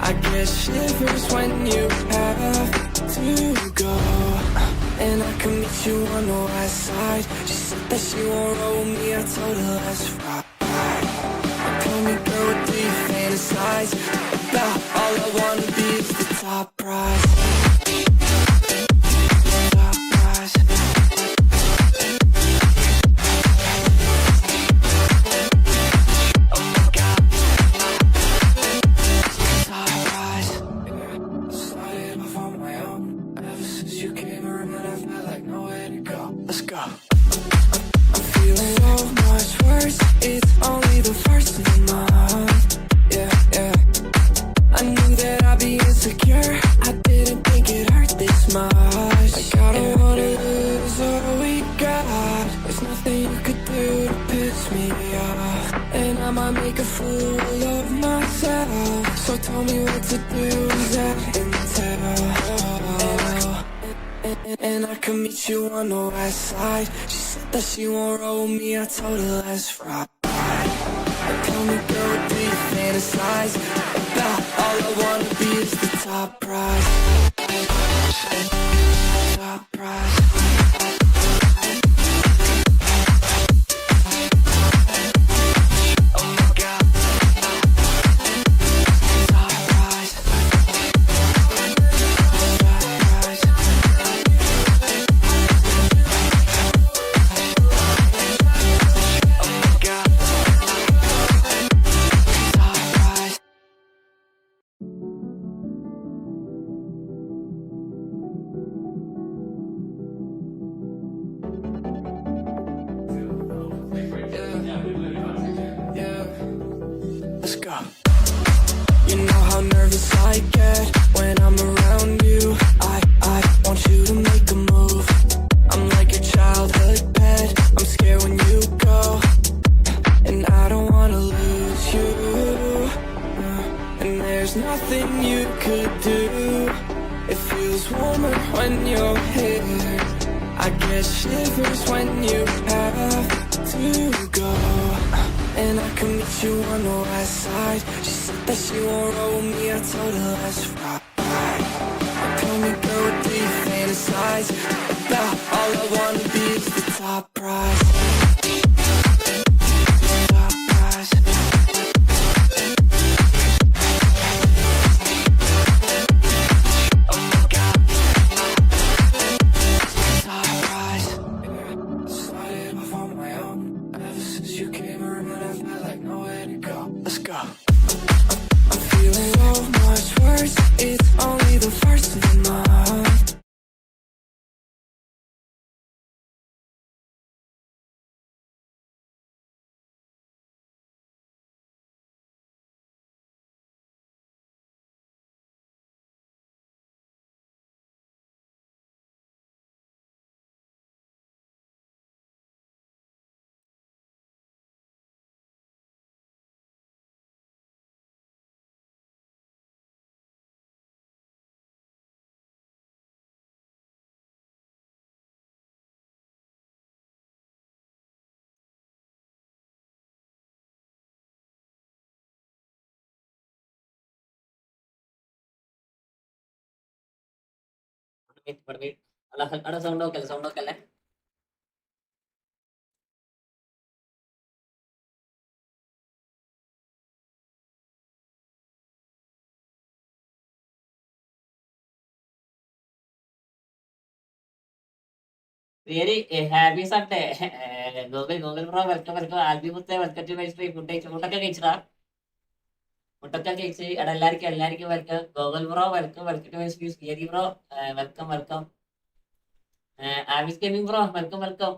I get shivers when you have to go. And I can meet you on the west side. She said that she won't roll with me, I told her let's ride. Tell me girl, what do you fantasize about? All I wanna be is the top prize. Top prize. Oh my God. Top prize. Started off on my own. Ever since you came around, I felt like nowhere to go. Let's go. I'm feeling so much worse. It's only the first of the month. Yeah, yeah. I knew that I'd be insecure. I didn't think it hurt this much. Like I don't wanna lose all we got. There's nothing you could do to piss me off. And I might make a fool of myself. So tell me what to do, that intel. And I can meet you on the west side. She said that she won't roll with me, I told her let's ride. Tell me girl, what do you fantasize about? All I wanna be is the top prize. Top prize. Oh my God. Top prize. Top prize. Oh my God. Top prize. Yeah, let's go. You know how nervous I get when I'm around you. I want you to make a move. I'm like your childhood pet. I'm scared when you go, and I don't wanna lose you. And there's nothing you could do. It feels warmer when you're here. I get shivers when you have to go. And I can meet you on the west side. She said that she won't roll with me, I told her let's ride. Tell me girl, what do you fantasize about? All I wanna be is the top prize. Top prize. Oh my God. Top prize. Started off on my own. Ever since you came around, I felt like nowhere to go. Let's go. I'm feeling so much worse. It's only the first of the month. Wait. Ada sound നോക്കല്ലേ. Really happy Sunday. Google Pro welcome Albi മുത്തേ welcome to my stream. മുട്ടൊക്കെ കഴിച്ചടാ. മുട്ടൊക്കെ കഴിച്ച് എടാ എല്ലാവർക്കും welcome. Google bro welcome to my stream. സിയരി bro welcome. ആവിസ് gaming bro welcome.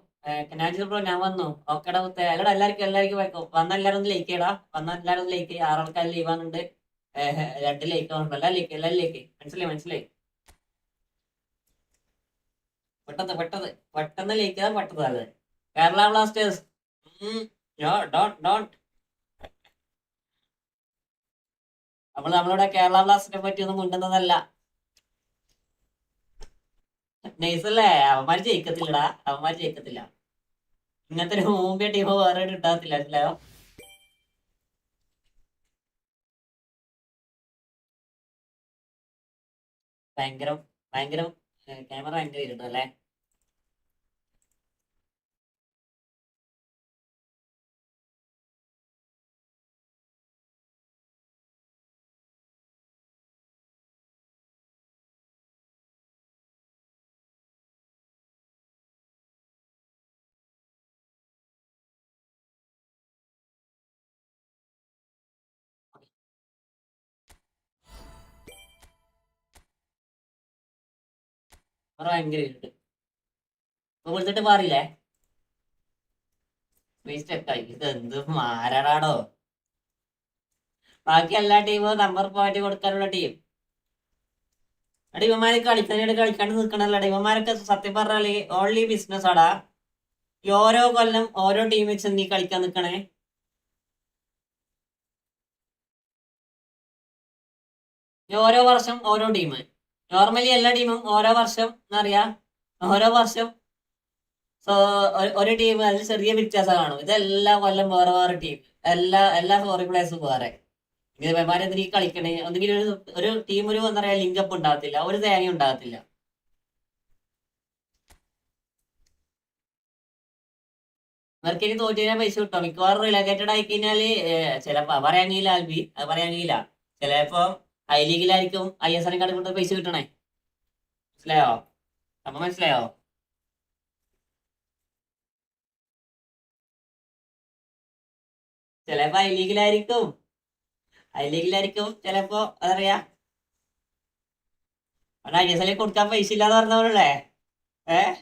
കനാജിൽ ബ്രോ ഞാൻ വന്നു. ഓക്കെടാ മുത്തേ. അല്ലടാ എല്ലാവർക്കും വെൽക്കം. വന്ന എല്ലാവരും ഒന്ന് ലൈക്ക് ചെയ്യടാ. വന്ന എല്ലാവരും ഒന്ന് ലൈക്ക് ചെയ്യുക. 6 ആൾക്കാർ ലീവാനുണ്ട്. 2 ലൈക്ക് ആവുന്നുണ്ട്. എല്ലാവരും ലൈക്ക് മനസ്സിലായി. പെട്ടെന്ന് ലൈക്ക് ചെയ്താൽ പെട്ടെന്ന് അല്ലേ. കേരള ബ്ലാസ്റ്റേഴ്സ് ഡോണ്ട് നമ്മളിവിടെ കേരള ബ്ലാസ്റ്റേഴ്സിനെ പറ്റി ഒന്നും മിണ്ടുന്നതല്ല. നൈസല്ലേ? അവന്മാര് ജയിക്കത്തില്ല. ഇങ്ങനത്തെ ഒരു മുമ്പേ ടീം വേറെ ഉണ്ടാകത്തില്ല. മനസ്സിലായോ? ഭയങ്കര ഭയങ്കര ക്യാമറ ഭയങ്കര ഇരുട്ടോ അല്ലേ? ഭയങ്കര ഇരുട്ട്. ഇപ്പൊ വിളിച്ചിട്ട് മാറിയില്ലേ? ഇത് എന്ത് മാരാടാടോ. ബാക്കി എല്ലാ ടീമും നമ്പർ പോയിന്റ് കൊടുക്കാനുള്ള ടീം. ഇവന്മാര് കളിക്കാനായിട്ട് കളിക്കാണ്ട് നിൽക്കണല്ലോ. ഇവന്മാരൊക്കെ സത്യം പറഞ്ഞാല് ഓൺലി ബിസിനസ് ആടാ. ഈ ഓരോ കൊല്ലം ഓരോ ടീം വെച്ച് നീ കളിക്കാൻ നിൽക്കണേ. ഓരോ വർഷം ഓരോ ടീം. നോർമലി എല്ലാ ടീമും ഓരോ വർഷം എന്നറിയാം, ഓരോ വർഷം ഒരു ടീം അതിൽ ചെറിയ വ്യത്യാസം കാണും. ഇതെല്ലാ കൊല്ലം വേറെ വേറെ ടീം, എല്ലാ ഫോറിൻ പ്ലേയേഴ്സും വേറെ. ഇവന്മാരെന്തിനീ കളിക്കണേ? ഒന്നുകിൽ ഒരു ടീം ഒരു എന്താ പറയാ ലിങ്കപ്പ് ഉണ്ടാകത്തില്ല, ഒരു തേങ്ങ ഉണ്ടാകത്തില്ല. ഇവർക്ക് ഇനി തോറ്റു കഴിഞ്ഞാൽ പൈസ കിട്ടും. മിക്കവാറും റിലേറ്റഡ് ആയി കഴിഞ്ഞാല് ചിലപ്പോ പറയാനില്ല ആൽബി, അത് പറയാനില്ല. ചിലപ്പോ ഐ ലീഗിലായിരിക്കും ISL കൂടുതൽ പൈസ കിട്ടണേ. മനസ്സിലായോ? അപ്പൊ മനസ്സിലായോ? ചിലപ്പോ ഐ ലീഗിലായിരിക്കും ചിലപ്പോ അതറിയാ. അവിടെ ISL കൊടുക്കാൻ പൈസ ഇല്ലാന്ന് പറഞ്ഞവരല്ലേ? ഏഹ്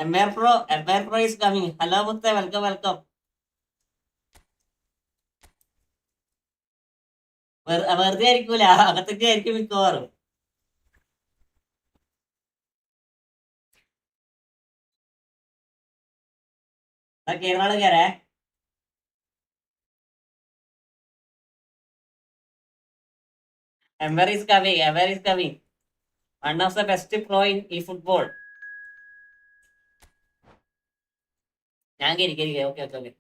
Empire Pro is coming. Hello മുത്തേ, വെൽക്കം വെൽക്കം. വെറുതെ ആയിരിക്കൂല, അകത്തൊക്കെ ആയിരിക്കും മിക്കവാറും. Kerala കയറേ. Empire is coming. Empire is coming. One of the best pro in eFootball. ഞാൻ കയറി. Okay okay okay.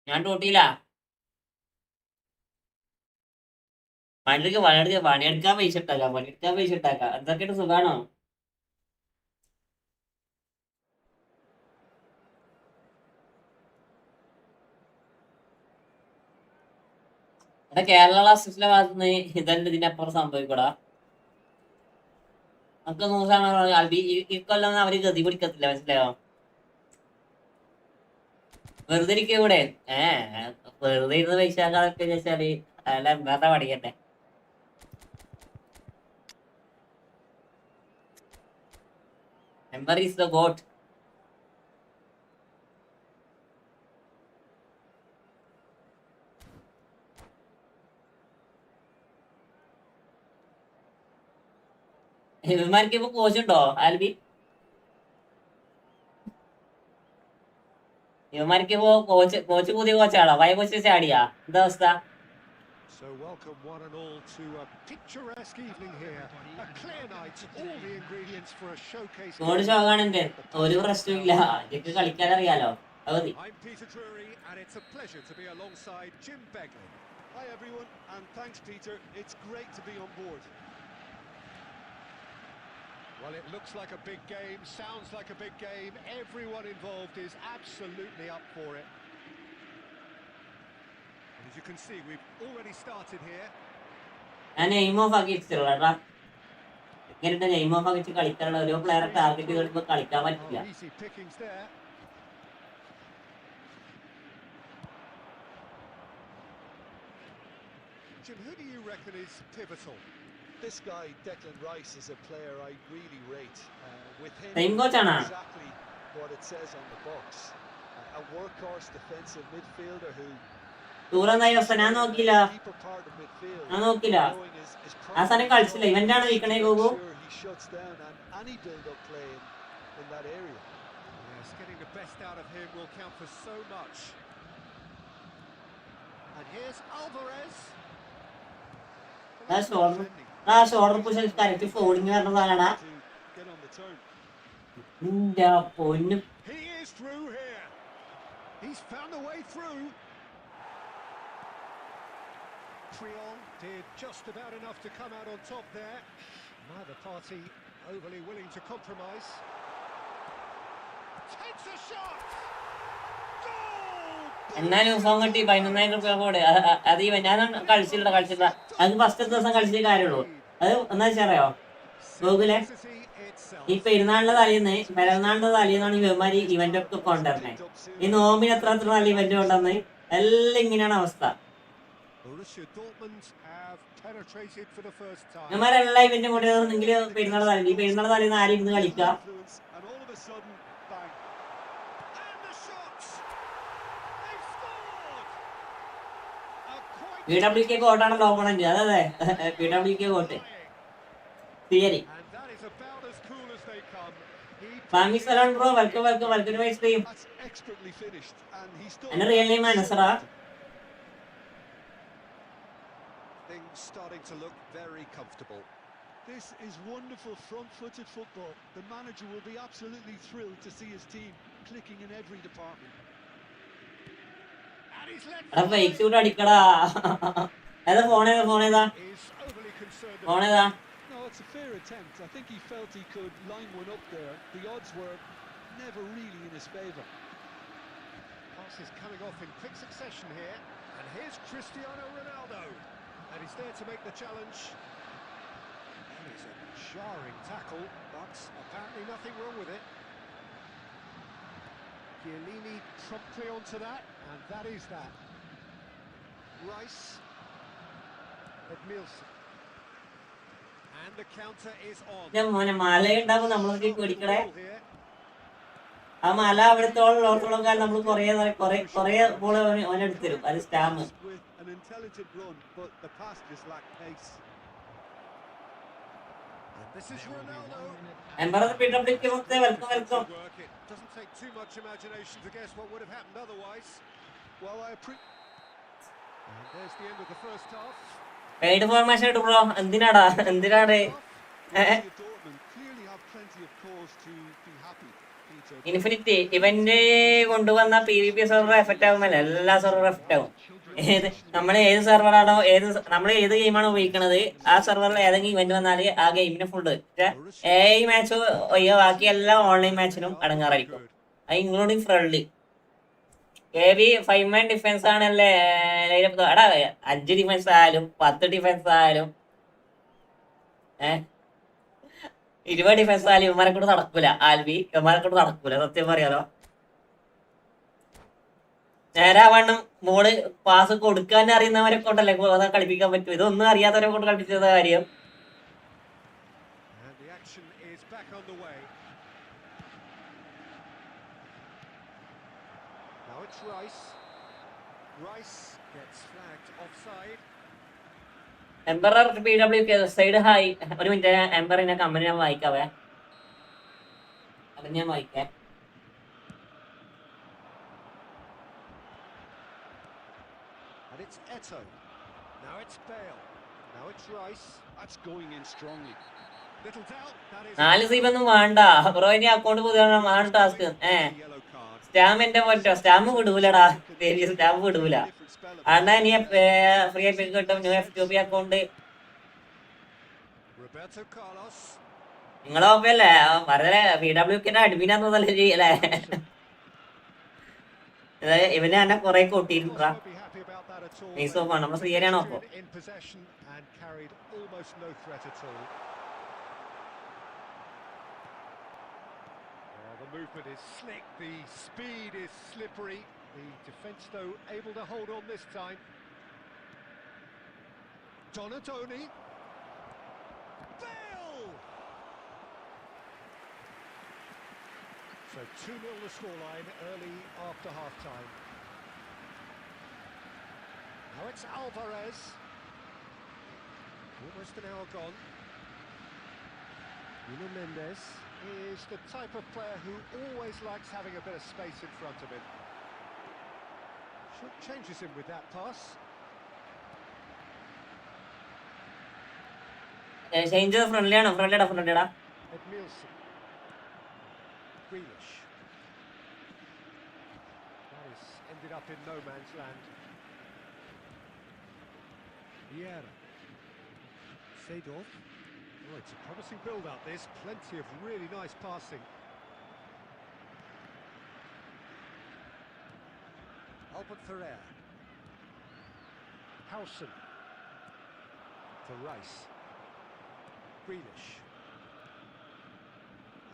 ഞാൻ ടോട്ടിയില്ല. പണിയെടുക്കാൻ പൈസ ഇട്ടാക്കാം. എന്തൊക്കെയാണ് സുഖാണോ? ഇവിടെ കേരള ബ്ലാസ്റ്റേഴ്സിന്റെ ഭാഗത്തുനിന്ന് ഇതന്നെ ഇതിനപ്പുറം സംഭവിക്കൂടാ. നമുക്ക് 100% ആൽബി ഇക്കൊല്ലം അവര് ഗതി പിടിക്കത്തില്ല. മനസ്സിലായോ? വെറുതെ ഇരിക്കും ഇവിടെ. വെറുതെ ഇരുന്ന് പൈസ ആക്കാതൊക്കെ വെച്ചാല് അല്ല എന്താ പഠിക്കട്ടെ. Ember is the goat. ഇവന്മാർക്ക് ഇപ്പൊ കോച്ച് ഉണ്ടോ ആൽബി? ഇവന്മാർക്ക് ഇപ്പോ കോച്ച് പുതിയ കോച്ചാണോ? വയ കോച്ച് ചാടിയാ? എന്താ അവസ്ഥ? So welcome one and all to a picturesque evening here. A clear night, all the ingredients for a showcase. ഒരു പ്രശ്നമില്ല, എനിക്ക് കളിക്കാൻ അറിയാലോ. I'm Peter Drury and it's a pleasure to be alongside Jim Begley. Hi everyone and thanks Peter. It's great to be on board. Well, it looks like a big game, sounds like a big game. Everyone involved is absolutely up for it. And as you can see, we've already started here. ഞാൻ aim of ആക്കി വെച്ചിട്ടുള്ള ഇങ്ങനെ aim of ആക്കി കളിക്കാനുള്ള ഓരോ പ്ലെയറെ target ചെയ്യുമ്പോൾ കളിക്കാൻ പറ്റില്ല. Easy pickings there. Jim, who do you reckon is pivotal? This guy, Declan Rice, is a player I really rate. With him, exactly what it says on the box. A workhorse defensive midfielder who... ഞാൻ നോക്കില്ല. ആ സാധനം കളിച്ചില്ല. ഇവന്റാണ് ജയിക്കണേ ഗോഗു. He shuts down any build-up play in that area. Yes, getting the best out of him will count for so much. And here's Alvarez. Shoulder push correct falling പറഞ്ഞ സാധനടാ. He is through here. He's found a way through. Triol did just about enough to come out on top there. Neither party overly willing to compromise. Takes a shot. Goal! എന്നാലും phone കിട്ടി 11,000 രൂപ കൂടെ. അത് ഞാൻ കളിച്ചില്ല. അത് first ദിവസം കളിച്ചേ കാര്യമുള്ളൂ. അത് എന്താ വെച്ചറിയോ ഗൂഗിളെ ഈ പെരുന്നാളിന്റെ തലേന്നാണ് ഇവന്മാര് ഇവന്റ് ഒക്കെ കൊണ്ടുവരണേ. ഈ നോമ്പിന് എത്ര നല്ല ഇവന്റ് കൊണ്ടുവന്ന് എല്ലാം ഇങ്ങനെയാണ് അവസ്ഥ. ഇവന്മാരെല്ലാം ഇവന്റും കൊണ്ടുവന്നെങ്കിൽ പെരുന്നാൾ തലേന്ന് ഈ പെരുന്നാൾ തലേന്ന് ആരും ഇന്ന് കളിക്കുക. PWK കോട്ടാണല്ലോ ഓപ്പണന്റ്. അതെ PWK കോട്ട് തിയറി. Pakistan bro welcome to my stream. എന്റെ റിയൽ നെയിം അനസറ. Things starting to look very comfortable. This is wonderful front-footed football. The manager will be absolutely thrilled to see his team clicking in every department. Fake shoot അടിക്കടാ. ഏതാ ഫോണേതാ No, it's a fair attempt. I think he felt he could line one up there. The odds were never really in his favour. Passes coming off in quick succession here. And here's Cristiano Ronaldo. And he's there to make the challenge. That is a jarring tackle, but apparently nothing wrong with it. Chiellini promptly onto that, and that is that. Rice. Edmilson. And the counter is on. മോനെ മലയുണ്ടാവും നമ്മളൊക്കെ പിടിക്കണേ. ആ മല അവിടുത്തോളം കാലം നമ്മൾ കൊറേ ball അവനെടുത്തരും. അത് stamp. An intelligent run, but the pass just lacked pace. And this is Ronaldo. Emperor PWK welcome. It doesn't take too much imagination to guess what would have happened otherwise. Well, and there's the end of the first half. Paid formation ഇട്ടു bro. എന്തിനാണ് Clearly have plenty of cause to be happy. Infinity event കൊണ്ടുവന്ന PvP server effect ആകുമല്ലോ. എല്ലാ സെർവറും effect ആകും. നമ്മൾ ഏത് സെർവറാണോ നമ്മൾ ഏത് ഗെയിമാണോ ഉപയോഗിക്കുന്നത് ആ സെർവറിൽ ഏതെങ്കിലും ഇവന്റ് വന്നാൽ ആ ഗെയിമിന് ഫുള്ള് മാച്ച് ബാക്കി എല്ലാ ഓൺലൈൻ മാച്ചിനും അടങ്ങാറായിരിക്കും. അത് including friendly. KV 5 man defence ആണല്ലേ. 5 ഡിഫൻസ് ആയാലും 10 ഡിഫൻസ് ആയാലും 20 ഡിഫൻസ് ആയാലും ഇവന്മാരെ കൊണ്ട് നടക്കൂല. ഇവന്മാരെ കൊണ്ട് നടക്കൂല. സത്യം പറയാലോ. നേരാവണ്ണം ബോള് പാസ് കൊടുക്കാൻ അറിയുന്നവരെ കൊണ്ടല്ലേ അതാ കളിപ്പിക്കാൻ പറ്റും. ഇതൊന്നും അറിയാത്തവരെ കൊണ്ട് കളിപ്പിച്ചത് കാര്യം. Emperor PWK side hi. ഒരു മിനിറ്റ് എംബറിന്റെ കമ്പനി ഞാൻ വായിക്കാവേ. അത് ഞാൻ വായിക്കാം. It's Eto. Now it's Bale. Now it's Rice. That's going in strongly. Little doubt. That is 4 സീബൊന്നും വേണ്ട ബ്രോ. ഇനി അക്കൗണ്ട് പുതിയ ടാസ്ക്. സ്റ്റാമിന്റെ പറ്റോ? സ്റ്റാമ്പ് വിടൂലടാ. സ്റ്റാമ്പ് വിടൂല. അണ്ണാ ഇനി ഫ്രീ ആയി കിട്ടും ന്യൂ FQP അക്കൗണ്ട്. നിങ്ങളെ ഓപ്പല്ലേ വളരെ PWK അഡ്മിനാന്നല്ലേ ചെയ്യല്ലേ. ഇവനെ എന്നെ കൊറേ കൊട്ടിയിരുന്നാ. നമ്മൾ ഫ്രീയാണോ അപ്പൊ? The movement is slick, the speed is slippery. The defence though able to hold on this time. Donatoni. Bale! So 2-0 the scoreline early after half-time. Now it's Alvarez. Almost an hour gone. Nuno Mendes is the type of player who always likes having a bit of space in front of him. Should changes him with that pass. Change ഫ്രണ്ട്ലിയാണോ? ഫ്രണ്ട്ലിയാടാ. Edmilson. Grealish. That has ended up in no man's land. Vieira. Seedorf. Oh, it's a promising build-up, this. Plenty of really nice passing. Albert Ferrer. Howson. To Rice. Grealish.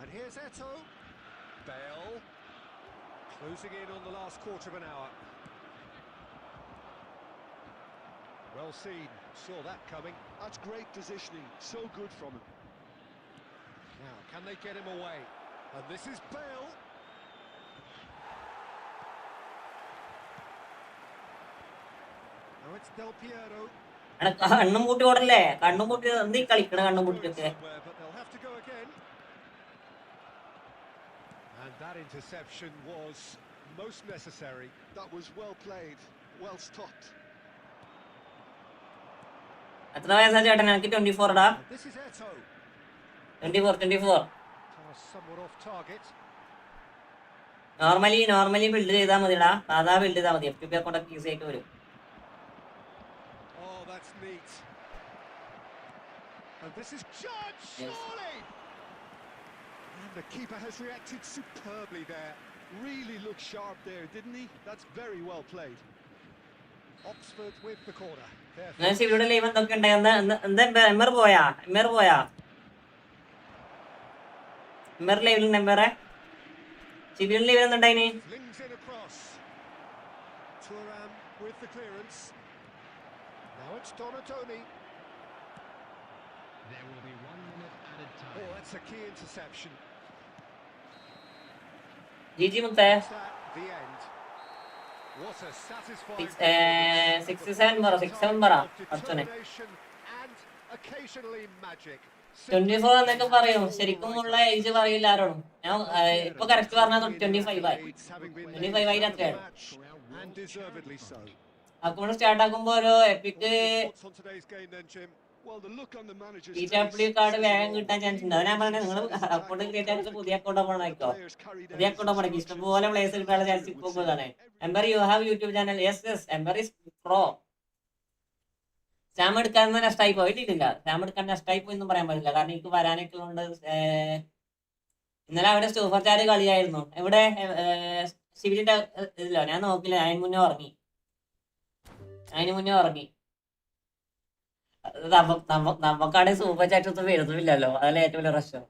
And here's Eto'o. Bale. Closing in on the last quarter of an hour. Well seen, saw that coming. That's great positioning, so good from him. Now, can they get him away? And this is Bale. Now it's Del Piero. കണ്ണും പൂട്ടി ഓടല്ലേ? കണ്ണും പൂട്ടി എന്ത് കളിക്കണ കണ്ണും പൂട്ടിയൊക്കെ? But they'll have to go again. And that interception was most necessary. That was well played, well stopped. എത്ര വയസ്സാ ചേട്ടൻ? എനിക്ക് 24 ടാ. And this is Eto'o. 24. Pass somewhat off target. Normally build ചെയ്താൽ മതിടാ. സാധാ ബിൽഡ് ചെയ്താൽ മതി. FTP അക്കൗണ്ട് ഈസി ആയിട്ട് വരും. Oh, that's neat. And this is Judge, surely! And the keeper has reacted superbly there. Really looked sharp there, didn't he? That's very well played. Oxford with the corner. ഞാൻ സിവിയുടെ live എന്തൊക്കെ ഉണ്ടായി? എമ്മർ പോയാ? എമ്മർ ലൈവിൽ എമ്മറെ സിവിയുടെ ലൈവിൽ എന്തുണ്ടായിന്? Flings in across. Thuram with the clearance. Now it's Donatoni. There will be 1 minute added time. Oh, that's a key interception. Jiji മുത്തേ. Is that the end? What a satisfying 67 പറ അച്ഛനെ. determination and occasionally magic. 24 എന്നൊക്കെ പറയും. ശരിക്കുമുള്ള age പറയില്ല ആരോടും. ഞാൻ ഇപ്പൊ കറക്റ്റ് പറഞ്ഞാൽ 25 ആയി. 25 ആയി അത്രയാണ്. And deservedly so. Account start ആക്കുമ്പോ ഒരു epic Thoughts on today's game then, Jim? Well, the look on the manager's PW card വേഗം കിട്ടാൻ ചാൻസ് ഉണ്ട്. അത് ഞാൻ പറഞ്ഞത് നിങ്ങൾ അക്കൗണ്ട് ക്രിയേറ്റ് ആയിട്ട് പുതിയ അക്കൗണ്ട് ഓപ്പൺ ആയിക്കോ. പുതിയ അക്കൗണ്ട് ഓപ്പൺ ആക്കി ഇഷ്ടംപോലെ പ്ലേസ് കിട്ടാനുള്ള ചാൻസ് ഇപ്പൊ കൂടുതലാണ്. Ember you have YouTube channel? Yes ember is pro. Stamp എടുക്കാൻ നഷ്ടമായി പോയിട്ടില്ല. സ്റ്റാമ്പ് എടുക്കാൻ നഷ്ടമായി പോയി എന്നും പറയാൻ പറ്റില്ല. കാരണം എനിക്ക് വരാനൊക്കെ ഉണ്ട്. ഇന്നലെ അവിടെ സൂപ്പർ ചാർജ് കളിയായിരുന്നു. ഇവിടെ സിവിലിന്റെ ഇതിലോ ഞാൻ നോക്കില്ല. അതിന് മുന്നേ ഉറങ്ങി. നമുക്കാണെങ്കിൽ സൂപ്പർ ചാറ്റ് ഒന്നും വരുന്നില്ലല്ലോ. അതല്ല ഏറ്റവും വലിയ പ്രശ്നം.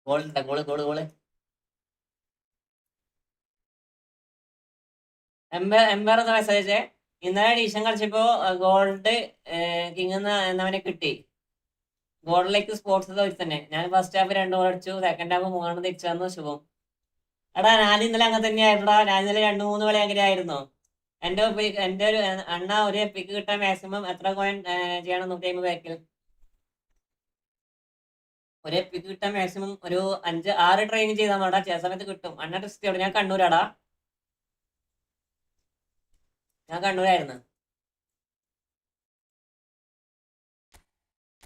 ഗോള് എംബർ എന്ന മെസ്സേജ് ഇന്നലെ എഡീഷൻ കളിച്ചപ്പോ ഗോൾഡ് കിങ് എന്നവനെ കിട്ടി. ഗോൾഡിലേക്ക് സ്പോർട്സ് തന്നെ. ഞാൻ ഫസ്റ്റ് ഹാഫ് 2 ഗോൾ അടിച്ചു. സെക്കൻഡ് ഹാഫ് 3 തിരിച്ചു തന്നു. ശുഭം. എടാ ഞാൻ ഇന്നലെ അങ്ങനെ തന്നെയായിരുടാ. ഞാൻ ഇന്നലെ 2-3 കളി അങ്ങനെ ആയിരുന്നു. എന്റെ ഒരു അണ്ണ ഒരു എപ്പിക്ക് കിട്ടാൻ മാക്സിമം എത്ര കോയിൻ ചെയ്യണം? 150 ബാക്കിൽ ഒരു എപ്പിക്ക് കിട്ടാൻ മാക്സിമം ഒരു 5-6 ട്രെയിനിങ് ചെയ്താൽ മതി. ചില സമയത്ത് കിട്ടും. അണ്ണ ടെസ്റ്റ് ചെയ്യണം. ഞാൻ കണ്ണൂരാടാ. ഞാൻ കണ്ണൂരായിരുന്നു.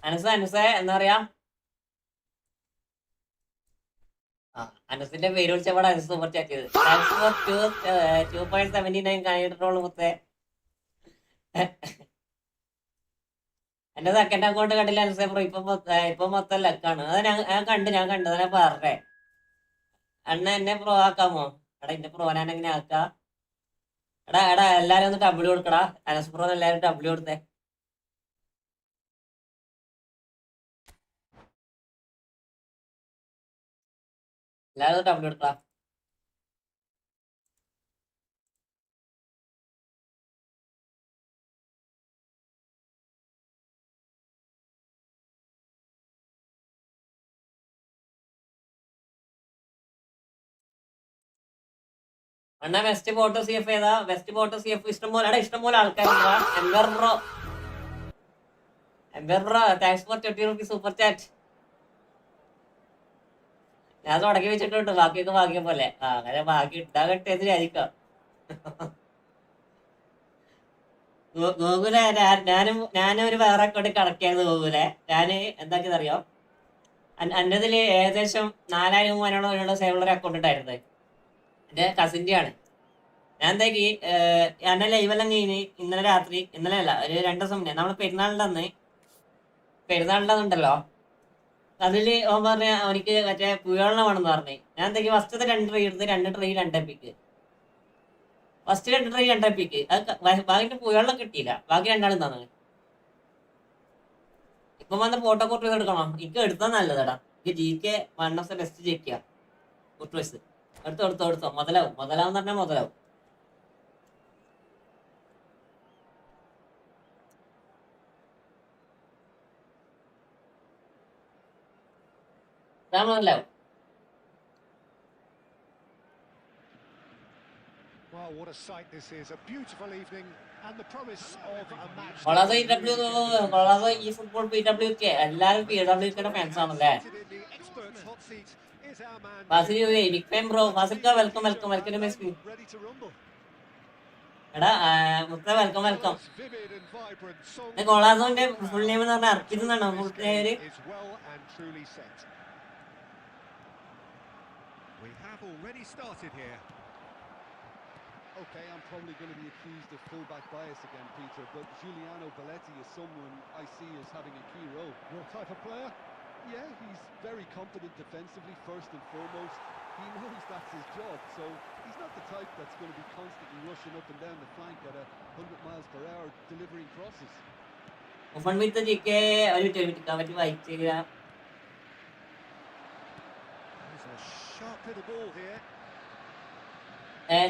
അനസ എന്താ പറയാ? അനസിന്റെ പേര് വിളിച്ചപ്പോൾ അനസ് സൂപ്പർ ചാറ്റ് ചെയ്ത് 2.79 കഴിഞ്ഞിട്ടുള്ളൂ മുത്തേ. എന്റെ സെക്കൻഡ് അക്കൗണ്ട് കണ്ടില്ല അനസ. ഇപ്പൊ മൊത്തം ലക്കാണ്. അത് ഞാൻ കണ്ടു. ഞാൻ പറഞ്ഞേ അണ്ണ എന്നെ പ്രോ ആക്കാമോ? എടാ എന്റെ പ്രോ ഞാൻ എങ്ങനെ ആക്കാ? എടാ എല്ലാരും ഒന്ന് W കൊടുക്കടാ. അനസ് പ്രോ എല്ലാരും W കൊടുത്തേ. എല്ലാരും W കൊടുക്കടാ. അണ്ണാ വെസ്റ്റ് ബോട്ടോ CF ഏതാ? വെസ്റ്റ് ബോട്ടോ CF ഇഷ്ടംപോലെ ആൾക്കാരുണ്ടാ. Ember bro thanks for 20 rupees super chat. ഞാൻ തുടങ്ങി വെച്ചിട്ടുണ്ട്. ബാക്കിയൊക്കെ ഭാഗ്യം പോലെ. അങ്ങനെ ബാക്കി ഇട്ടാ കിട്ടിയതിലായിരിക്കാം. ഗോകുലെ ഞാനും ഒരു വേറെ അക്കൗണ്ട് കണക്ട് ചെയ്ത് ഗോകുലെ ഞാന് എന്താക്കിയതറിയോ എന്റേതില് ഏകദേശം 4000 സേവുള്ള അക്കൗണ്ട് ഉണ്ടായിരുന്നത് എന്റെ കസിന്റെ ആണ്. ഞാൻ എന്താക്കി എന്റെ ലൈവെല്ലാം കഴിഞ്ഞ് ഇന്നലെ അല്ല ഒരു 2 ദിവസം മുന്നേ നമ്മള് പെരുന്നാളിന്റെ ഉണ്ടല്ലോ അതില് ഓൻ പറഞ്ഞ അവനിക്ക് മറ്റേ പുയളിനെ വേണമെന്ന് പറഞ്ഞു. ഞാൻ എന്താക്കി ഫസ്റ്റത്തെ 2 ട്രൈ എടുത്ത് 2 try 2 epic first 2 try 2 epic അത് ബാക്കി പുയളിനെ കിട്ടിയില്ല. ബാക്കി 2 തന്നത് ഇപ്പൊ വന്ന് ഫോട്ടോ കോപ്പി എടുക്കണോ? എനിക്ക് എടുത്താൽ നല്ലതാടാ. എനിക്ക് GK 1 ഓഫ് ദ ബെസ്റ്റ് ജയിക്കുക കുട്ടോയ്സ് എടുത്തോ മുതലാവും പറഞ്ഞാൽ മുതലാവും. മുതലാവും. Well, what a sight this is. A beautiful evening and the promise of a match. Colaco ഈ ഫുട്ബോൾ PWK എല്ലാരും PWKയുടെ ഫാൻസ് ആണല്ലേ? The experts hot seat is our man. Big fan bro. ഫാസിൽക്ക welcome to my stream. Ready to rumble. എടാ മുത്ത welcome. Vivid and vibrant song. കൊളാസോന്റെ full name എന്ന് പറഞ്ഞാൽ അർപ്പിത് എന്നാണോ ഫുൾ പേര്? Is well and truly set. We have already started here. Okay, I'm probably going to be accused of fullback bias again, Peter, but Giuliano Belletti is someone I see as having a key role. Your type of player? Yeah, he's very competent defensively, first and foremost. He knows that's his job, so he's not the type that's going to be constantly rushing up and down the flank at 100 miles per hour, delivering crosses. GK ഒരു പറ്റി വായിച്ചില്ല. There's a sharp little ball here.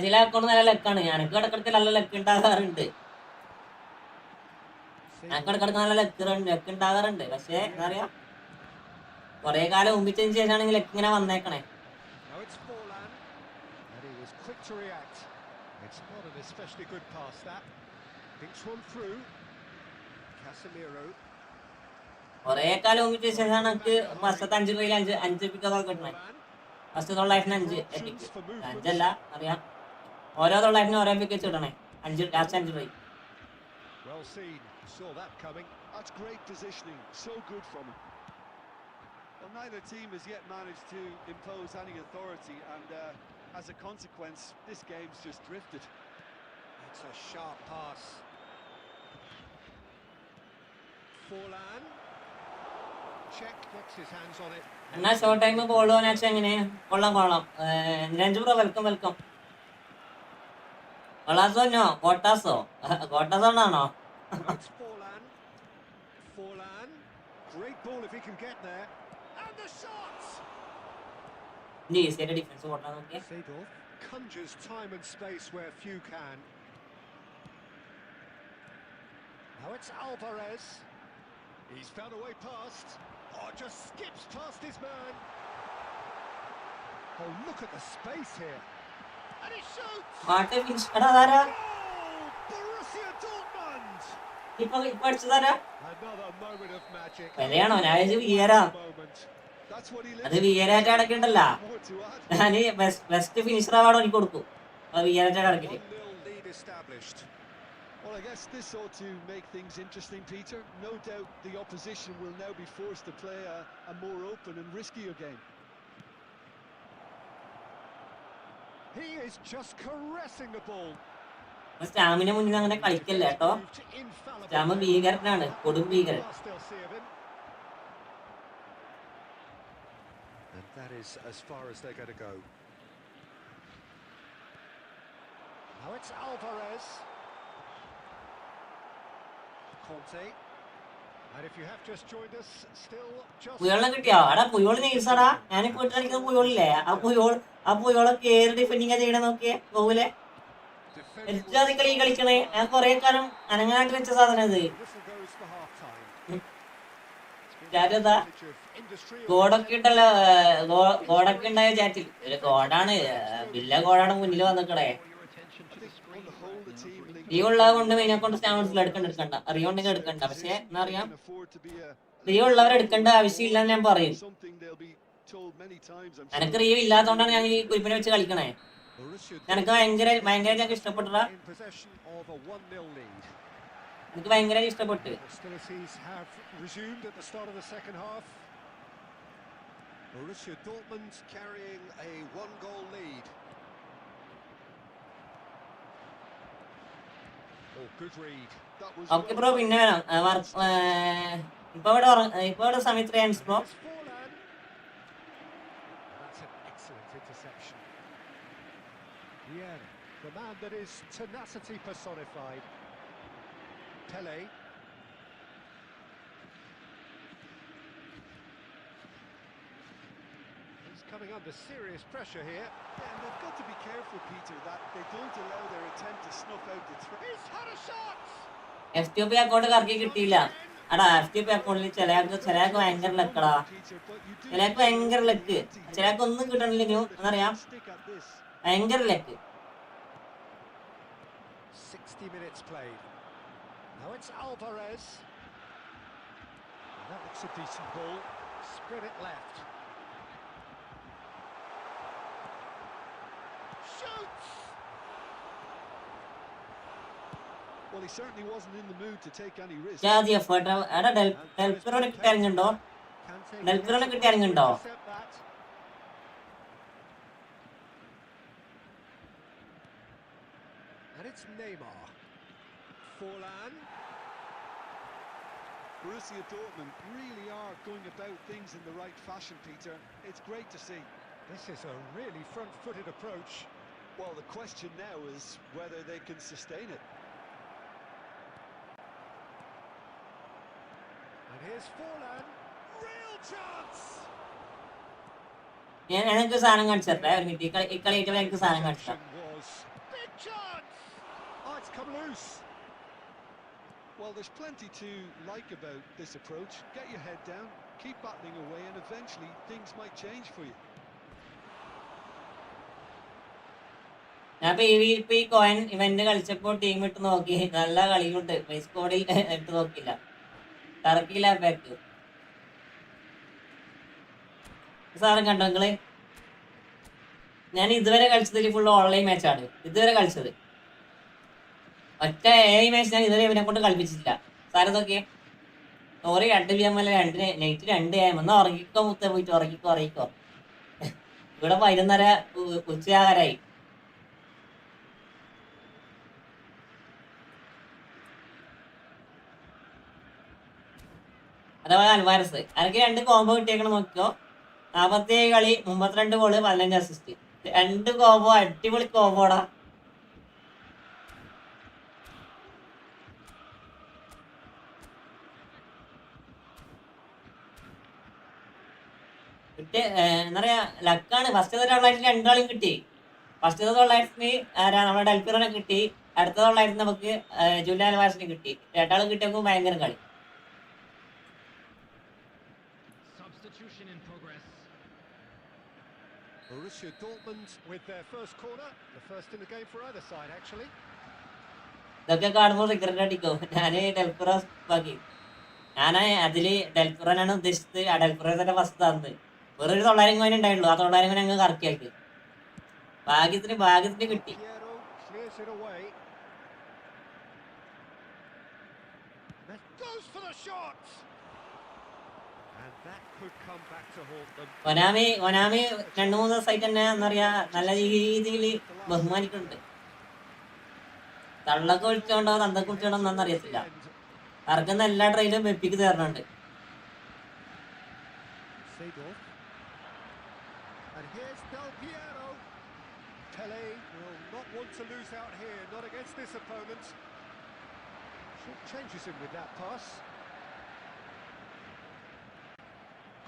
ചില account നല്ല ലക്കാണ്. എനിക്ക് ഇടക്കിടക്ക് നല്ല luck ഉണ്ടാകാറുണ്ട്. നല്ല ലക്ക് ഉണ്ടാകാറുണ്ട്. പക്ഷെ എന്താ പറയാ കൊറേ കാലം മുമ്പിച്ചതിന് ശേഷമാണെങ്കിൽ ലക്ക് ഇങ്ങനെ വന്നേക്കണേ. Now it's Forlan, and he was quick to react. It's not an especially good pass that. Thinks one through. Casemiro. കൊറേ കാലം മുമ്പിച്ചതിന് ശേഷമാണ് എനിക്ക് ഫസ്റ്റത്തെ 5 ട്രൈയിൽ 5 എപ്പിക്കൊക്കെ കിട്ടണേ. ഫസ്റ്റ് 905 എപ്പിക്ക് 5 അല്ല അറിയാം. ഓരോ 900 ഓരോ എപ്പിക്ക് വെച്ച് കിട്ടണേ. 5 try. Well seen. Saw that coming. That's great positioning, so good from him. Well, neither team has yet managed to impose any authority, and as a consequence, this game's just drifted. It's a sharp pass. Forlan. Check, gets his hands on it. എന്നാ short time ball പോകാൻ എങ്ങനെ? കൊള്ളാം. Ranju bro welcome. കൊളാസോനോ കോട്ടാസോ ആണോ? It's Forlan. Great ball if he can get there. And the shot! ഈസിയായിട്ട് defence പോട്ടാ നോക്കിയേ. Seedorf conjures time and space where few can. Now it's Alvarez. He's found a way past. Oh, just skips past his man. Oh, look at the space here. And he shoots! What finish അതാരാ? Oh, Borussia Dortmund! ഇപ്പൊ അടിച്ചതാരാ? Another moment of magic. വിലയാണോ? ഞാൻ വിയരാ. That's what he അത് വിയരായിട്ട് അടക്കണ്ടല്ല. more to add. ഞാന് best finisher award എനിക്ക് കൊടുക്കും. വിയറായിട്ട് അടക്കില്ല. 1-0 lead established. Well, I guess this ought to make things interesting, Peter. No doubt the opposition will now be forced to play a more open and riskier game. He is just caressing the ball. Stamina മുന്നിൽ അങ്ങനെ കളിക്കല്ല കേട്ടോ. Starmer ഭീകരനാണ്, കൊടും ഭീകരൻ. Still see of him. And that is as far as they're going to go. Now it's Alvarez. Conte. And if you have just joined us, still just പുയോളിനെ കിട്ടിയോ? എടാ Puyol നീസാടാ. ഞാനിപ്പോ കളിക്കുന്ന പുയോളില്ലേ? ആ പുയോളെ കേറി ഡിഫെൻഡിങ് ചെയ്യണേ നോക്കിയേ ഗോകുലെ. എച്ചാതി കളി കളിക്കണേ. ഞാൻ കൊറേ കാലം അനങ്ങാണ്ട് വെച്ച സാധനം ഇത്. whistle goes for half time. ചാറ്റതാ ഗോഡൊക്കെ ഉണ്ടല്ലോ, ഗോഡൊക്കെ ഉണ്ടായ ചാറ്റിൽ ഒരു ഗോഡാണ്, വില്ല ഗോഡാണ് മുന്നിൽ വന്നിക്കണേ. റീ ഉള്ളത് കൊണ്ട് ഇതിനെ കൊണ്ട് സ്റ്റാൻഡേർഡ്സിൽ എടുക്കണ്ട. അറിയോണ്ടെങ്കിൽ എടുക്കണ്ട. പക്ഷെ എന്നാ അറിയാം, റീ ഉള്ളവർ എടുക്കേണ്ട ആവശ്യമില്ല എന്ന് ഞാൻ പറയും. എനക്ക് റീ ഇല്ലാത്തതുകൊണ്ടാണ് ഞാൻ ഈ കുരിപ്പിനെ വെച്ച് കളിക്കണേ. എനക്ക് ഭയങ്കര ഞങ്ങൾക്ക് ഇഷ്ടപ്പെട്ട എനിക്ക് ഭയങ്കര ഇഷ്ടപ്പെട്ടു. Hostilities have resumed at the start of the second half. Borussia Dortmund carrying a one-goal lead. Oh, good read. That was okay bro, പിന്നെ വേണം ഇപ്പൊ ഇവിടെ സമയം 3 hands bro. That's an excellent interception. Yeah, the man that is tenacity personified. Pele. He's coming under serious pressure here. Yeah, and they've got to be careful, Peter, that they don't allow their attempt to snuff out the threat. He's had a shot! FTP account കറക്കി കിട്ടിയില്ല. എടാ FTP അക്കൗണ്ടിൽ ചിലയാൾക്ക് ഭയങ്കര ലക്കടാ. ചിലയാൾക്ക് ഭയങ്കര luck. ചിലയാൾക്ക് ഒന്നും കിട്ടണില്ലെങ്കിലും എന്നറിയാം, ഭയങ്കര luck. 60 minutes played. Now it's Alvarez. That looks a decent ball. Spread it left. Shoots! Well, he certainly wasn't in the mood to take any risks. ജാതി എഫേർട്ട്. എടാ ഡെൽപിറോനെ കിട്ടി ഇറങ്ങുന്നുണ്ടോ? ഡെൽപിറോനെ കിട്ടി ഇറങ്ങുന്നുണ്ടോ? And it's Neymar. Forlan. Borussia Dortmund really are going about things in the right fashion, Peter. It's great to see. This is a really front-footed approach. Well, the question now is whether they can sustain it. And here's Forlan. Real chance! ഞാൻ എനിക്ക് സാധനം കാണിച്ചേ ഒരു minute. ഈ കളിയിട്ട് എനിക്ക് സാധനം കാണിച്ചാ. Was big chance. Oh, it's come loose. Well, there's plenty to like about this approach. Get your head down, keep battling away, and eventually things might change for you. ഞാൻ ഇപ്പൊ ഈ കോയിൻ ഇവന്റ് കളിച്ചപ്പോൾ ടീം ഇട്ട് നോക്കി, നല്ല കളിയുണ്ട്. സ്കോഡിൽ ഇട്ട് നോക്കില്ല, ടർക്കിയില്ല back. സാധനം കണ്ടോ നിങ്ങള്? ഞാൻ ഇതുവരെ കളിച്ചതിൽ ഫുൾ ഓൺലൈൻ മാച്ചാണ് ഇതുവരെ കളിച്ചത്. ഒറ്റ മാച്ച് ഞാൻ ഇതുവരെ ഇവനെ കൊണ്ട് കളിപ്പിച്ചിട്ടില്ല. സാരം നോക്കിയേ, ഓറ് 2 PM അല്ല, 2 നൈറ്റ് 2 AM. എന്നാ ഉറങ്ങിക്കോ മുത്ത, പോയിട്ട് ഉറങ്ങിക്കോ. ഇവിടെ 11:30 ഉച്ചയാകാരായി. അതേപോലെ അൽവാരസ് എനിക്ക് 2 കോംബോ കിട്ടിയേക്കണം നോക്കിക്കോ. 47 കളി, 32 ഗോള്, 15 അസിസ്റ്റ്. 2 കോംബോ, അടിപൊളി കോംബോടാ. എന്താ പറയാ, ലക്കാണ്. ഫസ്റ്റ് 900 2 കളിയും കിട്ടി. ഫസ്റ്റ് 900 നമ്മുടെ ഡെൽപിറോനെ കിട്ടി. അടുത്ത 900 നമുക്ക് ജൂലിയൻ അൽവാരസിനെ കിട്ടി. 2 ആളും കിട്ടിയപ്പോൾ ഭയങ്കര കളി. Substitution in progress. Borussia Dortmund with their first corner, the first in the game for either side actually. ഇതൊക്കെ കാണുമ്പോൾ റിഗ്രറ്റ് അടിക്കും. ഞാന് ഡെൽപിറോ ബാക്കി, ഞാൻ അതില് ഡെൽപിറോനാണ് ഉദ്ദേശിച്ചത്. ആ ഡെൽപിറോ തന്നെ ഫസ്റ്റ് തന്നത്. വേറൊരു 900 കോയിൻ ഉണ്ടായിട്ടുള്ളൂ. ആ 900 കോയിൻ അങ്ങ് കറക്കിയാക്കി. ഭാഗ്യത്തിന് കിട്ടി. Piero clears it away. That goes for the shot. And that could come back to haunt them. ഒനാമി 2-3 ദിവസമായിട്ട് തന്നെ എന്താ പറയാ, നല്ല രീതിയിൽ ബഹുമാനിക്കുന്നുണ്ട്. തള്ളൊക്കെ വിളിച്ചോണ്ടോ തന്തൊക്കെ വിളിച്ചോണ്ടോ ഒന്നും അറിയത്തില്ല. കറക്കുന്ന എല്ലാ ട്രെയിനും വെപ്പിക്ക് തരണുണ്ട്. Seedorf. And here's Del Piero. Pele will not want to lose out here, not against this opponent. Changes him with that pass.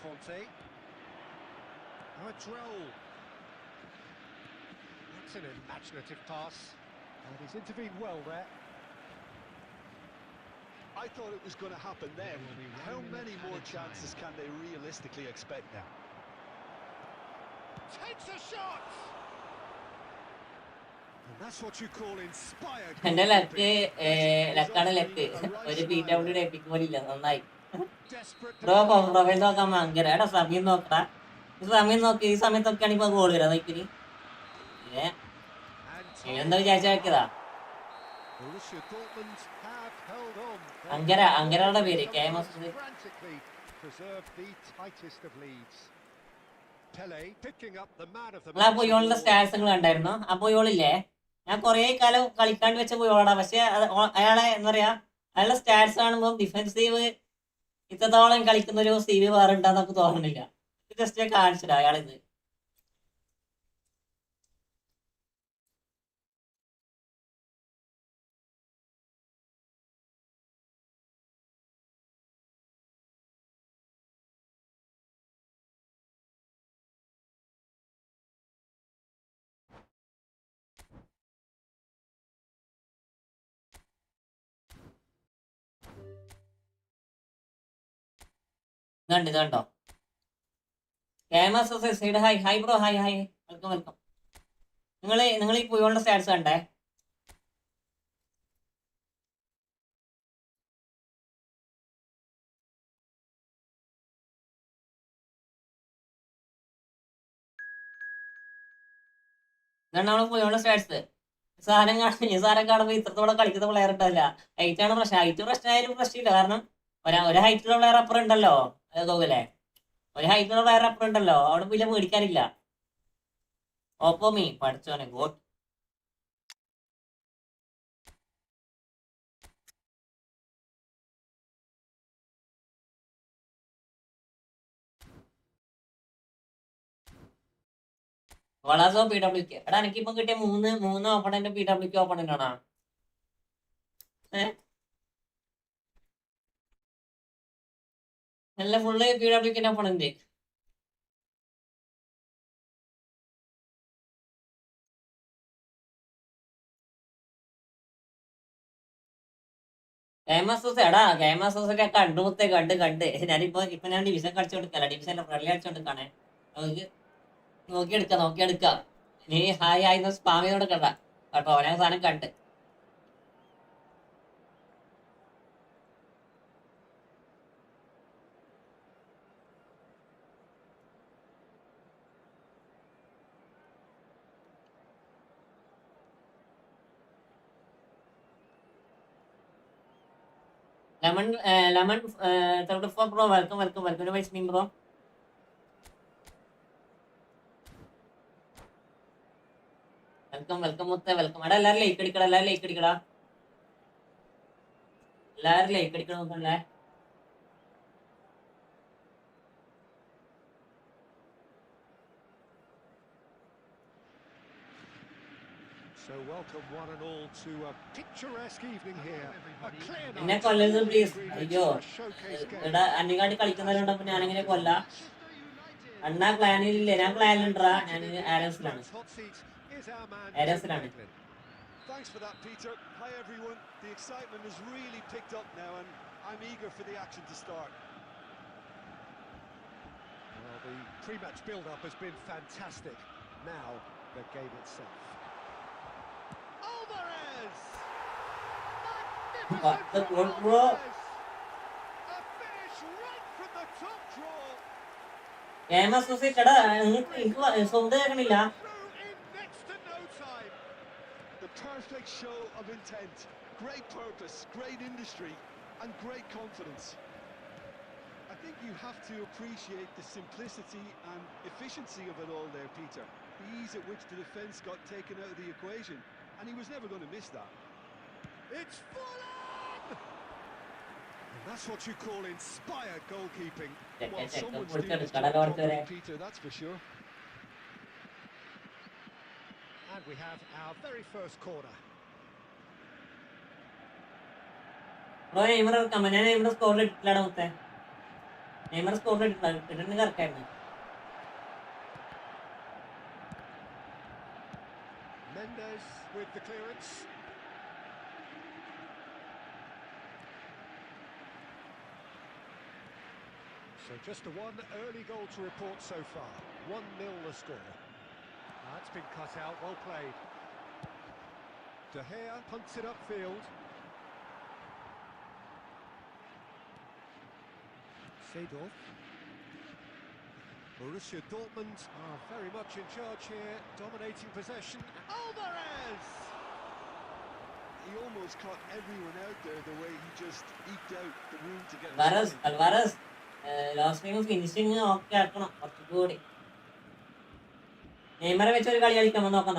Conte. Now it's Raul. That's an imaginative pass. And he's intervened well there. I thought it was going to happen then. How many more chances can they realistically expect now? Takes a shot. And that's what you call inspired. എന്റെ ലക്കാണ് luck. ഒരു PW epic പോലില്ല. നന്നായി. Profile നോക്കാൻ ഭയങ്കര. എടാ സമയം നോക്കടാ, സമയം നോക്കി. ഈ സമയത്തൊക്കെയാണ് ഇപ്പൊ ഗോൾ വരാ. നോക്കിന് എന്താ വിചാരിച്ചാ വെക്കതാ. Borussia Dortmund have held on. Angarada പേര് KMS Frantically preserved the tightest of leads. Pele picking up the man of the match. ആ പുയോളിന്റെ സ്റ്റാറ്റ്സ് നിങ്ങൾ കണ്ടായിരുന്നോ? ആ പുയോളില്ലേ, ഞാൻ കുറെ കാലം കളിക്കാണ്ട് വെച്ച പുയോളാണ്. പക്ഷെ അയാളെ എന്താ പറയാ, അയാളുടെ സ്റ്റാറ്റ്സ് കാണുമ്പോൾ ഡിഫെൻസീവ് ഇത്രത്തോളം കളിക്കുന്ന ഒരു സി വി വേറെ ഉണ്ടാന്ന് നമുക്ക് തോന്നുന്നില്ല. ജസ്റ്റ് ഞാൻ കാണിച്ചില്ല അയാളിത്. ഇത് കണ്ടോ? Hi hi bro, hi hi, welcome welcome. നിങ്ങൾ ഈ പുയോളിന്റെ സ്റ്റാറ്റ്സ് കണ്ടേ? ഇതാണ് നമ്മള് പുയോളിന്റെ സ്റ്റാറ്റ്സ്. ഈ സാധനം കാണുമ്പോൾ ഇത്രത്തോളം കളിക്കുന്ന പ്ലെയർ ഉണ്ടല്ല. ഹൈറ്റാണ് പ്രശ്നം. ഹൈറ്റ് പ്രശ്നമായാലും പ്രശ്നമില്ല, കാരണം ഒരു ഹൈറ്റുള്ള പ്ലെയർ അപ്പുറം ഉണ്ടല്ലോ. അതോലെ ഒരു ഹൈറ്റുള്ള പ്ലെയർ അപ്പുറം ഉണ്ടല്ലോ, അവിടെ വലിയ മേടിക്കാനില്ല. ഓപ്പോമി പഠിച്ചോനെ ഗോട്ട്. വളാസോ PWK. എടാ എനിക്കിപ്പം കിട്ടിയ മൂന്ന് ഓപ്പണന്റ് PWK ഓപ്പണന്റ് ആണോ? നല്ല ഫുള്ള് PWK ഓപ്പണന്റ്. ഗെയിമസൊക്കെ കണ്ടുമുത്തേ കണ്ട് ഞാനിപ്പോ ഞാൻ ഡിവിഷൻ കളിച്ചു കൊടുക്കല, ഡിവിഷനിലെ ഫ്രണ്ട്ലി കളിച്ചു കൊടുക്കാണേ. നമുക്ക് നോക്കിയെടുക്കാം. നീ ഹായ് ഹായ് സ്പാം ചെയ്ത് കൊടുക്കണ്ട കേട്ടോ, ഓരോ സാധനം കണ്ട്. ലെമൺ 34 ബ്രോ, വെൽക്കം വൈസ് മീൻ ബ്രോ. വെൽക്കം മുത്ത വെൽക്കം. എടാ എല്ലാരും ലൈക്ക് അടിക്കടാ, എല്ലാരും ലൈക്ക് അടിക്കണം നോക്കണല്ലേ. So welcome one and all to a picturesque evening here. A clear എന്നെ night. കൊല്ലരുത് പ്ലീസ്. അയ്യോ, A showcase game. എടാ അന്നിക്കാണ്ടി കളിക്കുന്നവരുണ്ടപ്പോ ഞാനെങ്ങനെ കൊല്ല? അണ്ണാ പ്ലാനിലില്ലേ? ഞാൻ പ്ലാനിലുണ്ടാ, ഞാൻ ആരൻസിലാണ്. Hot seat is our man. ആരൻസിലാണ്. Thanks for that, Peter. Hi, everyone. The excitement has really picked up now, and I'm eager for the action to start. Well, the pre-match build-up has been fantastic. Now, the game itself. Alvarez! What the Magnificent world, from bro? Alvarez! A finish right from the top draw. എടാ എനിക്ക് സ്വന്തം കേൾക്കണില്ല. Through in next to no time. The perfect show of intent. Great purpose, great industry, and great confidence. I think you have to appreciate the simplicity and efficiency of it all there, Peter. The ease at which the defence got taken out of the equation, and he was never going to miss that. It's full on! And that's what you call inspired goalkeeping. Well, someone's കൊടുക്കണം, doing his കടല job കൊടുത്തവരെ. properly, Peter, that's for sure. And we have our very first corner. Bro Neymar ഇറക്കാം. ഞാൻ Neymar സ്കോറിൽ ഇട്ടില്ലാടാ മുത്തേ. Neymar സ്കോറിൽ ഇട്ടിട്ടുണ്ടെങ്കിൽ ഇറക്കായിരുന്നു. Mendes with the clearance. So just the one early goal to report so far. 1-0 the score. That's been cut out, well played. De Gea punts it upfield. Seedorf. Borussia Dortmund are very much in charge here, dominating possession. Alvarez! He almost caught everyone out there the way he just eked out the room to get Alvarez last time finishing okay ആക്കണം കുറച്ചുകൂടി. നെയ്മറെ വെച്ച് ഒരു കളി കളിക്കാൻ നോക്കാം.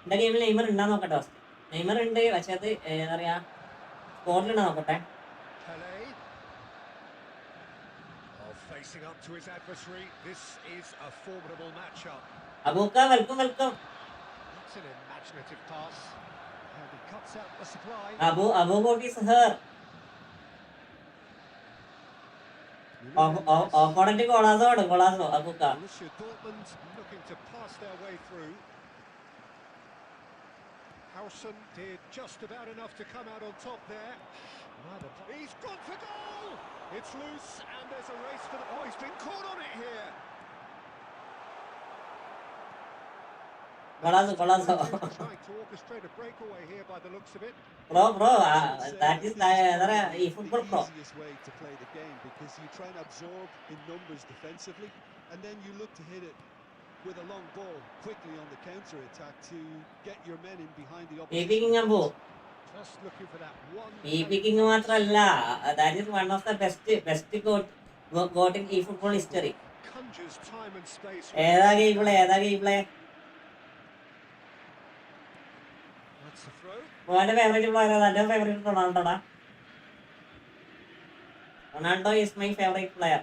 എന്റെ ഗെയിമിൽ Neymar ഉണ്ടാന്ന് നോക്കട്ടെ. ഫസ്റ്റ് നെയ്മർ ഉണ്ട്, പക്ഷെ അത് എന്താ പറയാ സ്കോറിലുണ്ട് നോക്കട്ടെ. Facing up to his adversary, this is a formidable matchup. അബൂക്ക welcome. That's an imaginative pass. And he cuts out the supply. Abu got his hair. Opponent golazo Abuka. Borussia Dortmund looking to pass their way through. Hausen did just about enough to come out on top there. He's gone for goal! It's loose and there's a race for the... Oh, he's been caught on it here! Golazo. Trying to orchestrate a breakaway here by the looks of it. Bro, that is the football pro. Easiest way to play the game, because you try and absorb in numbers defensively, and then you look to hit it with a long ball quickly on the counter attack to get your men in behind the opposition. Just looking for that one. That is one of the best got in eFootball history. Conjures time and space. ഏതാ game play That's the throw. മോന്റെ favourite player ഏതാ? എന്റെ favourite റൊണാൾഡോടാ. Ronaldo is my favourite player.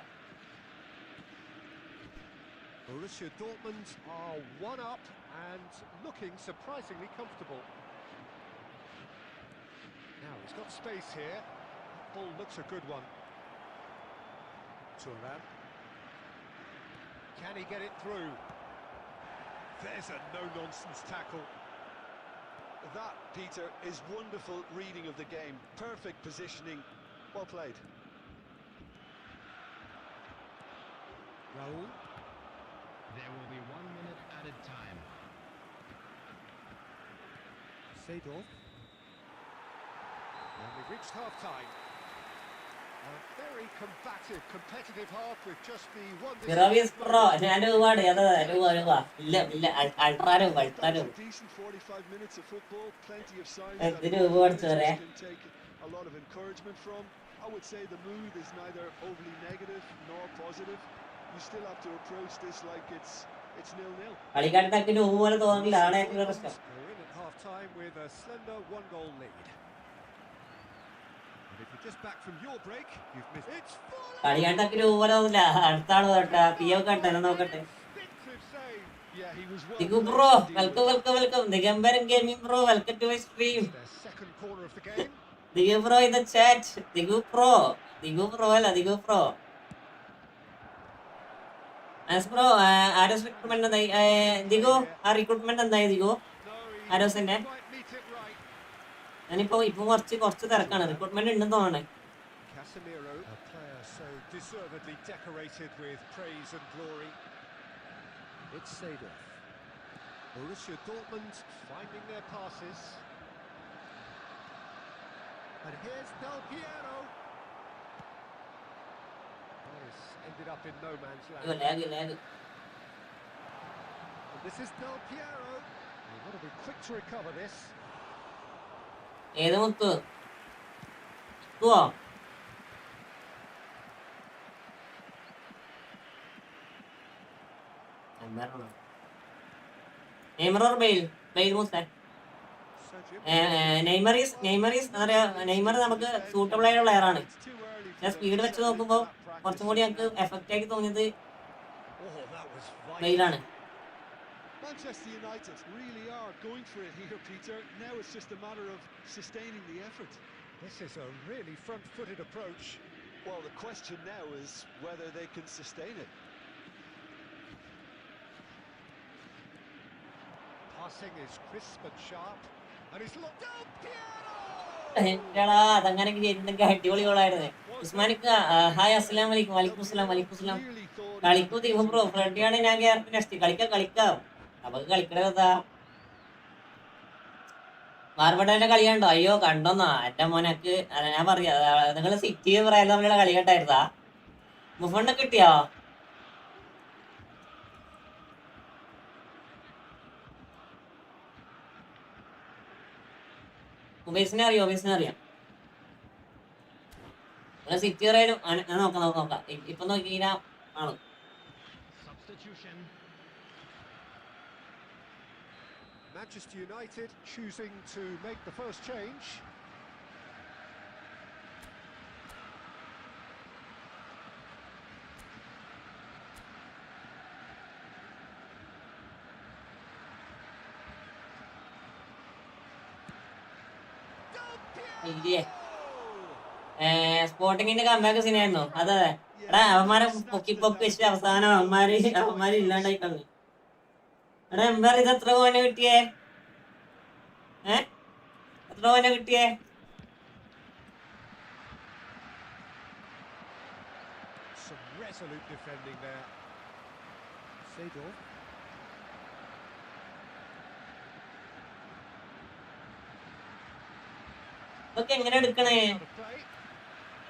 Borussia Dortmund are one up and looking surprisingly comfortable. Now he's got space here. Ball looks a good one. Turan. Can he get it through? There's a no-nonsense tackle. That, Peter, is wonderful reading of the game. Perfect positioning. Well played. Raul. There will be 1 minute added time. Seedorf. And we've reached half-time. A very combative, competitive half with just the one... Miravis Pro, ഞാൻ ഒരുപാട് ഇല്ല അൾട്രാരോ Decent 45 minutes of football, plenty of signs എന്തിനു ഒരുപാട് ചോരെ. can take a lot of encouragement from. I would say the mood is neither overly negative nor positive. You still have to approach this like it's 0-0. കളിക്കാട്ടത്തിന് പോലെ തോന്നില്ല, ആണ് ഏറ്റവും പ്രശ്നം. We're in at half-time with a slender one-goal lead. And if you're just back from your break, you've missed... It's fallen! കളിക്കാട്ടത്തിന് പോലെ തോന്നില്ല, അടുത്താണ് തൊട്ടാ പിയോ കട്ടെ നോക്കട്ടെ. Instinctive save. Yeah, he was well Digu placed bro to deal with it. Welcome Digambaran gaming bro welcome to my stream. Their second corner of the game. Digu bro in the chat. Digu bro അല്ല Digu bro. Bro Arrows recruitment എന്തായി? ദിഗു ആ recruitment എന്തായി Digu? No, he ആരോസിന്റെ didn't quite meet it right. ഞാനിപ്പോ കുറച്ച് തിരക്കാണ്. Recruitment ഉണ്ടെന്ന് തോന്നണേ. Casemiro, a player so deservedly decorated with praise and glory. It's Seedorf. Borussia Dortmund finding their passes. And here's Del Piero. This ended up in no man's land. Lag And this is Del Piero. He's got to be quick to recover this. ഏത് മുത്ത് പോവാ? Neymar or bail മുത്ത്. Neymar നമുക്ക് suitable ആയിട്ടുള്ള player ആണ്. ഞാൻ speed വെച്ച് നോക്കുമ്പോൾ കുറച്ചും കൂടി ഞങ്ങൾക്ക് എഫക്റ്റ് ആക്കി തോന്നിയത് ബെയിലാണ്. Manchester United really are going for it here, Peter. Now it's just a matter of sustaining the effort. This is a really front-footed approach. Well, the question now is whether they can sustain it. Passing is crisp and sharp. And he's looked down. എടാ അതങ്ങനെ ചെയ്തിട്ടുണ്ടെങ്കിൽ അടിപൊളി ഗോളായിരുന്നു. ഉസ്മാനിക്ക hi അസ്സലാമു അലൈക്കും. വലൈക്കും സലാം. കളിക്കൂ ദീപം bro. ഫ്രണ്ടിയാണ് ഞാൻ next കളിക്കാം. നമുക്ക് കളിക്കണതാ മാർബഡന്റെ കളി കണ്ടോ? അയ്യോ കണ്ടോന്നാ എന്റെ മോനക്ക്. ഞാൻ പറയാ നിങ്ങള് സിറ്റി പറയാൻ തമ്മിലുള്ള കളി കണ്ടായിരുന്നാ? മുഫണ്ണ കിട്ടിയോ? ഉബേസിനെ അറിയാം. സിറ്റി റൈഡും നോക്കാം. ഇപ്പൊ നോക്കി ആണ്. Substitution. Manchester United choosing to make the first change. സ്പോർട്ടിങ്ങിന്റെ കമ്പാക്ക് സീനായിരുന്നു. അതെ എടാ, അവന്മാരെ പൊക്കി വെച്ചിട്ട് അവസാനം അവന്മാര് ഇല്ലാണ്ടായി കളഞ്ഞു. എടാ എംബർ ഇത് എത്ര പോയിന്റ് കിട്ടിയേ? എത്ര പോയിന്റ് കിട്ടിയേ? Some resolute defending there. Seedorf. ഇതൊക്കെ എങ്ങനെ എടുക്കണേ? Out of play.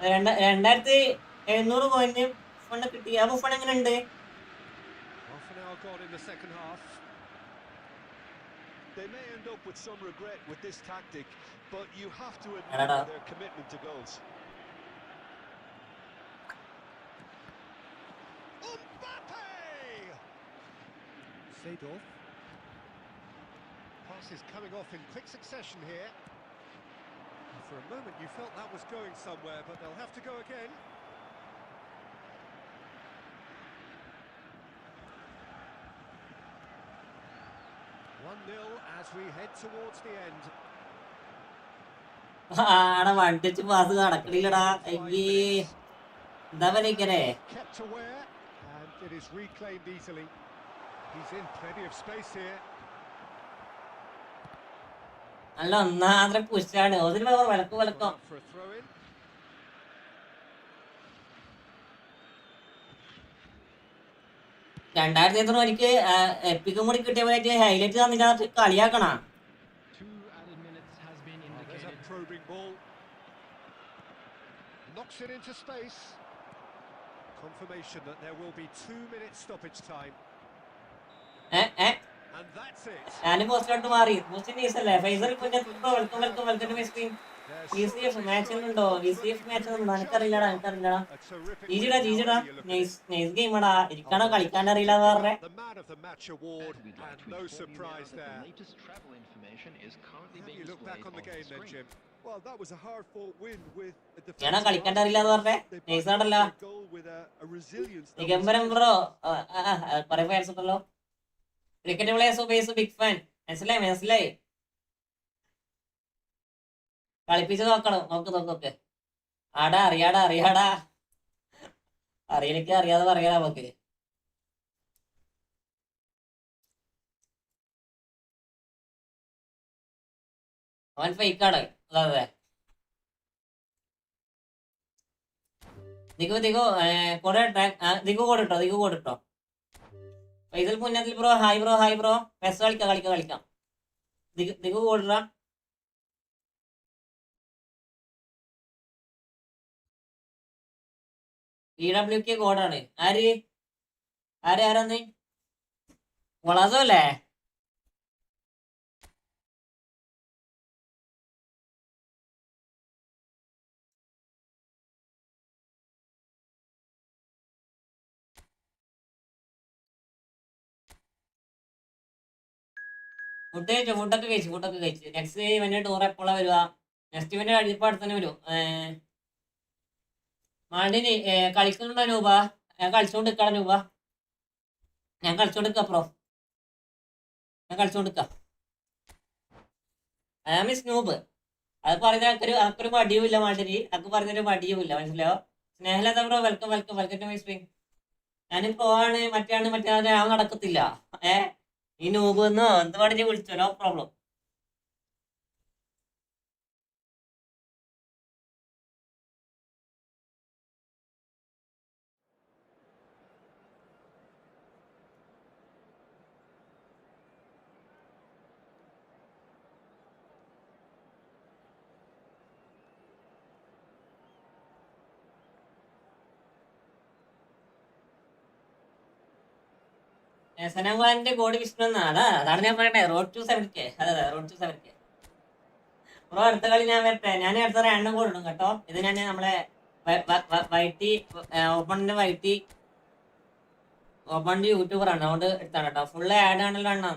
2700 point fund കിട്ടി. ആ ഫണ്ട് എങ്ങനെ ഉണ്ട്? Half an hour gone in the second half. They may end up with some regret with this tactic, but you have to admire their commitment to goals. Mbappe! Seedorf. Passes coming off in quick succession here. For a moment you felt that was going somewhere, but they'll have to go again. One 0 as we head towards the end. ആടെ വണ്ടിച്ച് pass കടക്കണില്ലടാ. എന്താ വലിക്കണേ? Kept aware, and it is reclaimed easily. He's in plenty of space here. നല്ല ഒന്നാത്ര പുഷാണ്. ഒന്നിന് വിലക്കും. For a throw in. എനിക്ക് എപ്പിക്കും കൂടി കിട്ടിയപ്പോഴേക്ക് highlight തന്നിട്ട് കളിയാക്കണ. 2 added minutes has been There's a indicated. probing ball. Knocks it into space. Confirmation that there will be 2 minutes stoppage time. And that's it. ഞാൻ പോസ്റ്റിലോട്ട് മാറി. പോസ്റ്റിന്റെ Faisal DCF match ഉണ്ടോ? DCF match ഒന്നും എനിക്കറിയില്ലടാ. A terrific win. ജീജിടാ nice ഗെയിമാടാ. എനിക്കാണോ കളിക്കാൻ അറിയില്ല എന്ന് പറഞ്ഞേ. The man of the match award, We'd like and to no inform you now surprise that there. the latest travel information is currently How do being you look back displayed on the on game the then, screen. Jim? Well, that was a hard-fought win with a ഞാനാ defensive കളിക്കാൻ അറിയില്ല എന്ന് പറഞ്ഞേ. They backed nice up ആണല്ലോ. their goal with a resilience that was Nigambaram bro കുറെ fans ഉണ്ടല്ലോ. Cricket players big fan. മനസ്സിലായി. കളിപ്പിച്ച് നോക്കണം. നോക്ക്. അറിയാടാ. അറിയാതെ പറയാ നമുക്ക്. അവൻ ഫേക്കാണ്. അതെ ദിഗു കോടിട്ടോ. Faisal Punnathil bro hi bro. PES കളിക്കാം. ദിഗു കോടിടാ. EWK കോഡാണ്. ആരാന്ന് വളാസോ അല്ലേ? ഫുഡൊക്കെ കഴിച്ചു. നെക്സ്റ്റ് ഇവന്റെ ടൂർ എപ്പോഴാ വരുക? നെക്സ്റ്റ് ഇവന്റെ അടിയപ്പോ അടുത്തന്നെ വരും. മാണ്ടിന് കളിക്കുന്നുണ്ടോ നൂബ? ഞാൻ കളിച്ചോണ്ടിരിക്കാം നൂബ. ഞാൻ കളിച്ചോണ്ടിരിക്കാം. മിസ് നൂബ് അത് പറയുന്ന ആൾക്കൊരു മടിയുമില്ല. മാണ്ടിന് അക്ക് പറയുന്നൊരു മടിയുമില്ല. മനസ്സിലായോ? Snehalatha bro welcome to my stream. ഞാനിപ്പോ ആണ് മറ്റേ ഞാൻ നടക്കത്തില്ല. ഈ നൂബ് എന്നോ എന്ത് വേണമെങ്കിൽ വിളിച്ചോ, നോ പ്രോബ്ലം. സനാംഖാന്റെ ബോഡി വിഷ്ണു അതാണ് ഞാൻ പറയണേ. Road to 7K. അതെ റോഡ് ടു 7K. ബ്രോ അടുത്ത കളി ഞാൻ വരട്ടെ. ഞാൻ അടുത്ത റാൻഡും കൊടുക്കും കേട്ടോ. ഇത് ഞാൻ നമ്മളെ വൈറ്റി ഓപ്പണിന്റെ യൂട്യൂബർ ആണ്, അതുകൊണ്ട് എടുത്താണ് കേട്ടോ. ഫുള്ള് ആഡ് ആണല്ലോ അണ്ണാ.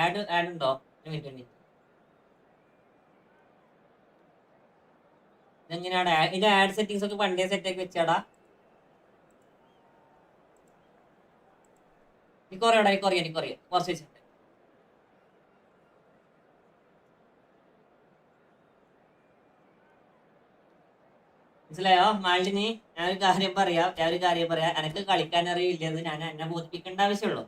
ആഡ് ഉണ്ടോ? ഇതെങ്ങനെയാണ് ഇതിന്റെ ആഡ് സെറ്റിംഗ്സ് ഒക്കെ പണ്ടേ സെറ്റ് ആക്കി വെച്ചാടാ. എനിക്കറിയാം കുറച്ച് വെച്ചിട്ട്. മനസ്സിലായോ മാളിനി? ഞാനൊരു കാര്യം പറയാം. എനിക്ക് കളിക്കാൻ അറിയില്ലെന്ന് ഞാൻ എന്നെ ബോധിപ്പിക്കേണ്ട ആവശ്യമുള്ളൂ.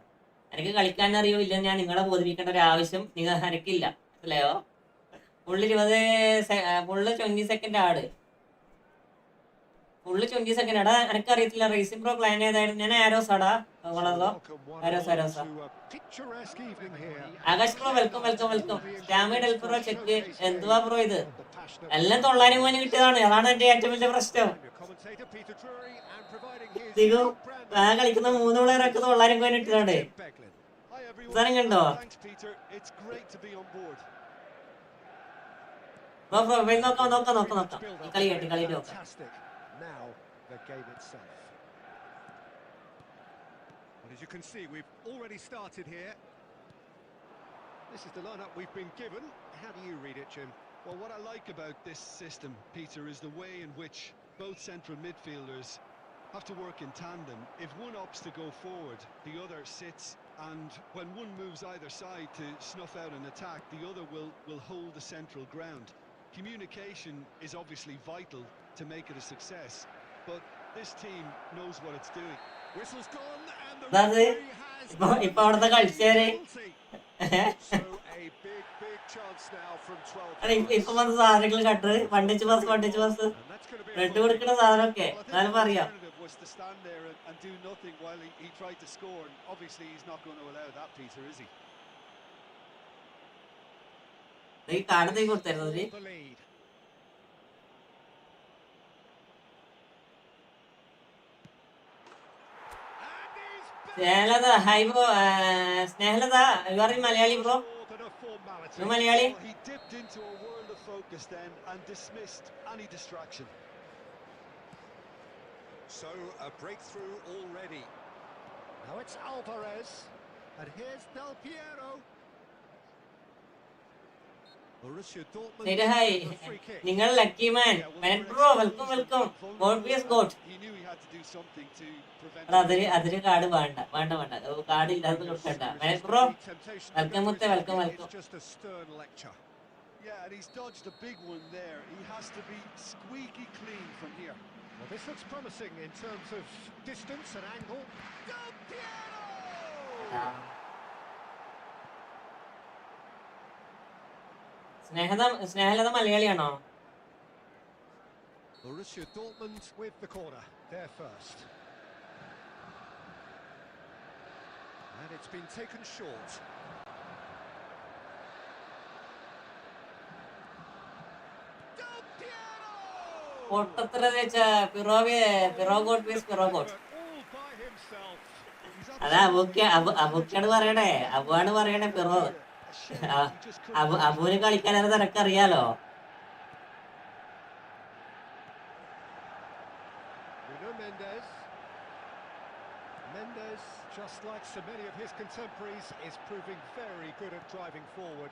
എനിക്ക് കളിക്കാൻ അറിയില്ലെന്ന് ഞാൻ നിങ്ങളെ ബോധിപ്പിക്കേണ്ട ഒരു ആവശ്യം എനിക്കില്ല. മനസ്സിലായോ? ഫുള്ള് 20 സെക്കൻഡ് ആട്. ഫുള്ള് 20 സെക്കൻഡ് ആടാ. എനിക്കറിയത്തില്ല റേസിംഗ് പ്രോ പ്ലാൻ ഏതായിരുന്നു. ഞാൻ ആരോസാടാ. Arrows. Akash bro welcome. Stamina Del Piero check. എന്തുവാ ബ്രോ ഇത്? എല്ലാം 900 കോയിന് കിട്ടിയതാണ്. അതാണ് എന്റെ ഏറ്റവും വലിയ പ്രശ്നം. കളിക്കുന്ന 3 പ്ലെയറൊക്കെ 900 കോയിന് കിട്ടിയതാണ്. സാധനം കണ്ടോ? നോക്കാം. കളി നോക്കാം. Now the game itself. And as you can see, we've already started here. This is the lineup we've been given. How do you read it, Jim? Well, what I like about this system, Peter, is the way in which both central midfielders have to work in tandem. If one opts to go forward, the other sits, and when one moves either side to snuff out an attack, the other will hold the central ground. Communication is obviously vital to make it a success, but this team knows what it's doing. Whistle's gone and the referee has so a big chance now from 12. ഇപ്പൊ വന്ന സാധനങ്ങൾ cut പണ്ടിച്ച് pass red കൊടുക്കുന്ന സാധനമൊക്കെ എന്നാലും പറയാം. Was to stand there and do nothing while he tried to score, and obviously he's not going to allow that, Peter, is he? ഈ card കൊടുത്തായിരുന്നു. Snehalatha hi bro. Snehalatha you are in Malayali bro? Malayali? He dipped into a world of focus then and dismissed any distraction. So a breakthrough already. Now it's Alvarez, and here's Del Piero. Hi നിങ്ങൾ lucky man. Bro welcome. God. അതിന് card വേണ്ട. Card ഇല്ലാതെ കൊടുക്കണ്ട. Bro welcome. Yeah, and he's dodged a big one there. He has to be squeaky clean from here. Well, this looks promising in terms of distance and angle. Del Piero! Snehalatha മലയാളിയാണോ? Borussia Dortmund with the corner, there first. And it's been taken short. Del Piero! പൊട്ടത്ര Piero goat. All by himself. അതാ അബുക്കാണ് പറയണേ. അബുവാണ് പറയണേ പിറോ. അബുവിന് കളിക്കാനത് തിരക്കറിയാലോ. Mendes, just like so many of his contemporaries, is proving very good at driving forward.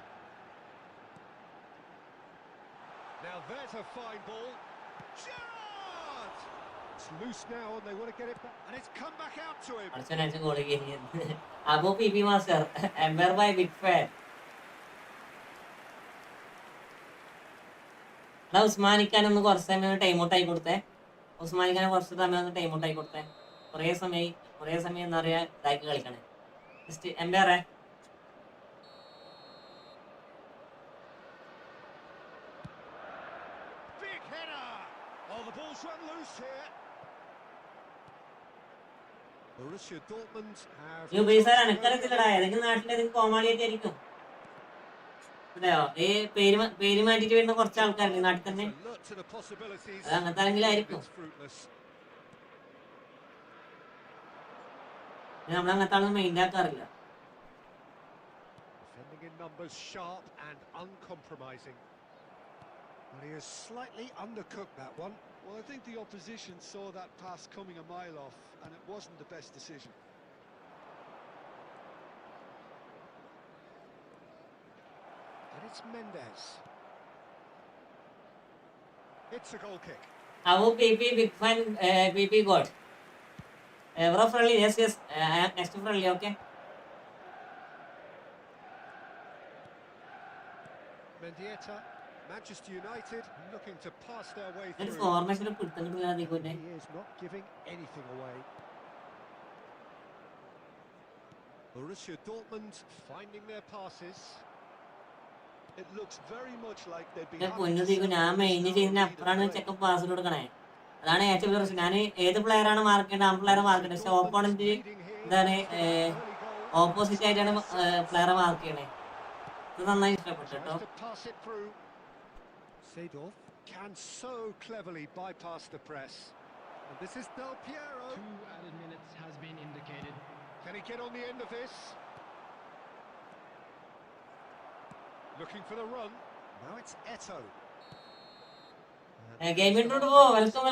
Now there's a fine ball. Gerrard! It's loose now and they want to get it back. And it's come back out to him. Abu PP Master, Ember by Big Fan. ഉസ്മാനിക്കാനൊന്ന് കുറച്ച് സമയം time out ആയി കൊടുത്തേ. ഉസ്മാനിക്കാനെ കുറച്ച് സമയം ഒന്ന് time out ആയി കൊടുത്തേ. കുറേ സമയം എന്താ പറയാ ഇതാക്കി കളിക്കണേ. ജസ്റ്റ് എംപയറേ എനക്കറിയത്തില്ലടാ. ഏതെങ്കിലും നാട്ടിൽ ഏതെങ്കിലും കോമാളിയായിട്ട് ആയിരിക്കും. ഈ പേര് മാറ്റിട്ട് വരുന്ന കുറച്ച് ആൾക്കാരുണ്ട് ഈ നാട്ടിൽ തന്നെ. അത് അങ്ങനത്തെ ആരെങ്കിലും ആയിരിക്കും. നമ്മളങ്ങനത്തെ ആളൊന്നും main ആക്കാറില്ല. Well, he has slightly undercooked that one. Well, I think the opposition saw that pass coming a mile off, and it wasn't the best decision. And it's Mendes. It's a goal kick. How PP big fan PP got. Bro friendly, yes. I am next friendly, okay. Mendieta, Manchester United looking to pass their way And through. formation കൊടുത്തിട്ടില്ല He is not giving anything away. Borussia Dortmund finding their passes. It looks very much like they'd be ഞാൻ happy പൊന്നു to തീക്കും settle ഞാൻ this main narrow ചെയ്യുന്ന lead at the അപ്പുറമാണ് break. Checkup pass കൊടുക്കണേ. അതാണ് ഏറ്റവും പ്രശ്നം. ഞാൻ ഏത് പ്ലെയർ ആണ് മാർക്ക് ചെയ്യേണ്ടത് ആ പ്ലെയർ മാർക്ക് ചെയ്യണേ. പക്ഷെ ഓപ്പോണന്റ് എന്താണ് ഓപ്പോസിറ്റ് ആയിട്ടാണ് പ്ലെയറെ മാർക്ക് ചെയ്യണേ. ഇത് നന്നായി ഇഷ്ടപ്പെട്ടു കേട്ടോ. Tries to pass it through. Seedorf can so cleverly bypass the press. And this is Del Piero. 2 added minutes has been indicated. Can he get on the end of this? Looking for the run. Now it's Eto. Game ഇട്ടോട്ട് പോ. Welcome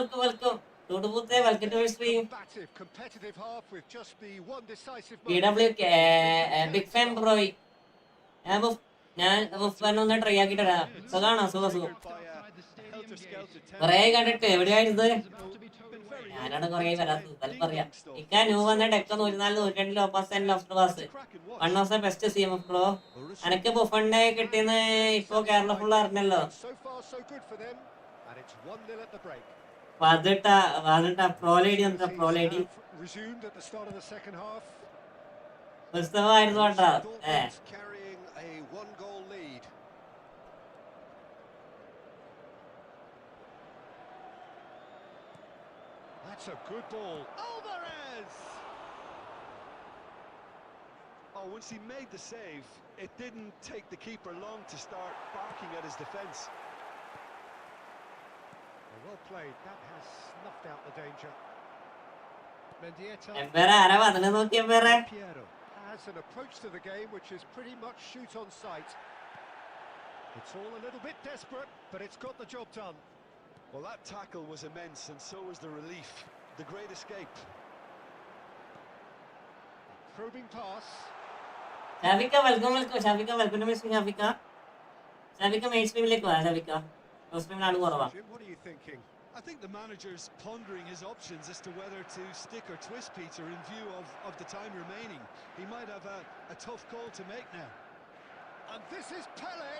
to booth welcome to stream. Combative, competitive half with just the one decisive PW big fan bro. ഞാൻ ഒന്ന് try ആക്കിട്ട് വരാം. സുഖാണോ? സുഖം. കൊറേ കണ്ടിട്ട് എവിടെയായിരുന്നത്? ഞാനാണ് കൊറേ വരാത്തത്. തലപ്പ് പറയാം. ഇക്ക ന്യൂ വന്ന ഡെക്ക 104-102 low pass and lofted pass. One of the best CMF bro. അനക്ക് ബുഫണ്ടെ കിട്ടിയെന്ന് ഇപ്പൊ കേരള ഫുള്ള് അറിഞ്ഞല്ലോ. So far so good for them. And it's 1-0 at the break. വന്നിട്ട pro lady Resumed at the start of the second half. പുസ്തകമായിരുന്നു കേട്ടോ. Dortmund carrying a 1-goal lead. That's a good ball. Alvarez! Oh, once he made the save, it didn't take the keeper long to start barking at his defence. Well played. That has snuffed out the danger. Mendieta. ആരാ വന്നത് നോക്കിയ പേരെ. Piero has an approach to the game which is pretty much shoot on sight. It's all a little bit desperate, but it's got the job done. Well, that tackle was immense, and so was the relief. The great escape. Probing pass. ഷാഫിക്ക welcome to miss ഷാഫിക്ക main സ്ട്രീമിലേക്ക് വാ. ഷാഫിക്ക സ്ട്രീമിലാണ് കുറവാ. Jim, what are you thinking? I think the manager's pondering his options as to whether to stick or twist Peter in view of the time remaining. He might have a tough call to make now. And this is Pele.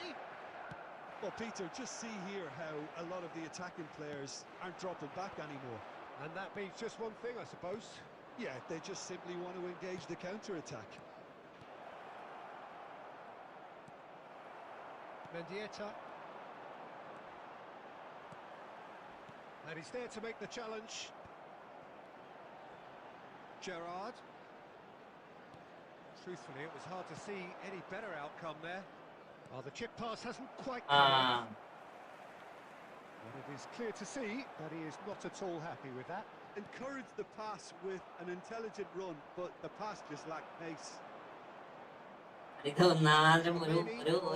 Well, Peter, just see here how a lot of the attacking players aren't dropping back anymore. And that means just one thing, I suppose. Yeah, they just simply want to engage the counter-attack. Mendieta. And he's there to make the challenge. Gerrard. Truthfully, it was hard to see any better outcome there. Oh, the chip pass hasn't quite come. And it is clear to see that he is not at all happy with that. Encouraged the pass with an intelligent run, but the pass just lacked pace. ഇത് ഒന്നാമതും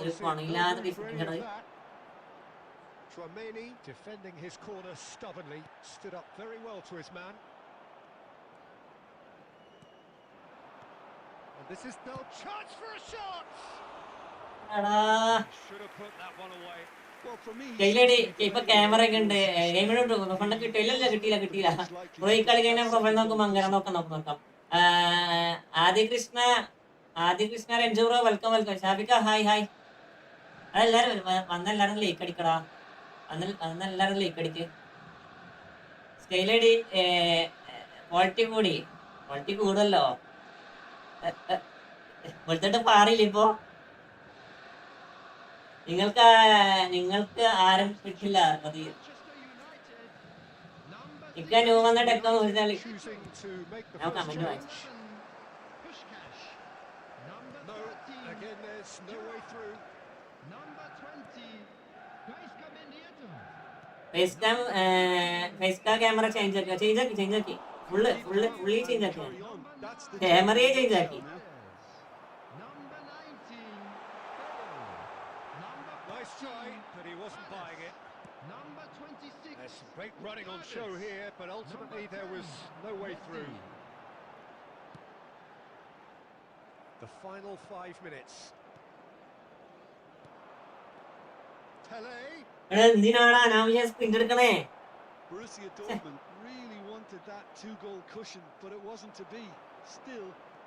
ഒരു പണിയില്ലാത്ത defend. Tramini defending his corner stubbornly, stood up very well to his man. And this is no chance for a shot. Should have put that one away. Well, for me, കയ്യിലടി ഇപ്പൊ camera ഒക്കെ ഉണ്ട്. ഗെയിമിലോട്ട് profile കിട്ടിയില്ല. Pro ഈ കളി കഴിഞ്ഞാൽ profile നോക്കും. അങ്ങനെ നോക്കാം. Adikrishna Ranju bro welcome. ഷാഫിക്ക ഹായ്. അതെല്ലാരും വന്നെല്ലാരും ലൈക്ക് അടിക്കടാ. അന്നെല്ലാരും ലൈക്ക് അടിക്ക്. സ്റ്റൈലടി ക്വാളിറ്റി കൂടല്ലോ. വെളുത്തിട്ട് പാറിയില്ല ഇപ്പൊ. നിങ്ങൾക്ക് ആരും കിട്ടില്ല. മതി ഇക്ക ന്യൂ വന്ന ടെക്ക നോക്കിയാൽ ഞാൻ കമന്റ് വായിച്ചു. No, again there's no way through. Number 20. Face camera change ആക്കി ഫുള്ളി ചേഞ്ച് ആക്കി. ക്യാമറയെ ചേഞ്ച് ആക്കി. Nice try, but he wasn't buying it. Great running on show here, but ultimately there was no way through. The final 5 minutes. Tele. എന്തിനാണ് അനാവശ്യ sprint എടുക്കണേ? Borussia Dortmund really wanted that 2-goal cushion, but it wasn't to be. Still,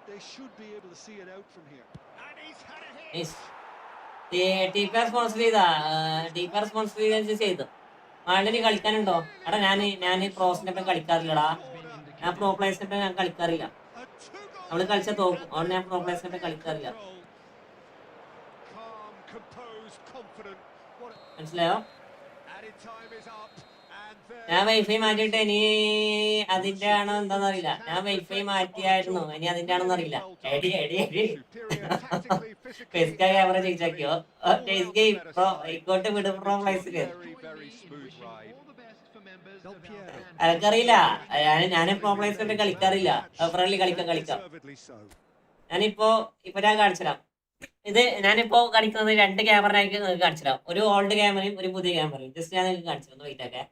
they should be able to see it out from here. And he's had a hit. ടീപ്പർ sponsor ചെയ്തു. ആളിന് കളിക്കാനുണ്ടോ? എടാ ഞാൻ പ്രോസിന്റെ ഒപ്പം കളിക്കാറില്ലടാ. ഞാൻ പ്രോ പ്ലേസിന്റെ ഒപ്പം ഞാൻ കളിക്കാറില്ല. അവള് കളിച്ച തോക്കും. അതുകൊണ്ട് ഞാൻ പ്രോ പ്ലേസിന്റെ ഒപ്പം കളിക്കാറില്ല. മനസ്സിലായോ? ഞാൻ വൈഫൈ മാറ്റിയിട്ട് ഇനി അതിന്റെ ആണോ എന്താന്ന് അറിയില്ല. ഞാൻ വൈഫൈ മാറ്റിയായിരുന്നു, ഇനി അതിന്റെ ആണോന്ന് അറിയില്ല. എടി ക്യാമറ ചേച്ചാക്കിയോ? ഇക്കോട്ട് വിടും പ്രോ പ്ലേസില്. എനിക്കറിയില്ല, ഞാൻ പ്രോ പ്ലേസിന്റെ കളിക്കാറില്ല. ഫ്രണ്ട്ലി കളിക്കാം. ഞാനിപ്പോ ഞാൻ കാണിച്ചുതരാം. ഇത് ഞാനിപ്പോ കളിക്കുന്നത് 2 ക്യാമറയ്ക്ക് കാണിച്ചുതരാം. ഒരു ഓൾഡ് ക്യാമറയും ഒരു പുതിയ ക്യാമറയും. ജസ്റ്റ് ഞാൻ നിങ്ങൾക്ക് കാണിച്ചു തന്നു. വെയിറ്റ് ആക്കെ,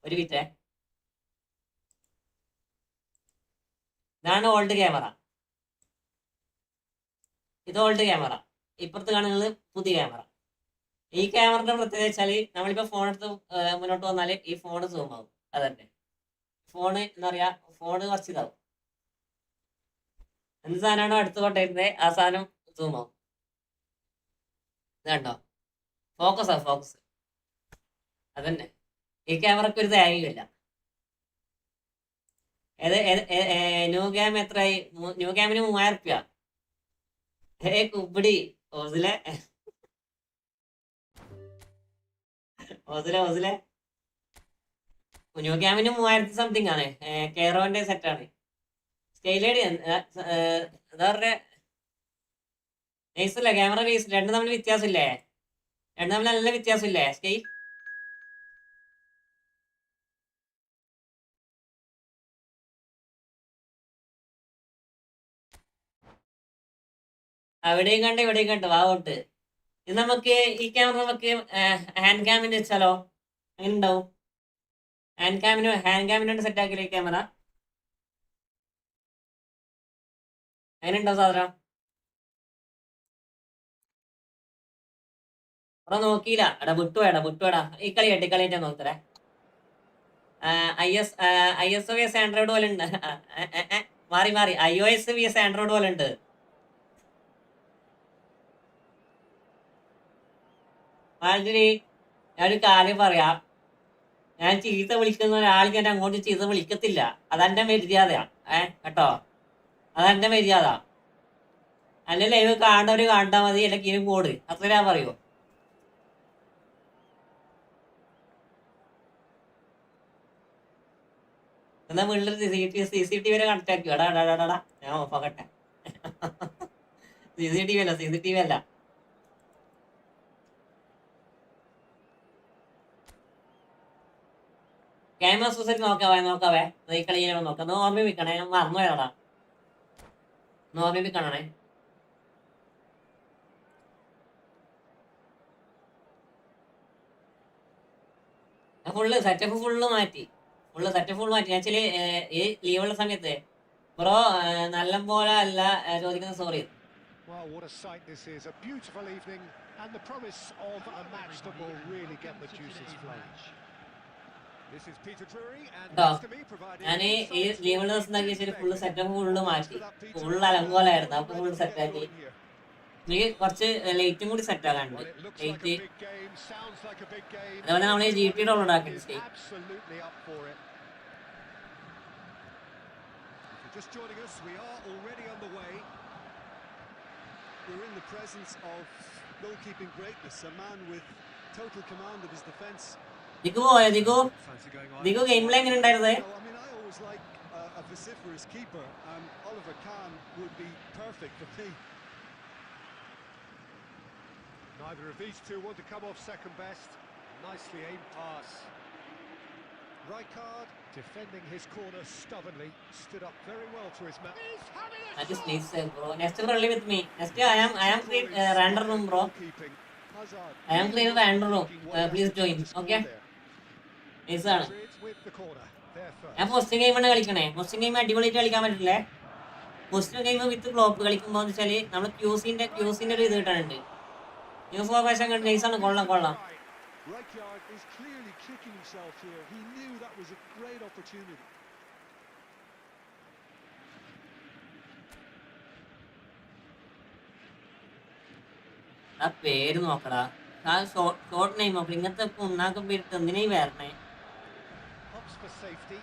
ഒരു മിനിറ്റ്. ഇതാണ് ഓൾഡ് ക്യാമറ. ഇത് ഓൾഡ് ക്യാമറ. ഇപ്പുറത്ത് കാണുന്നത് പുതിയ ക്യാമറ. ഈ ക്യാമറയുടെ പ്രത്യേകത വെച്ചാല് നമ്മളിപ്പോ ഫോൺ എടുത്ത് മുന്നോട്ട് വന്നാല് ഈ ഫോണ് സൂം ആവും. അതന്നെ ഫോണ് എന്താ പറയാ, ഫോണ് കുറച്ച് ഇതാവും. എന്ത് സാധനമാണോ അടുത്ത് കൊണ്ടിരുന്നത് ആ സാധനം സൂം ആവും. ഇത് കണ്ടോ? ഫോക്കസ്. അതന്നെ ഈ ക്യാമറക്ക് ഒരു തേങ്ങയില്ല. ന്യൂ ക്യാം എത്രയായി? ന്യൂ ക്യാമിന് 3000 റുപ്യ. കുപ്പിടി ഓസിലെ ന്യൂ ക്യാമിന് 3000 സംതിങ് ആണ്. കെയറോന്റെ സെറ്റാണ്. സ്കെയിലേഡ് എന്താ പറയുക, നൈസല്ലേ ക്യാമറ ബേസ്. രണ്ടും തമ്മിൽ വ്യത്യാസമില്ലേ? രണ്ടും തമ്മിൽ നല്ല വ്യത്യാസമില്ലേ? സ്കെയിൽ അവിടെയും കണ്ട് ഇവിടെയും കണ്ട് വാവോട്ട്. ഇത് നമുക്ക് ഈ ക്യാമറ നമുക്ക് ഹാൻഡ് ക്യാമിന് വെച്ചാലോ? അങ്ങനെ ഉണ്ടാവും. ഹാൻഡ് ക്യാമിനോട് സെറ്റ് ആക്കിയില്ലേ ക്യാമറ? അങ്ങനെ ഉണ്ടാവും സാധനം. അവിടെ നോക്കിയില്ല. എടാ വിട്ടുവേടാ. ഈ കളിയായിട്ട് നോക്കറേ. iOS vs ആൻഡ്രോയിഡ് പോലെ ഉണ്ട്. മാറി iOS vs ആൻഡ്രോയിഡ് പോലെ ഉണ്ട്. ഞാനൊരു കാര്യം പറയാം. ഞാൻ ചീത്ത വിളിക്കുന്ന ഒരാൾ ഞാൻ അങ്ങോട്ട് ചീത്ത വിളിക്കത്തില്ല. അതെന്റെ മര്യാദയാ. കേട്ടോ, അതെന്റെ മര്യാദ. അല്ലെ ലൈവ് കാണുന്നവര് കണ്ടാൽ മതി, അല്ലെങ്കിൽ ഇനി കോഡ് അത്ര ഞാൻ പറയൂ. എന്നാ വീട്ടിൽ CCTV വരെ കണക്ട് ആക്കി. എടാ ഞാൻ ഓഫാക്കട്ടെ. CCTV അല്ല. ക്യാമറ സൊസൈറ്റി നോക്കാവേ. ഈ കളി നോക്കാം. ഓർമ്മിപ്പിക്കണേ, ഞാൻ മറന്നു പോയതാ. ഓർമ്മിപ്പിക്കണേ. സെറ്റപ്പ് ഫുള്ള് മാറ്റി. ഞാൻ ചില ഈ ലീവുള്ള സമയത്ത് ബ്രോ നല്ല പോലെ അല്ല ചോദിക്കുന്നത്. Sorry. Well, what a sight this is. A beautiful evening and the promise of a match that will really get the juices flowing. This is Peter Drury and ഞാൻ ഈ ലീവുള്ള ദിവസം ഫുള്ള് സെറ്റപ്പ് ഫുള്ള് മാറ്റി. Full അലങ്കോലായിരുന്നു. അപ്പൊ full സെറ്റാക്കി. എനിക്ക് കുറച്ച് ലൈറ്റും കൂടി സെറ്റ് ആകാനുണ്ട്. ലൈറ്റ് അതുപോലെ നമ്മൾ GT ഡൗൺലോഡ് ആക്കി. Just joining us, we are already underway. We're in the presence of goalkeeping greatness, a man with total command of his defence. Digu game play എങ്ങനെ ഉണ്ടായിരുന്നത്? I always like a vociferous keeper, and Oliver Kahn would be perfect for me. Neither of these two want to come off second best. Nicely aimed pass. Rijkaard defending his corner stubbornly, stood up very well to his man. That is please bro. Next friendly with me. Next I am clear render room bro. I am clear the render room. Please join. Okay. നൈസാണ്. with the corner. There first. ഞാൻ posting ഗെയിമാണ് കളിക്കണേ. Posting game അടിപൊളിയായിട്ട് കളിക്കാൻ പറ്റില്ലേ? Posting game വിത്ത് Klopp കളിക്കുമ്പോൾ എന്ന് വെച്ചാൽ നമ്മൾ ക്യൂസിന്റെ ഒരു ഇത് കിട്ടാനുണ്ട്. ന്യൂസ് ഫോർമേഷൻ കണ്ട് നൈസാണ്. കൊള്ളാം. Rijkaard is clearly kicking himself here. He knew that was a great opportunity. ആ പേര് നോക്കടാ. ആ ഷോർട്ട് നെയിം നോക്കണം. ഇങ്ങനത്തെ ഉണ്ടാക്കും പേരിട്ട് എന്തിനായി വരണേ? Hops for safety.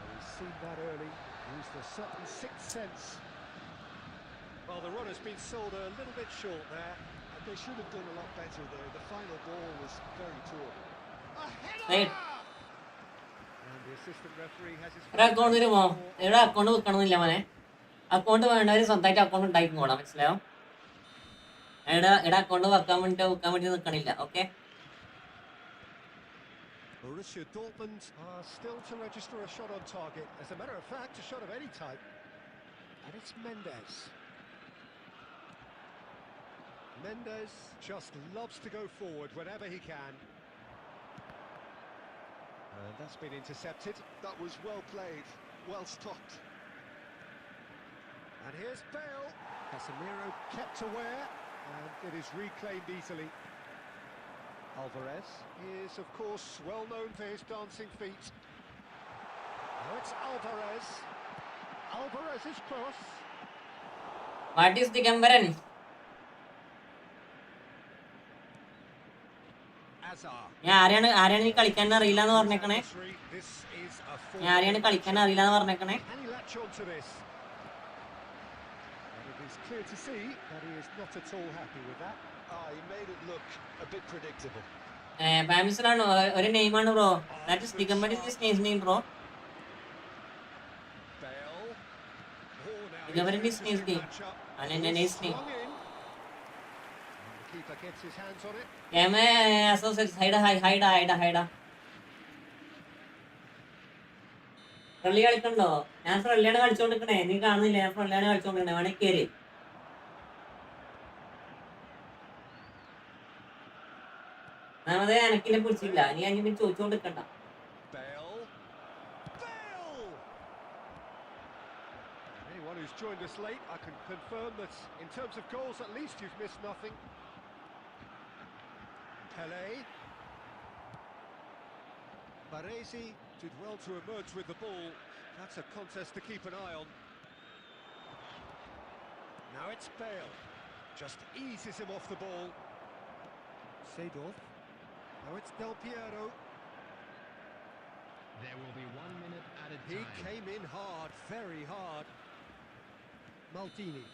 He's seen that early. Used a certain sixth sense. Well, the run has been sold a little bit short there. They should have done a lot better there. The final ball was very poor. A header! Right. And the assistant referee has his ഒരു account തരുമോ? ഇവിടെ account വെക്കണമെന്നില്ല മോനെ. Account വേണ്ടവർ സ്വന്തമായിട്ട് account ഉണ്ടാക്കി പോകണം. മനസ്സിലായോ? ഇവിടെ അക്കൗണ്ട് വെക്കാൻ വേണ്ടി നിൽക്കണില്ല. Okay, Borussia Dortmund are still to register a shot on target. As a matter of fact, a shot of any type. And it's Mendes. Mendes just loves to go forward whenever he can. And that's been intercepted. That was well played, well stopped. And here's Bale. Casemiro kept aware, and it is reclaimed easily. Alvarez is, of course, well known for his dancing feet. Now it's Alvarez. Alvarez's cross. What is Digambaran? Azar. ഞാൻ ആരെയാണ് ഈ കളിക്കാൻ അറിയില്ല എന്ന് പറഞ്ഞേക്കണേ. This is a ഞാൻ ആരെയാണ് കളിക്കാൻ അറിയില്ല എന്ന് പറഞ്ഞേക്കണേ. Can he latch on to this? And it is clear to see that he is not at all happy with that. He made it look a bit predictable. പാമിസിനാണ് ഒരു നെയിമാണ് bro. That is Digambaran is his name bro. Bale. Digambaran is his name. അനന്നെ nice name. Keeper gets his hands on it. ഹൈഡ friendly കളിക്കണ്ടോ? ഞാൻ ഫ്രണ്ട്ലിയാണ് കളിച്ചോണ്ടിരിക്കണേ. നീ കാണുന്നില്ല? ഞാൻ ഫ്രണ്ട്ലിയാണ് കളിച്ചോണ്ടിരിക്കണേ. വേണേ കേറി. ഒന്നാമത് എനക്കിനെ പിടിച്ചില്ല. നീ 5 minute ചോദിച്ചോണ്ടിരിക്കണ്ട. Bale. Anyone who's joined us late, I can confirm that in terms of goals, at least you've missed nothing. Pele. Baresi did well to emerge with the ball. That's a contest to keep an eye on. Now it's Bale. Just eases him off the ball. Seedorf. Now it's Del Piero. There will be 1 minute added He time. came in hard, very hard. Maldini.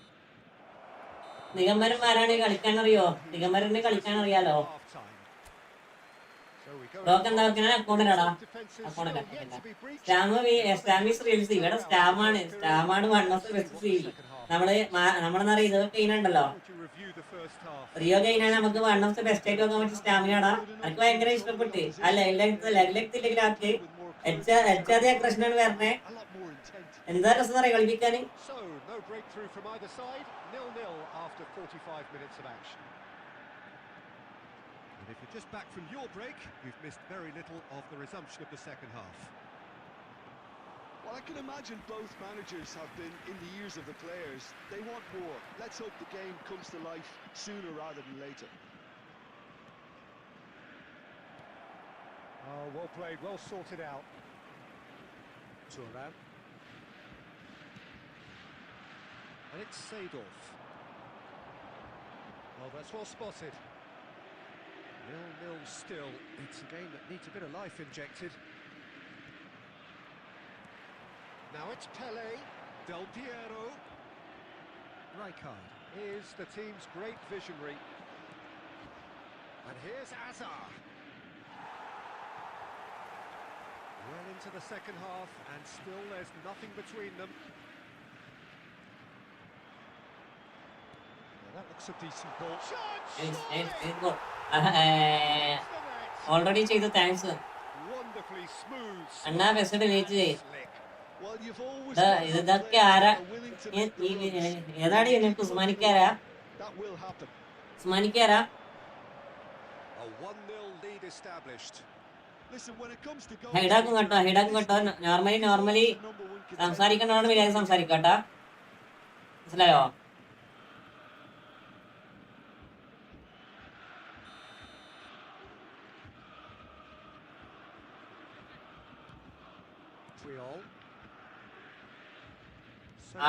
Digambaran ആരാണ് കളിക്കാൻ അറിയോ? ദിഗംബരന് കളിക്കാൻ അറിയാലോ. Half-time. So we go. ബ്രോക്ക് എന്താ വെക്കണേ? അക്കൗണ്ടിലാടാ. Defenses account still yet to be breached. സ്റ്റാമിസ് റീൽസ് ഇവിടെ സ്റ്റാമാണ് one of the best series. നമ്മളെന്നറിയാം ഇതൊക്കെ ഇനുണ്ടല്ലോ. To review the first half. റിയോ കഴിഞ്ഞാൽ നമുക്ക് വൺ ഓഫ് ദ ബെസ്റ്റ് ആയിട്ട് നോക്കാൻ പറ്റിയ സ്റ്റാമിനാടാ. എനിക്ക് ഭയങ്കര ഇഷ്ടപ്പെട്ട്. അല്ല ലെഗിലെത്തില്ലെങ്കിലാക്ക് എച്ചാതെ കൃഷ്ണൻ വരണേ. A lot more intent. എന്താ രസം അറിയാം കളിപ്പിക്കാന്. So no breakthrough from either side. 0-0 after 45 minutes of action. And if you're just back from your break, you've missed very little of the resumption of the second half. Well, I can imagine both managers have been in the ears of the players. They want more. Let's hope the game comes to life sooner rather than later. Oh, well played, well sorted out. Thuram. And it's Seedorf. Oh, that's well spotted. 0-0 still. It's a game that needs a bit of life injected. Now it's Pele. Del Piero. Rijkaard is the team's great visionary. And here's Azar. Well into the second half, and still there's nothing between them. Well, that looks a decent ball. Already ചെയ്തു. Thanks Wonderfully smooth. അണ്ണാ. Best delete ചെയ്യും. Slick. Well, you've always ഇതൊക്കെ ആരാ? ഏതാണ് ഇതിനൊക്കെ ഉസ്മാനിക്കാരാ? that will happen. ഉസ്മാനിക്കാരാ A 1-0 lead established. Listen, when it comes to goals, ഹൈഡാക്കും കേട്ടോ normally സംസാരിക്കണോട് വിചാരിച്ച് സംസാരിക്കട്ടാ, മനസ്സിലായോ?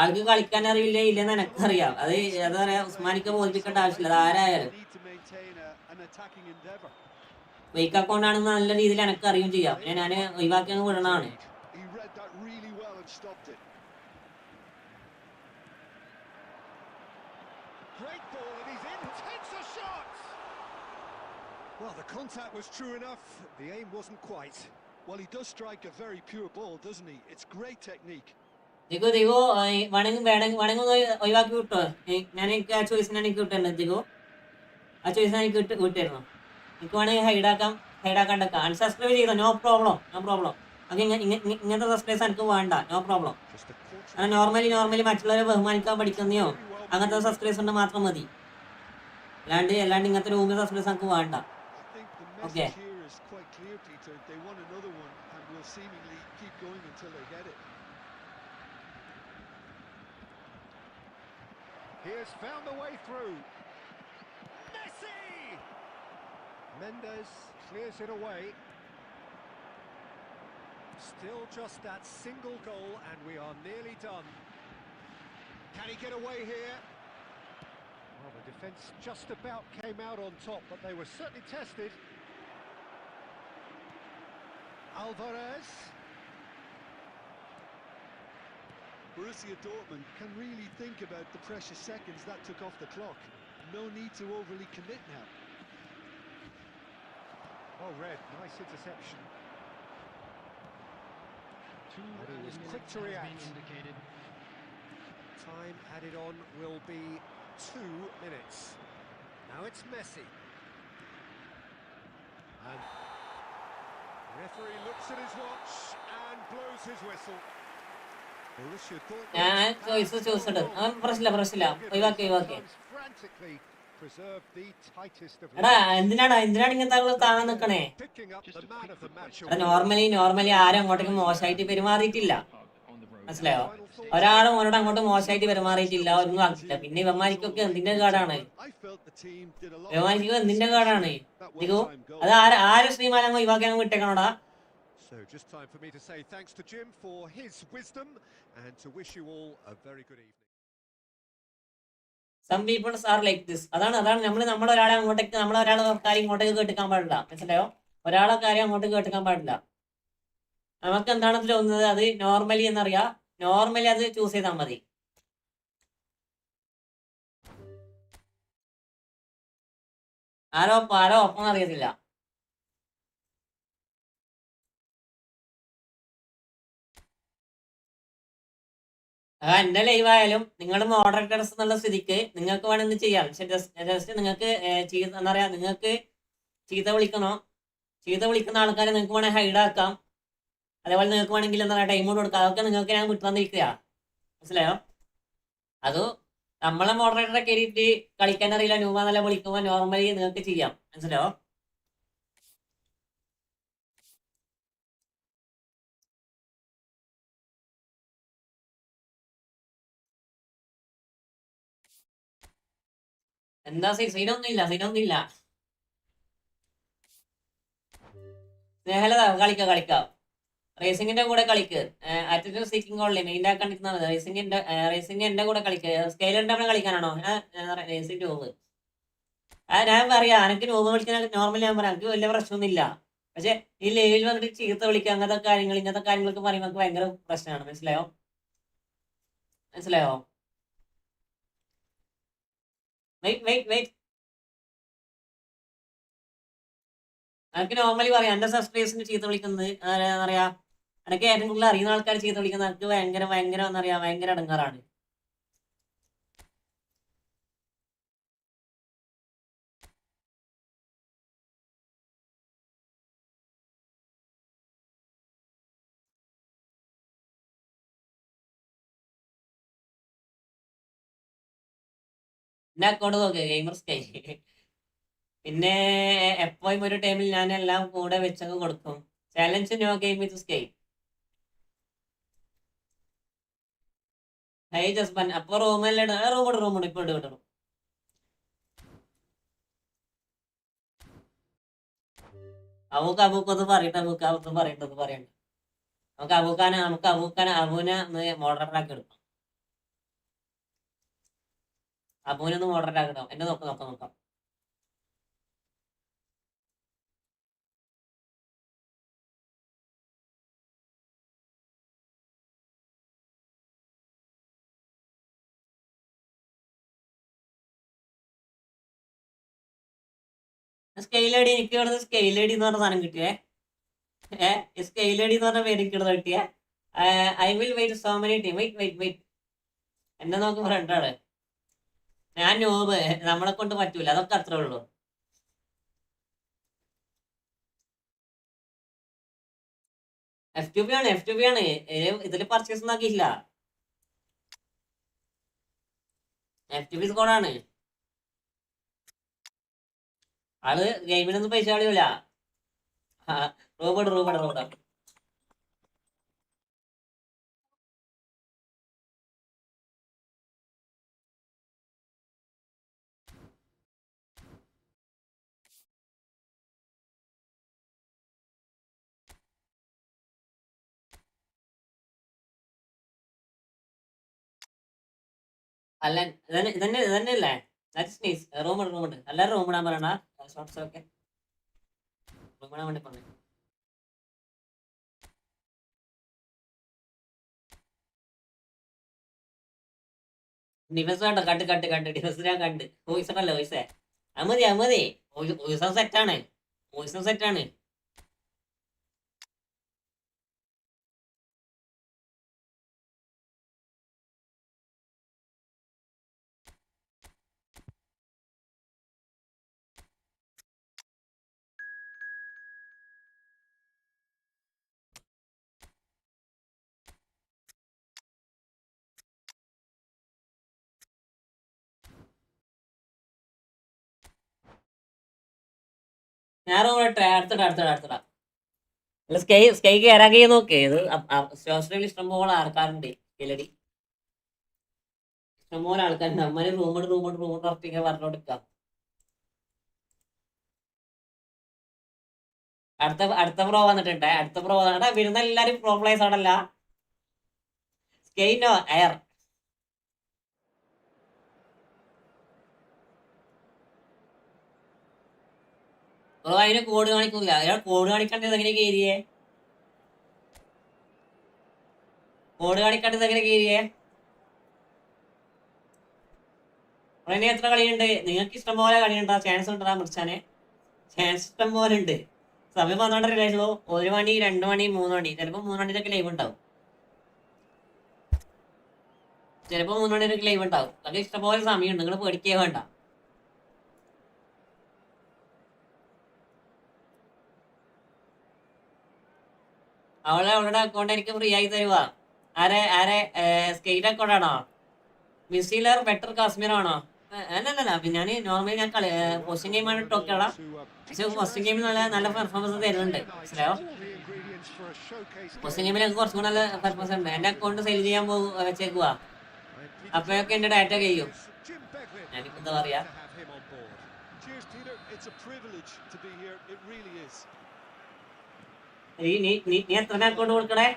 ആൾക്ക് കളിക്കാൻ അറിയില്ല ഇല്ലെന്ന് എനക്കറിയാം. അത് എന്താ പറയാ, ഉസ്മാനിക്ക് ബോധിപ്പിക്കേണ്ട ആവശ്യമില്ല. അത് ആരായാലും ഫേക്ക് അക്കൗണ്ട് ആണെന്ന് നല്ല രീതിയിൽ എനക്ക് അറിയും ചെയ്യാം. പിന്നെ ഞാൻ ഒഴിവാക്കി അങ്ങ് വിടണതാണ്. Well, the contact was true enough. The aim wasn't quite. Well, he does strike a very pure ball, doesn't he? It's great technique. Digu വേണമെങ്കിൽ ഒഴിവാക്കി വിട്ടോ. ഞാൻ എനിക്ക് ആ ചോയ്സിനാണ് എനിക്ക് വിട്ടിരുന്നത്. ദിഗു ആ ചോയ്സിനാണ് എനിക്ക് വിട്ടിരുന്നു. എനിക്ക് വേണമെങ്കിൽ ഹൈഡാക്കാണ്ടൊക്കെ അൺസബ്സ്ക്രൈബ് ചെയ്തോ, നോ പ്രോബ്ലം. അത് ഇങ്ങനത്തെ സബ്സ്ക്രൈബ്സ് എനിക്ക് വേണ്ട, നോ പ്രോബ്ലം. അങ്ങനെ നോർമലി മറ്റുള്ളവരെ ബഹുമാനിക്കാൻ പഠിക്കുന്നയോ അങ്ങനത്തെ സബ്സ്ക്രൈബ്സ് ഉണ്ട് മാത്രം മതി. അല്ലാണ്ട് ഇങ്ങനത്തെ രൂപ സബ്സ്ക്രൈബ്സ് എനിക്ക് വേണ്ട. Okay, He has found a way through. Messi! Mendes clears it away. Still just that single goal and we are nearly done. Can he get away here? Well, the defence just about came out on top, but they were certainly tested. Alvarez. Borussia Dortmund can really think about the precious seconds that took off the clock. No need to overly commit now. Oh, Red, nice interception. And he was quick to react. Time added on will be 2 minutes. Now it's Messi. And referee looks at his watch and blows his whistle. ഞാൻ ചോദിച്ചിട്ട് പ്രശ്നമില്ല ഒഴിവാക്കി. എടാ എന്തിനാണ് ഇങ്ങനത്തെ താങ്ങാൻ നിക്കണേ? Normally ആരും അങ്ങോട്ടേക്ക് മോശമായിട്ട് പെരുമാറിയിട്ടില്ല, മനസ്സിലായോ? ഒരാളും അവനോട് അങ്ങോട്ട് മോശമായിട്ട് പെരുമാറിയിട്ടില്ല, ഒന്നും ആക്കിയില്ല. പിന്നെ ഇവന്മാരിക്കൊക്കെ എന്തിന്റെ കാർഡാണ്? അത് ആര് ശ്രീമാനങ്ങ് ഒഴിവാക്കി വിട്ടേക്കണോടാ? So just time for me to say thanks to Jim for his wisdom and to wish you all a very good evening. Some people are like this. അതാണ് നമ്മളൊരാളെ അങ്ങോട്ടേക്ക് കാര്യം ഇങ്ങോട്ടേക്ക് കേട്ടിക്കാൻ പാടില്ല, മനസ്സിലായോ? ഒരാളെ കാര്യം അങ്ങോട്ടേക്ക് കേട്ടിക്കാൻ പാടില്ല. നമുക്ക് എന്താണ് തോന്നുന്നത് അത് നോർമലി എന്നറിയാം, നോർമലി അത് ചൂസ് ചെയ്താൽ മതി. ആരോ ഒപ്പം അറിയത്തില്ല. എന്റെ ലൈവായാലും നിങ്ങൾ മോഡറേറ്റേഴ്സ് എന്നുള്ള സ്ഥിതിക്ക് നിങ്ങൾക്ക് വേണമെന്ന് ചെയ്യാം. പക്ഷെ ജസ്റ്റ് നിങ്ങൾക്ക് എന്താ പറയാ, നിങ്ങൾക്ക് ചീത്ത വിളിക്കുന്ന ആൾക്കാരെ നിങ്ങൾക്ക് വേണമെങ്കിൽ ഹൈഡാക്കാം. അതേപോലെ നിങ്ങൾക്ക് വേണമെങ്കിൽ എന്താ പറയുക ടൈം കൊടുക്കാം. അതൊക്കെ നിങ്ങൾക്ക് ഞാൻ വിട്ടുവന്നിരിക്കുക, മനസ്സിലായോ? അത് നമ്മളെ മോഡറേറ്ററെ കയറിയിട്ട് കളിക്കാൻ അറിയില്ല ന്യൂമ നല്ല വിളിക്കുമ്പോൾ നോർമലി നിങ്ങൾക്ക് ചെയ്യാം, മനസ്സിലായോ? എന്താ സീനൊന്നുമില്ല. സ്നേഹലത കളിക്കാം. റേസിംഗിന്റെ കൂടെ കളിക്ക്. ആറ്റിറ്റ്യൂഡ് സീക്കിംഗ് ഓൺലി മെയിൻ ആക്കാണ്ടിരുന്നാൽ മതി. റേസിംഗ് എന്റെ കൂടെ കളിക്ക്. സ്കെയിലിന്റെ കളിക്കാനാണോ? റേസിംഗ് നോവ് ഞാൻ പറയാ, എനിക്ക് നോവ് വിളിക്കാൻ നോർമലി ഞാൻ പറയാം, എനിക്ക് വലിയ പ്രശ്നമൊന്നുമില്ല. പക്ഷെ ഈ ലൈവിൽ വന്നിട്ട് ചീത്ത വിളിക്കുക ഇങ്ങനത്തെ കാര്യങ്ങൾക്ക് പറയുമ്പോൾ നമുക്ക് ഭയങ്കര പ്രശ്നമാണ്, മനസ്സിലായോ? വെയിറ്റ് എനിക്ക് നോർമലി പറയാം, എന്റെ സബ്സ്ക്രൈബേഴ്സിന് ചീത്ത വിളിക്കുന്നത് എന്താ പറയാ, എനിക്ക് ഏറ്റവും കൂടുതൽ അറിയുന്ന ആൾക്കാർ ചീത്ത വിളിക്കുന്നത് എനിക്ക് ഭയങ്കര എന്താ പറയാ, ഭയങ്കര ഇടങ്ങാറാണ്. എന്റെ അക്കൗണ്ട് നോക്ക് ഗെയിമർ സ്കൈ. പിന്നെ എപ്പോഴും ഒരു ടൈമിൽ ഞാൻ എല്ലാം കൂടെ വെച്ചങ്ങ് കൊടുക്കും. Challenge no game with Sky. Hi Jasban അപ്പൊ റൂമല്ലേ റൂമുണ്ട് ഇപ്പൊ ഇടും. അബൂക്കൊന്ന് പറയട്ടെ, അബൂക്കൊന്ന് പറയണ്ട. നമുക്ക് അബൂനെ മോഡറേറ്റർ ആക്കി എടുക്കാം. അബൂനൊന്ന് മോഡറേറ്റർ ആക്കണം. എന്നെ നോക്കാം. സ്കെയിൽ ഐ ഡി എനിക്ക് ഇവിടുന്ന് സ്കെയിൽ ഐ ഡി എന്ന് പറഞ്ഞ സാധനം കിട്ടിയേ. സ്കെയിൽ ഐ ഡി എന്ന് പറഞ്ഞ പേര് എനിക്ക് ഇവിടുന്ന് കിട്ടിയ. I will wait so many time. Wait എന്നെ നോക്ക് ഫ്രണ്ടാണ്. ഞാൻ നോബ്, നമ്മളെ കൊണ്ട് പറ്റൂല. അതൊക്കെ അത്രേ ഉള്ളൂ. FTP ആണ്. ഇതില് പർച്ചേസ് ഒന്നും ആക്കിയില്ല. FTP സ്കോഡാണ്. ആള് ഗെയിമിനൊന്നും പൈസ കളിയൂല. റൂബഡ്. അല്ല ഇതന്നെയല്ലേ? റൂമുണ്ട്. എല്ലാവരും റൂമിടാൻ പറയണ. ഷോർട്സ് ഒക്കെ റൂമിടാൻ വേണ്ടി പറഞ്ഞു. ഡിഫൻസ് വേണ്ട. കണ്ട് ഡിഫൻസ് ഞാൻ കണ്ട്. വോയിസേ അത് മതി. വോയിസം സെറ്റാണ്. ഞാൻ റൂമിട്ടെ. അടുത്തിടാ. അല്ല സ്കൈക്ക് ഇറങ്ങി നോക്കേ. ഇത് ഓസ്ട്രേലിയ ഇഷ്ടംപോലെ ആൾക്കാരുണ്ട്. കിലടി ഇഷ്ടംപോലെ ആൾക്കാരുണ്ട്. അമ്മ റൂമുണ്ട് ഉറപ്പിക്കാൻ പറഞ്ഞോണ്ടിരിക്കാം. അടുത്ത പ്രോ വന്നിട്ടുണ്ട്. വരുന്ന എല്ലാരും പ്രോ പ്ലേസ് ആണല്ല. സ്കൈനോ എയർ ബ്രോ അതിന് കോഡ് കാണിക്കൂല. അയാൾ കോഡ് കാണിക്കേണ്ടത് എങ്ങനെ കയറിയേ? ഇനി എത്ര കളിയുണ്ട്? നിങ്ങൾക്ക് ഇഷ്ടം പോലെ കളിയുണ്ടോ? ചാൻസ് ഉണ്ടോ മുറിച്ചാന്? ചാൻസ് ഇഷ്ടം പോലെ ഉണ്ട്. സമയം 12:30 1 മണി 2 മണി 3 മണി. ചിലപ്പോ 3 മണിക്കൊക്കെ ലൈവ് ഉണ്ടാവും. അത് ഇഷ്ടംപോലെ സമയമുണ്ട്. നിങ്ങൾ പേടിക്കേ വേണ്ട. അവളുടെ അക്കൗണ്ട് എനിക്ക് ഫ്രീ ആയി തരുവാ. ആരെ സ്കെയിൽ അക്കൗണ്ട് ആണോ? മിസ്സിലർ ബെറ്റർ കാശ്മീർ ആണോ? അല്ലല്ല. ഞാൻ നോർമലി ഞാൻ പോസ്റ്റിംഗ് ഗെയിമാണ് ടോക്കടാ. പക്ഷെ പോസ്റ്റിംഗ് ഗെയിമിൽ നല്ല പെർഫോമൻസ് തരുന്നുണ്ട്. മനസ്സിലായോ? പോസ്റ്റിംഗ് ഗെയിമിൽ എനിക്ക് കുറച്ചും കൂടെ നല്ല പെർഫോമൻസ് ഉണ്ട്. എന്റെ അക്കൗണ്ട് സെയിൽ ചെയ്യാൻ വെച്ചേക്കുവാ. അപ്പോഴൊക്കെ എന്റെ ഡാറ്റ കഴിയും. ഞാനിപ്പോ എന്താ പറയാ, നീ എത്ര അക്കൗണ്ട് കൊടുക്കണേ?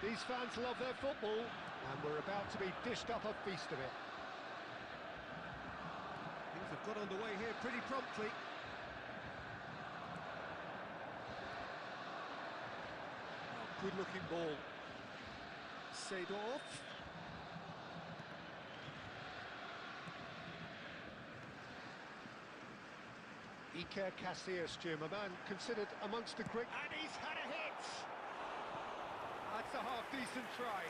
These fans love their football, and we're about to be dished up a feast of it. Things have got underway here pretty promptly. Good-looking ball. Seedorf. Iker Casillas, Jim, a man considered amongst the great... And he's had a hit! That's a half-decent try.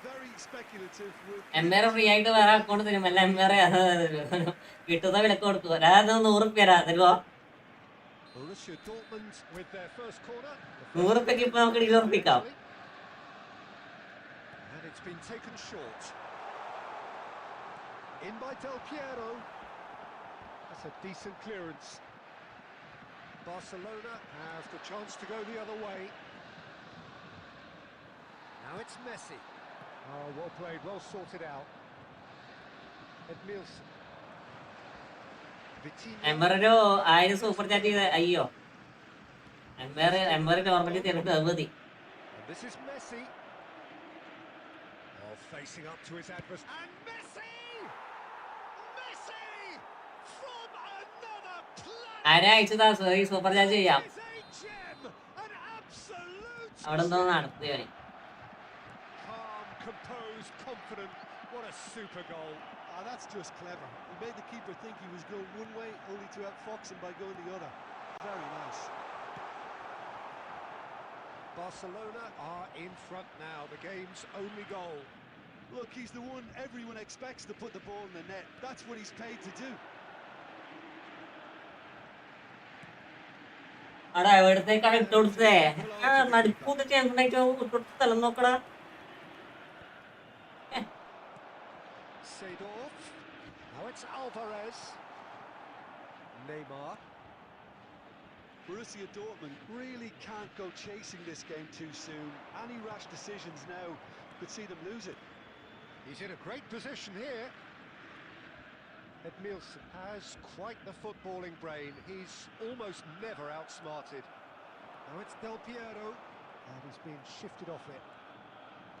Very speculative with... empire free ആയിട്ട് വേറെ account തരും. അല്ല Empire കിട്ടുന്ന വിലക്ക് കൊടുക്കും. അതായത് 100 തരുമോ? Borussia Dortmund with their first corner. 100 ഇപ്പൊ നമുക്ക് ഡീൽ ഉറപ്പിക്കാം. And it's been taken short. In by Del Piero. That's a decent clearance. Barcelona have the chance to go the other way. Now it's Messi. Oh, well played, well sorted out. Edmilson. എംബറൊരു 1000 super chat ചെയ്ത് അയ്യോ ember normally തരുന്നത് 60. This is Messi. Oh, facing up to his adversary. And Messi! Messi! From another planet! ആരെ അയച്ചതാ ഈ super chat ചെയ്യാം Is a gem! An absolute അവിടെ എന്തോ നടത്തിയവന്. calm, composed, confident. What a super goal. Ah, that's just clever. He made the keeper think he was going one way, only to outfox him by going the other. Very nice. Barcelona are in front now, the game's only goal. Look, he's the one everyone expects to put the ball in the net. That's what he's paid to do. അവിടെ എവിടത്തേക്കാണ് ഇട്ട് കൊടുത്തേ നടുക്കൂട്ട് chance ഉണ്ടായിട്ട് ഇട്ടുകൊടുത്ത് സ്ഥലം നോക്കടാ. Seedorf. Now it's Alvarez. Neymar. Borussia Dortmund really can't go chasing this game too soon. Any rash decisions now could see them lose it. He's in a great position here. Edmilson has quite the footballing brain. He's almost never outsmarted. Now it's Del Piero. And he's being shifted off it.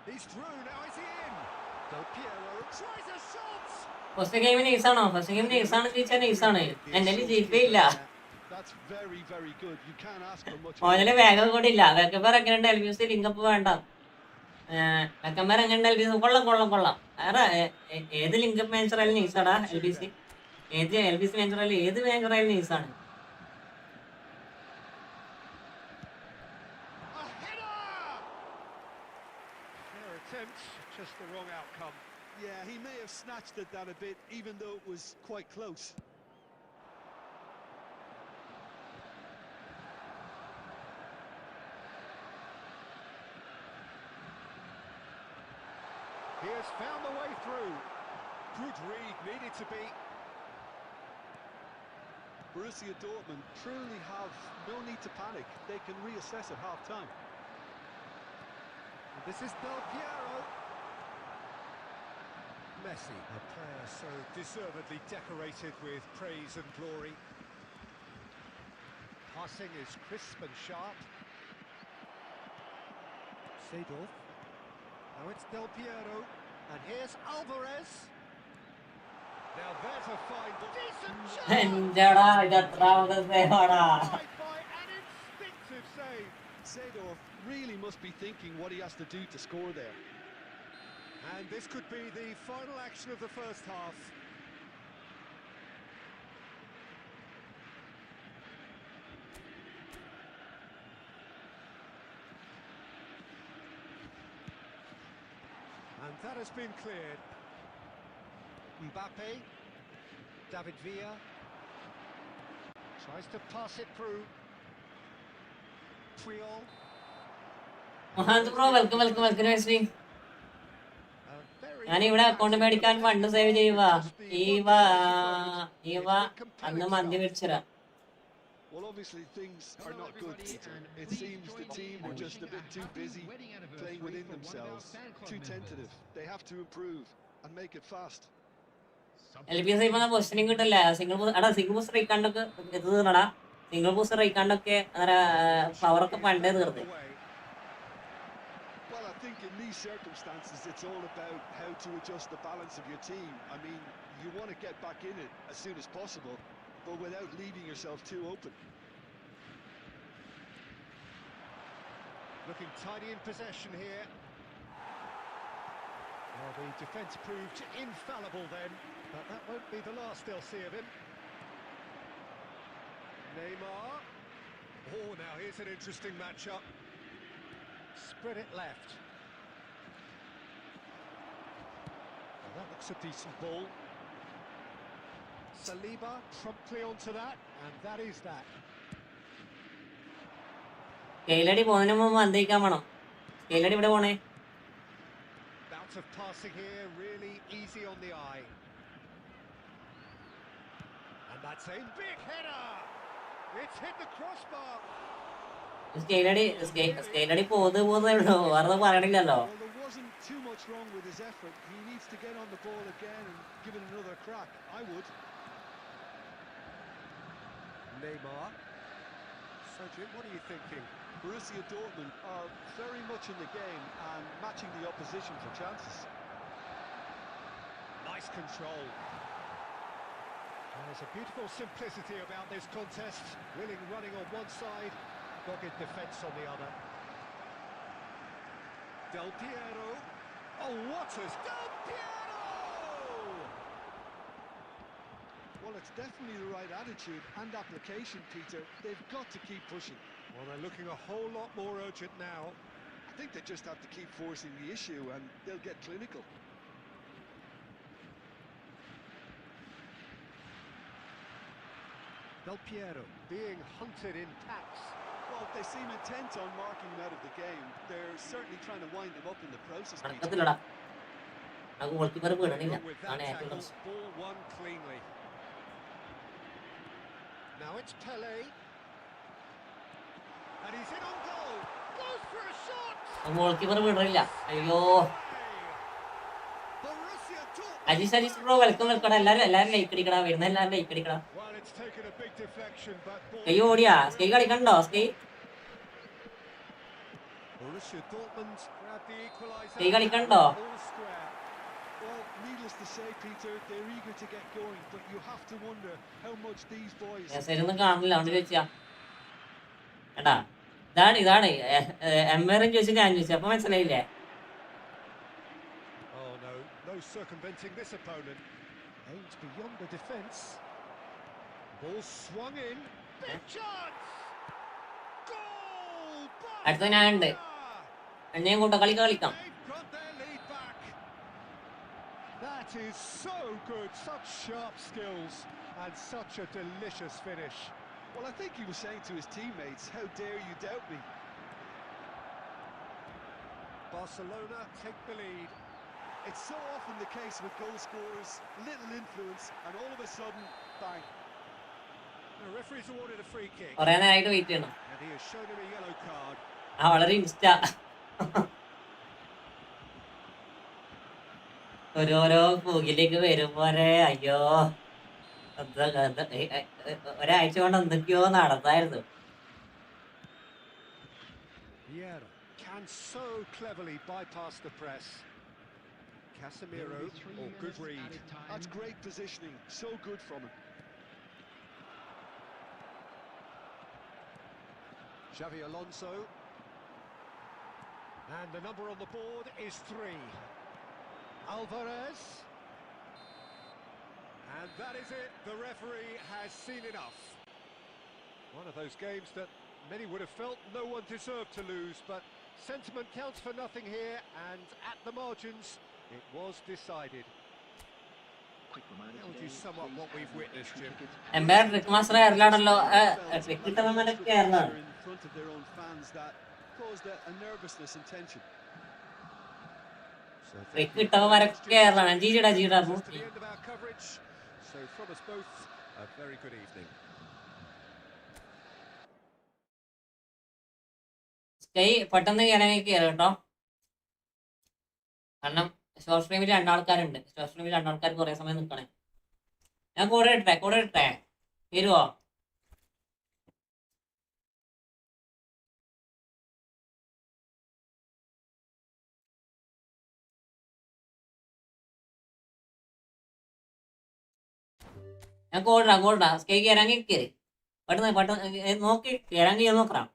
He's through, now is he in? Del Piero tries a shot! First game നൈസാണോ? First game നൈസാണ് ചോദിച്ചാൽ നൈസാണ്. എന്നെ ജയിപ്പില്ല. That's very, very good. You can't ask for much. ഓനില് വേഗം കൂടി ഇല്ല. വെക്കമ്പർ എങ്ങനെയുണ്ട് എൽബിസി linkup വേണ്ട. വെക്കമ്പർ എങ്ങനെയുണ്ട് എൽബിസി കൊള്ളാം. വേറെ ഏത് ലിങ്കപ്പ് മാനേജറായാലും നൈസാടാ എൽബിസി. ഏത് എൽബിസി മാനേജറായാലും ഏത് മാനേജറായാലും നൈസാണ്. A header! Fair attempt, just the wrong outcome. Yeah, he may have snatched at that a bit, even though it was quite close. He has found the way through. Good read, needed to be. Borussia Dortmund truly have no need to panic. They can reassess at half-time. This is Del Piero. Messi, a player so deservedly decorated with praise and glory. Passing is crisp and sharp. Seedorf. Now it's Del Piero. And here's Alvarez. Now there's a fine, decent shot! എന്റെടാ ഇതെത്രാമത്തെ സേവാടാ. By an instinctive save. Seedorf really must be thinking what he has to do to score there. And this could be the final action of the first half. And that has been cleared. Mbappe, David Villa, tries to pass it through. Puyol. Mahant bro welcome welcome. ഞാൻ ഇവിടെ account മേടിക്കാൻ fund save ചെയ്യുക. ഈവ അന്ന് മന്തി മേടിച്ചരാ. Well, obviously things are not good, Peter. It seems the team are just a bit too busy playing within themselves, too tentative. They have to improve and make it fast. LBS ഇപ്പൊ positioning കിട്ടില്ല. Single booster റീക്കാണ്ടൊക്കെ ഇത് തീർന്നടാ. Single booster റീക്കാണ്ടൊക്കെ പവറൊക്കെ പണ്ടേ തീർന്നു. Well, I think in these circumstances it's all about how to adjust the balance of your team. I mean, you want to get back in it as soon as possible, but without leaving yourself too open. Looking tidy in possession here. Well, the defence proved infallible then, but that won't be the last they'll see of him. Neymar. Oh, now here's an interesting matchup. Spread it left. Well, that looks a decent ball. Saliba promptly onto that, and that is that. കെയിലടി പോകുന്നതിന് മുമ്പ് മന്തിക്കാൻ വേണം. കെയിലടി ഇവിടെ പോണേ. Bout of passing here, really easy on the eye. And that's a big header. It's hit the crossbar. സ്കെയിലടി പോകുന്നേ ഉള്ളൂ, വേറെ പറയണില്ലല്ലോ. Well, there wasn't too much wrong with his effort. He needs to get on the ball again and give it another crack. I would. Neymar. So, Jim, what are you thinking? Borussia Dortmund are very much in the game and matching the opposition for chances. Nice control. There's a beautiful simplicity about this contest. Willing running on one side, dogged defence on the other. Del Piero. Oh, what a... Del Piero! Well, it's definitely the right attitude and application, Peter. They've got to keep pushing. Well, they're looking a whole lot more urgent now. I think they just have to keep forcing the issue and they'll get clinical. Del Piero being hunted in tax. Well, they seem intent on marking him out of the game. They're certainly trying to wind him up in the process. നടക്കത്തില്ലടാ, അത് goalkeeper വീഴണില്ല. With that tackle, ball won cleanly. Now it's Pele. And he's in on goal. Goes for a shot. Goalkeeper വീഴണില്ല. അയ്യോ, Borussia Dortmund. Ajeesh bro welcome എല്ലാരും like അടിക്കടാ, വരുന്ന എല്ലാരും like അടിക്കടാ. Well, it's taken a big deflection, but Sky ഓടിയാ, Sky കളിക്കണ്ടോ? Sky Borussia Dortmund grabbed the equalizer. Sky കളിക്കണ്ടോ? All square. Well, needless to say, Peter, they're eager to get going, but you have to wonder how much these boys... മെസ്സേജൊന്നും കാണില്ല, അതുകൊണ്ട് ചോദിച്ചാ. എടാ, ഇതാണ് എംപയറും ചോദിച്ചു, ഞാൻ ചോദിച്ചു, അപ്പൊ മനസ്സിലായില്ലേ? Oh no, no circumventing this opponent. Aims beyond the defence. Ball swung in. Big chance. Goal! അടുത്ത ഞാനുണ്ട്, എന്നെയും കൂട്ട കളിക്കാം. They've got their lead back. That is so good. Such sharp skills and such a delicious finish. Well, I think he was saying to his teammates, how dare you doubt me? Barcelona take the lead. It's so often the case with goal scorers, little influence, and all of a sudden, bang. The referee's awarded a free kick. കൊറേ നേരമായിട്ട് wait ചെയ്യണം. And he has shown him a yellow card. വളരെ insta ഓരോരോ പൂകിലേക്ക് വരുമ്പോരെ അയ്യോ, ഒരാഴ്ച കൊണ്ട് എന്തൊക്കെയോ നടത്തായിരുന്നു. Vieira can so cleverly bypass the press. Casemiro, oh, good read. That's great positioning, so good from him. Xavi Alonso. And the number on the board is 3. Alvarez. And that is it. The referee has seen enough. One of those games that many would have felt no one deserved to lose, but sentiment counts for nothing here, and at the margins, it was decided. How would you sum up what we've witnessed, Jim? Empire trick master കേരളാണല്ലോ, trick കിട്ടുന്ന കേരളമാണ്. In front of their own fans that caused a nervousness and tension. Trick കിട്ടവന്മാരൊക്കെ കേരളമാണ്. ജീടാ To the end of our coverage. So from us both, a very good evening. Sky പെട്ടെന്ന് കയറാൻ കേട്ടോ, കാരണം ഷോർട്ട് സ്ട്രീമിൽ രണ്ടാൾക്കാരുണ്ട്. ഷോർട്ട് സ്ട്രീമിൽ രണ്ടാൾക്കാർ കുറെ സമയം നിൽക്കണേ. ഞാൻ കൂടെ ഇട്ടേ വരുവോ? ഞാൻ കോടാ സ്കൈ കയറാൻ കയറി പെട്ടെന്ന് നോക്കി കയറാൻ കഴിയാൻ നോക്കാം.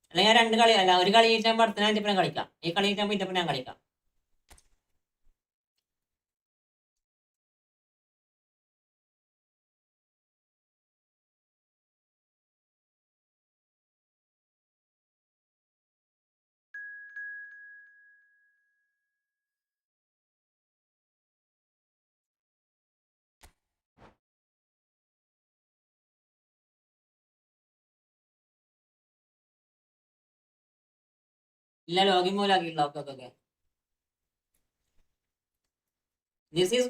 അല്ലെങ്കിൽ ഞാൻ 2 കളി അല്ല, ഒരു കളി ജയിച്ചാൽ അടുത്ത ഞാൻ ഇപ്പം കളിക്കാം. ഈ കളി ജയിച്ചാൽ ഇപ്പം ഞാൻ കളിക്കാം. ഇല്ല, ലോഗിൻ മൂലം ആക്കിയിട്ടുണ്ടോ? ഓക്കെ. ദിസ് ഈസ്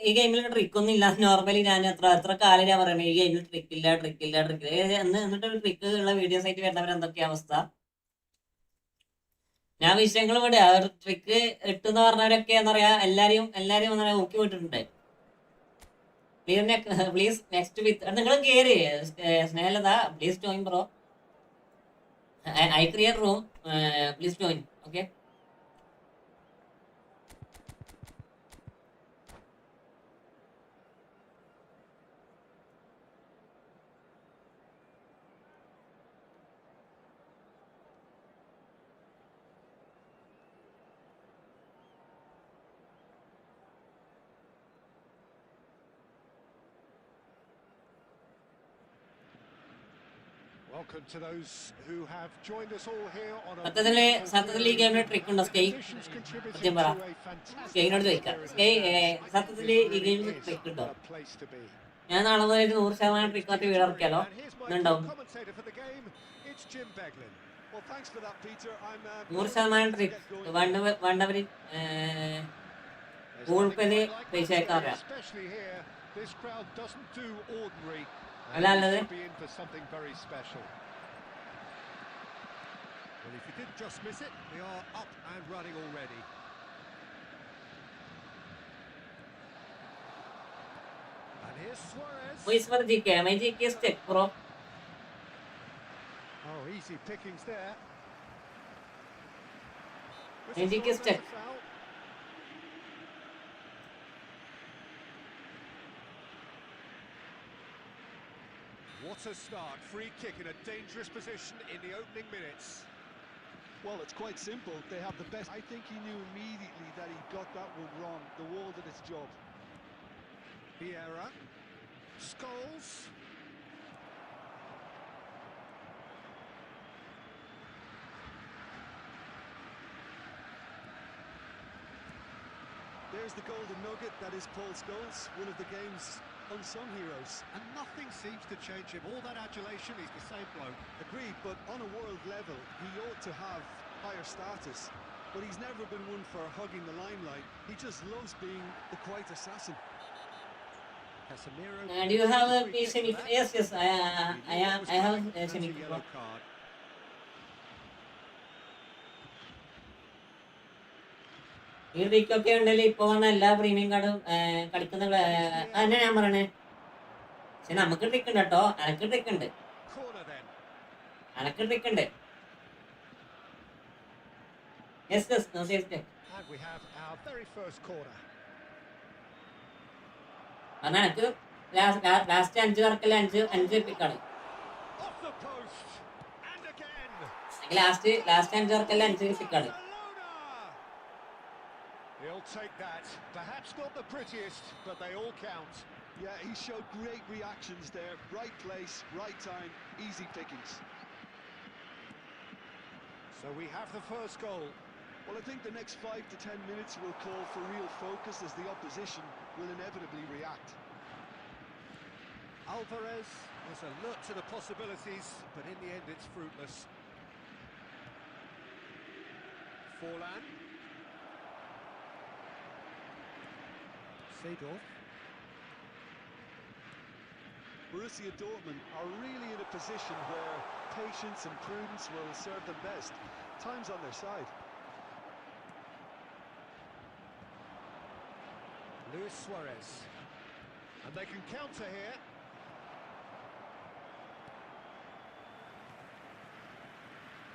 ഈ ഗെയിമിൽ ട്രിക്ക് ഒന്നും ഇല്ല. നോർമലി ഞാൻ എത്ര കാലം ഞാൻ പറയുന്നത് ഈ ഗെയിമിൽ ട്രിക്കില്ല. എന്നിട്ട് ട്രിക്ക് ഉള്ള വീഡിയോസ് ആയിട്ട് വരുന്നവർ എന്തൊക്കെയാ അവസ്ഥ? ഞാൻ വിഷയങ്ങൾ ഇവിടെ ട്രിക്ക് ഇട്ടെന്ന് പറഞ്ഞവരൊക്കെ എന്താ പറയാ, എല്ലാരും എന്താ പറയാ ഊക്കി വിട്ടിട്ടുണ്ട്. പ്ലീസ് നെക്സ്റ്റ് വിത്ത് നിങ്ങൾ കയറി Snehalatha please join bro. I create room, please join. Okay, Welcome to those who have joined us all here on a സത്യത്തിൽ ഈ ഗെയിമിൽ ട്രിക്ക് ഉണ്ടോ സ്കൈ? സത്യം പറ, സ്കൈനോട് ചോദിക്കാം. സ്കൈ സത്യത്തിൽ ഈ ഗെയിമിൽ ട്രിക്ക് ഉണ്ടോ? ഞാൻ നാളെ മുതൽ 100% ട്രിക്ക് ആയിട്ട് വീടിറക്കിയാലോ? ഇന്നുണ്ടാവും 100% ട്രിക്ക് വേണ്ടവര് ഗൂഗിൾ പേയില് പൈസ അയക്കാൻ അറിയാം. അല്ലാതെ Well, if you did just miss it, we are up and running already. And here's Suarez. Who is for GK? My GK is check, bro. Oh, easy pickings there. My GK is check. What a start. Free kick in a dangerous position in the opening minutes. Well, it's quite simple. They have the best. I think he knew immediately that he got that one wrong. The wall did its job. Vieira. Scholes. There's the golden nugget. That is Paul Scholes, one of the game's unsung heroes. And nothing seems to change him. All that adulation, he's the same bloke. Agreed, but on a world level, he ought to have higher status. But he's never been one for hugging the limelight. He just loves being the quiet assassin. Casemiro. Do you have a semi? Yes, I have a semi. ഈ ട്രിക്കൊക്കെ ഉണ്ടല്ലോ ഇപ്പൊ വന്ന എല്ലാ premium കാർഡും കളിക്കുന്ന അതന്നെ ഞാൻ പറയണേ. പക്ഷെ നമുക്ക് ട്രിക്ക് ഉണ്ട് കേട്ടോ, അനക്ക് ട്രിക്ക് ഉണ്ട്. എനക്ക് ലാസ്റ്റ് 5 കറക്കല്ല 5 പിക്കാണ്. ലാസ്റ്റ് 5 കറക്കല്ല 5 പിക്കാണ്. He'll take that. Perhaps not the prettiest, but they all count. Yeah, he showed great reactions there. Right place, right time, easy pickings. So we have the first goal. Well, I think the next 5 to 10 minutes will call for real focus as the opposition will inevitably react. Alvarez was alert to the possibilities, but in the end it's fruitless. Forlan. Seedorf. Borussia Dortmund are really in a position where patience and prudence will serve them best. Time's on their side. Luis Suarez. And they can counter here.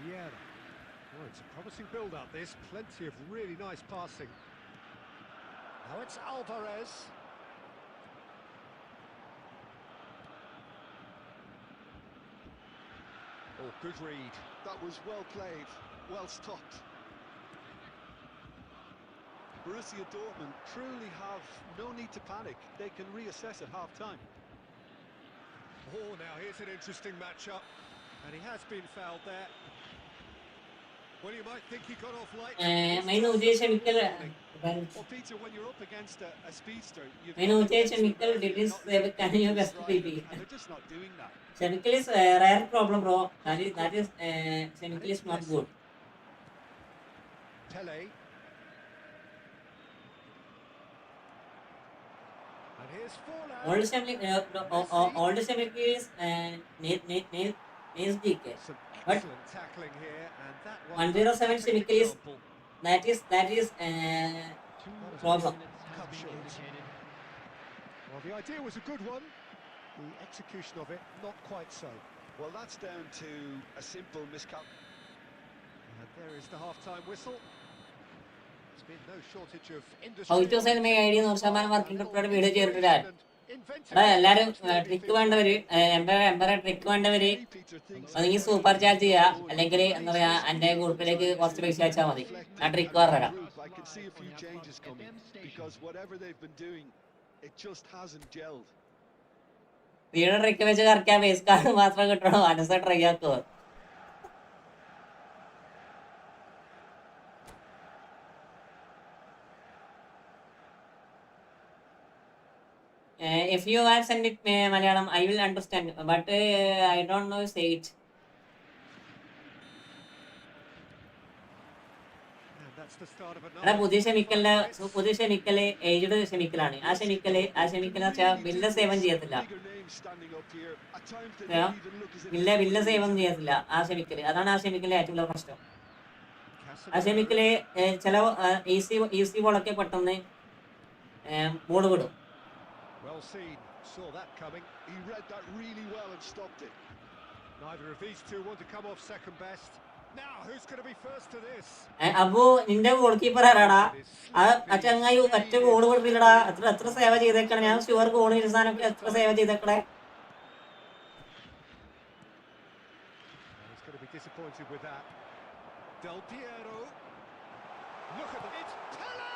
Vieira. Oh, it's a promising build-up, this. Plenty of really nice passing. Now it's Alvarez. Oh, good read. That was well played, well stopped. Borussia Dortmund truly have no need to panic. They can reassess at half-time. Oh, now here's an interesting matchup. And he has been fouled there. Well, you might think he got off lightly. Well, Peter, when you're up against a speedster, you've they're just not doing that. Chemical is a rare problem, bro. That is chemical is not good. Pele. Here's Forlan. Old cemetery is Nesdike. Some But excellent tackling here, and that was 107 cemetery is example. that is 2 problem. minutes has Cut been short. indicated. Well, the idea was a good one. The execution of it, not quite so. Well, that's down to a simple miscalculation. And there is the half-time whistle. There's been no shortage of How industry. to sell my idea or some working to put a video here today. Inventive എടാ എല്ലാരും approach will be trick featured. വേണ്ടവര് empire trick വേണ്ടവര് ഒന്നെങ്കിൽ super charge ചെയ്യുക അല്ലെങ്കിൽ എന്താ പറയാ എന്റെ ഗ്രൂപ്പിലേക്ക് കുറച്ച് പൈസ അയച്ചാൽ മതി ഞാൻ ട്രിക്ക് പറഞ്ഞുതരാം. I can see a few changes coming because whatever they've been doing, it just hasn't gelled. വീട് ട്രിക്ക് വെച്ച് കറക്കാൻ ബേസ് കാർഡ് മാത്രം കിട്ടണോ മനസ്സ try ആക്കുമോ? If you have sent it Malayalam, I will understand, but I don't know say it. And that's the start of എടാ another. പുതിയ ഷെമിക്കല് aged ഷെമിക്കലാണ്. ആ ഷെമിക്കല് വെച്ചാൽ bill സേവം ചെയ്യത്തില്ല. Bigger names standing up here. At times they Yeah. don't even look as if bill സേവം ചെയ്യത്തില്ല ആ ഷെമിക്കല്. അതാണ് ആ ഷെമിക്കലിന്റെ ഏറ്റവും വലിയ പ്രശ്നം. ആ Casemiro. ഷെമിക്കല് ചില ഈസി ബോളൊക്കെ പെട്ടെന്ന് ബോൾ വിടും. Well seen, saw that coming. he read that really well and stopped it. Neither of these two want to come off second best. Now, who's going to be first to this? അപ്പൊ നിന്റെ goal keeper ആരാടാ? ആ ചങ്ങായി ഒറ്റ goal കൊടുത്തില്ലടാ. എത്ര സേവ ചെയ്തേക്കണേ? ഞാൻ sure goal ഇരുസാനൊക്കെ എത്ര സേവ ചെയ്തേക്കണേ? He's going to be disappointed with that. Del Piero. Look at it. It's Pele!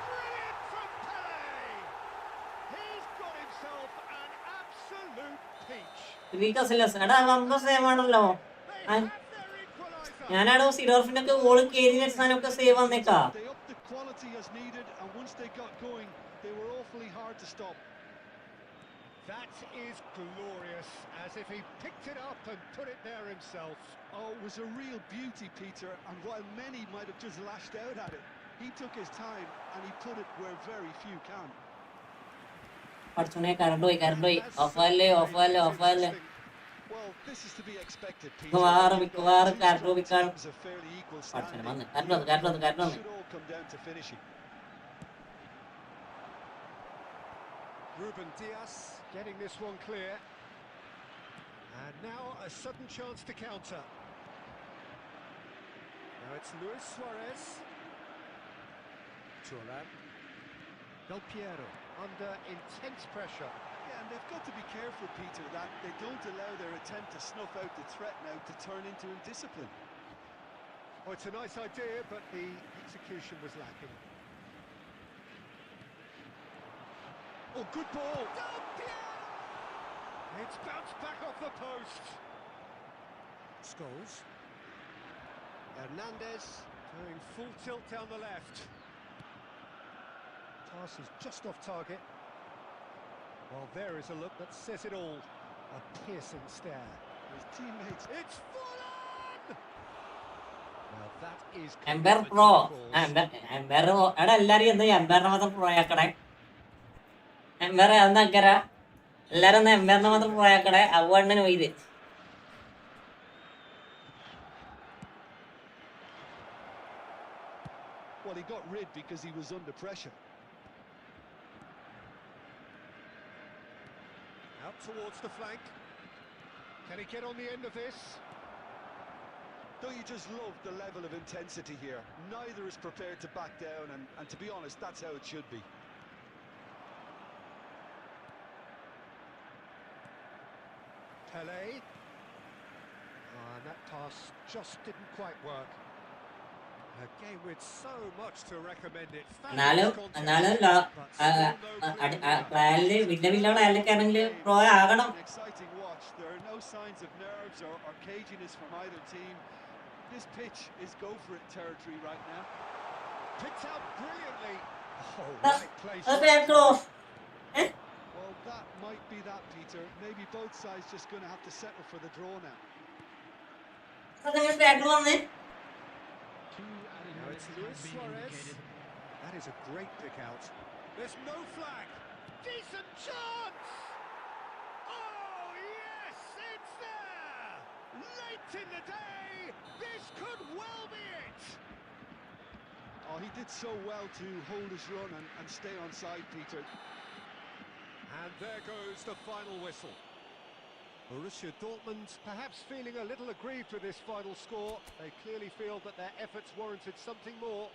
Brilliant from Pele! He's got himself an absolute peach. എടാ വമ്പ സേവ് ആണല്ലോ. They have their equaliser. ഞാനാണോ സിഡോർഫിന്റെ ഒക്കെ ഗോൾ കേരി വെച്ചാനൊക്കെ സേവ് വന്നേക്കാ. They upped the quality as needed, and once they got going, they were awfully hard to stop. That is glorious, as if he picked it up and put it there himself. Oh, it was a real beauty, Peter, and while many might have just lashed out at it, he took his time and he put it where very few can. പഠിച്ചോനെ current പോയി ഓഫല്ലേ. Well, this is to be expected, Peter. മിക്കവാറും current Two പോയിക്കാണ്. teams of fairly equal പഠിച്ചോനെ standing. വന്ന് current വന്ന്. Should all come down to finishing. Ruben Dias getting this one clear. And now a sudden chance to counter. Now it's Luis Suarez. Thuram. Del Piero under intense pressure. Yeah, and they've got to be careful, Peter, that they don't allow their attempt to snuff out the threat now to turn into indiscipline. Oh, it's a nice idea, but the execution was lacking. Oh, good ball. Del Piero! It's bounced back off the post. Scholes. Hernandez doing full tilt down the left. Pass is just off target. Well, there is a look that says it all. A piercing stare. His teammates. It's Forlan! Well, that is empire pro empire എടാ എല്ലാരും എന്താ എംപയറിനെ മാത്രം pro ആക്കണേ? Empire എന്താക്കര എല്ലാരും ഒന്ന് എംപയറിനെ മാത്രം pro ആക്കണേ. അവണ്ണന് പോയത് Well, he got rid because he was under pressure. out towards the flank. Can he get on the end of this? Don't you just love the level of intensity here? Neither is prepared to back down, and to be honest, that's how it should be. Pele. And that pass just didn't quite work. A game with so much to recommend it. എന്നാലും ട്രയലില് വില്ലവിടെ ആണെങ്കിൽ pro ആകണം. An exciting watch. There are no signs of nerves or caginess from either team. This pitch is go for it territory right now. Picked out brilliantly. Oh, That's- right place. That's close. Well, that might be that, Peter. Maybe both sides just going to have to settle for the draw now. വന്ന് 2 added Now minutes it's has Luis been Suarez. indicated. That is a great pick out. There's no flag. chance! Oh, yes, it's there! Late in the day, this could well be it! Oh, he did so well to hold his run and stay on side, Peter. And there goes the final whistle. Borussia Dortmund perhaps feeling a little aggrieved with this final score. They clearly feel that their efforts warranted something more.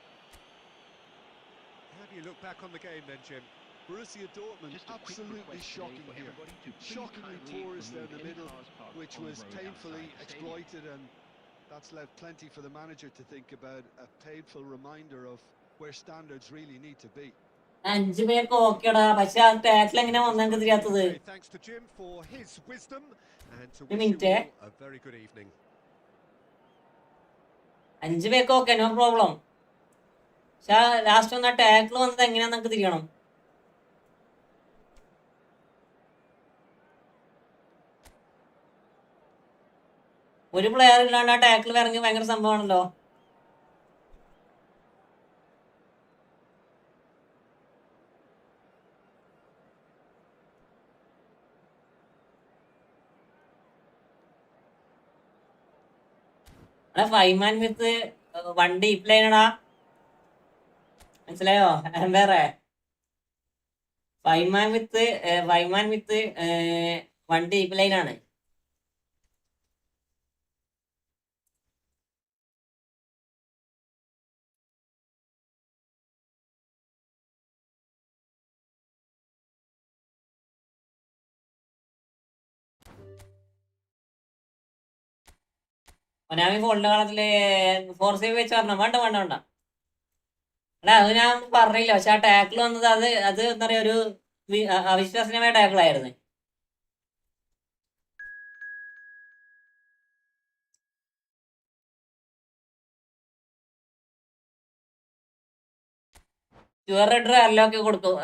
How do you look back on the game then, Jim? Borussia Dortmund absolutely shocking here. Shockingly porous down the middle, which was painfully exploited, and that's left plenty for the manager to think about. A painful reminder of where standards really need to be. 5 പേർക്ക് ഓക്കെടാ, പക്ഷെ ആ ടാക്കിൽ എങ്ങനെ വന്നെങ്കിൽ തിരിയാത്തത്? Okay, thanks to Jim for his wisdom and to wish you minute. all a very good evening. 5 പേർക്ക് okay, no problem. പക്ഷെ last ഒന്ന് ആ ടാക്കിൽ വന്നത് എങ്ങനെയാന്ന് നമുക്ക് തിരിയണം. ഒരു പ്ലെയർ ഇല്ലാണ്ട് ആ ടാക്കിൽ ഇറങ്ങി ഭയങ്കര സംഭവമാണല്ലോ. ഫൈമാൻ വിത്ത് 1 ഡീപ്പ് ലൈനടാ, മനസ്സിലായോ? വേറെ ഫൈമാൻ വിത്ത് 1 ഡീപ്പ് ലൈനാണ്. ഒനാമി ഫോണിന്റെ കാണത്തില് 4 സേവ് വെച്ച് പറഞ്ഞോ? വേണ്ട വേണ്ട വേണ്ട എടാ, അത് ഞാൻ പറഞ്ഞില്ല. പക്ഷെ ആ ടാക്കിൾ വന്നത് അത് എന്താ പറയാ, ഒരു അവിശ്വസനീയമായ ടാക്കിളായിരുന്നു. ഷുവർ റെഡ് എല്ലോ ഒക്കെ കൊടുക്കും.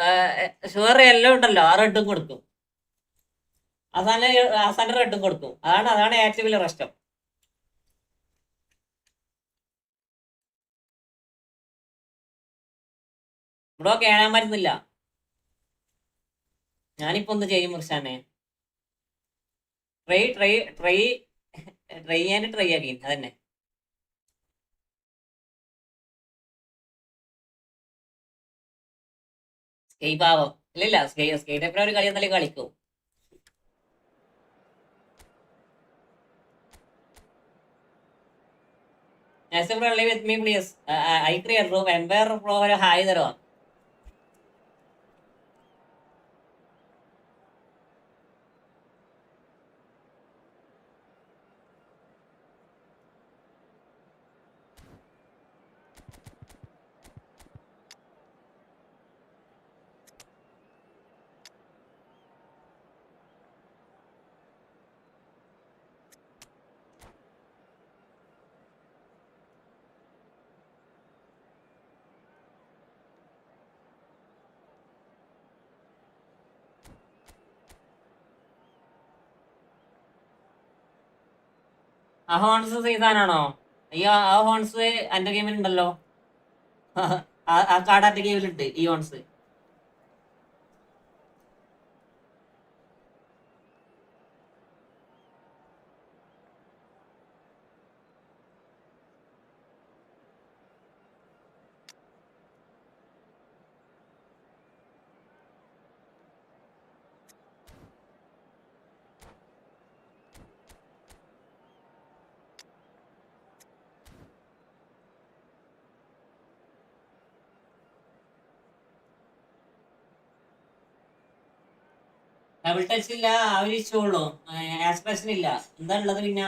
ഷുവർ എല്ലോ ഉണ്ടല്ലോ, ആ റെഡും കൊടുക്കും. അവസാനം റെഡും കൊടുക്കും. അതാണ് ഏറ്റവും വലിയ പ്രശ്നം. ഇവിടെ കേറാൻ പറ്റുന്നില്ല. ഞാനിപ്പോ ഒന്ന് ചെയ്യും മുർഷാനെ. ട്രൈ ചെയ്യാൻ ട്രൈ ആക്കി അതന്നെ. സ്കേപ്പ് ആവോ? ഇല്ലില്ല, സ്കേറ്റ് എപ്പോഴും ഒരു കളി എന്നാലും കളിക്കും. with me please. I create room and where pro hi തരോ? ആ ഹോൺസ് ചെയ്താനാണോ? അയ്യോ, ആ ഹോൺസ് എന്റെ ഗെയിമിലുണ്ടല്ലോ. ആ കാർഡ് ഗെയിമിലുണ്ട് ഈ ഹോൺസ്. ഡബിൾ ടച്ച് ഇല്ല, ആ ഒരു ഇഷ്യൂ ഉള്ളൂ. ആസ്പിറേഷൻ ഇല്ല. എന്താ ഉള്ളത് പിന്നെ?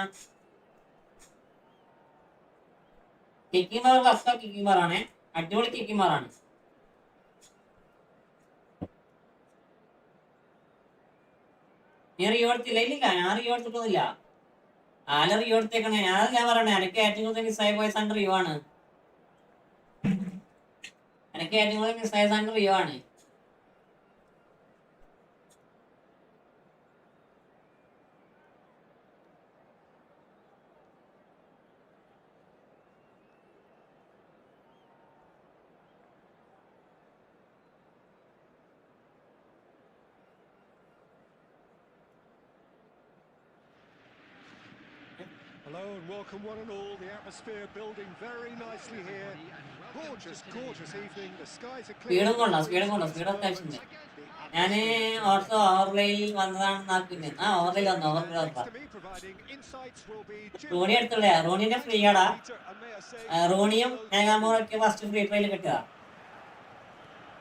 Kicking power first kicking power ആണ്. അടിപൊളി കിക്കിംഗ് പവർ ആണ്. നീ റീ കൊടുത്തില്ല? ഇല്ലില്ല, ഞാൻ റീ കൊടുത്തിട്ടൊന്നുമില്ല. ആല റീ കൊടുത്തേക്കണേ. ഞാൻ പറയണേ, എനിക്ക് ഏറ്റവും കൂടുതൽ മിസ്സായി പോയ സാധനം റിയോ ആണ്. എനിക്ക് ഏറ്റവും കൂടുതൽ മിസ്സായ സാധനം റിയോ ആണ്. Hello and welcome one and all. The atmosphere building very nicely here. Gorgeous evening. The skies are clear. സ്പീഡും കൊള്ളാം സ്പീഡ് അത്യാവശ്യം. ഞാൻ ഓർത്ത് ഓവർലൈനിൽ വന്നതാണെന്നാ പിന്നെ ഓവർലൈൽ വന്നു റോണി എടുത്തുള്ള റോണിന്റെ ഫ്രീ ആടാ. റോണിയും മേഘാമോറൊക്കെ ഫസ്റ്റ് ഫ്രീ ട്രയൽ കിട്ടുക.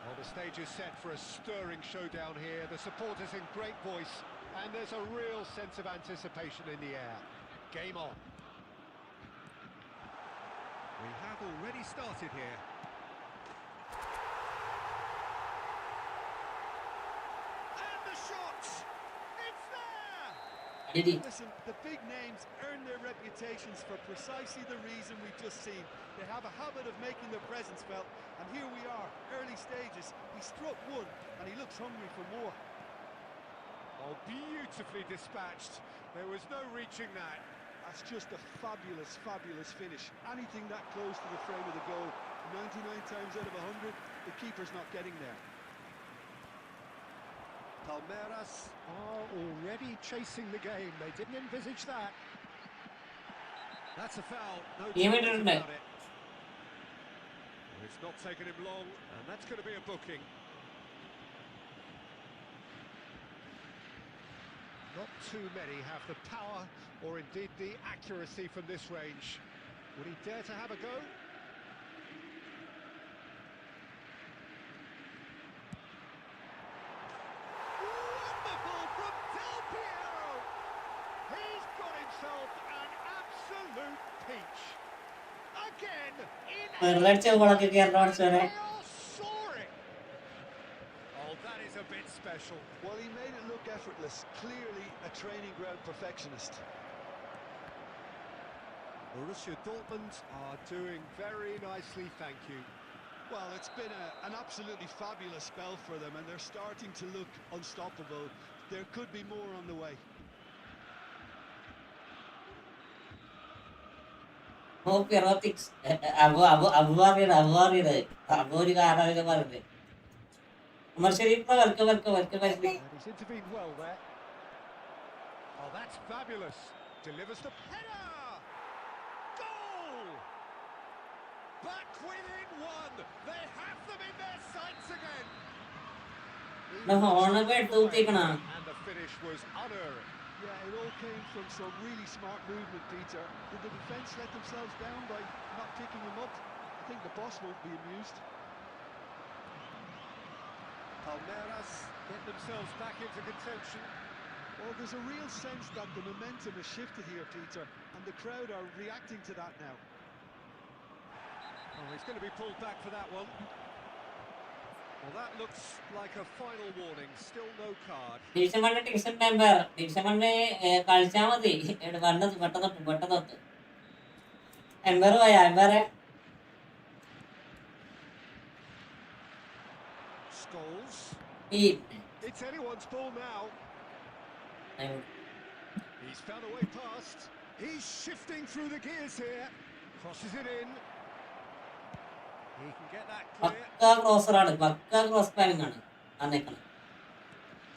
Well, the stage is set for a stirring showdown here. The supporters in great voice, and there's a real sense of anticipation in the air. Game on. We have already started here. And the shots! It's there! Listen, the big names earn their reputations for precisely the reason we've just seen. They have a habit of making their presence felt, and here we are, early stages. He struck one, and he looks hungry for more. Oh, beautifully dispatched. There was no reaching that. That's just a fabulous finish. Anything that close to the frame of the goal, 99 times out of 100, the keeper's not getting there. Palmeiras are already chasing the game. They didn't envisage that. That's a foul. No doubt about it. It's not taken him long, and that's going to be a booking. Not too many have the power or indeed the accuracy from this range. Would he dare to have a go? Wonderful from Del Piero! He's got himself an absolute peach. Again, in വെറുതെ soaring. Oh, that is a bit special. Well, he made it look effortless. Clearly a training ground perfectionist. Borussia Dortmund are doing very nicely, thank you. Well, it's been an absolutely fabulous spell for them, and they're starting to look unstoppable. There could be more on the way. പിറോട്ടിക്സ് അബുവാറിയുടെ അബൂരി ആരാധക പറഞ്ഞത് Umar Sharif work He's intervened well there. Oh, that's fabulous. Delivers the header. Goal! Back within one. They have them in their sights again. And the finish was unerring. Yeah, it all came from some really smart movement, Peter. Did the defence let themselves down by not picking him up? I think the boss won't be amused. Palmeiras get themselves back into contention. Well, there's a real sense that the momentum has shifted here, Peter, and the crowd are reacting to that now. Oh, he's going to be pulled back for that one. Well, that looks like a final warning. Still no card. Division member division കളിച്ചാൽ മതി പെട്ടെന്ന് ember പോയാ എംബറെ Scholes. ഈ It's anyone's ball now. He's found a way past. He's shifting through the gears here. Crosses it in. He can get that clear. പക്ക ക്രോസറാണ് പക്ക cross പാനിങ് ആണ് അന്നേക്കണം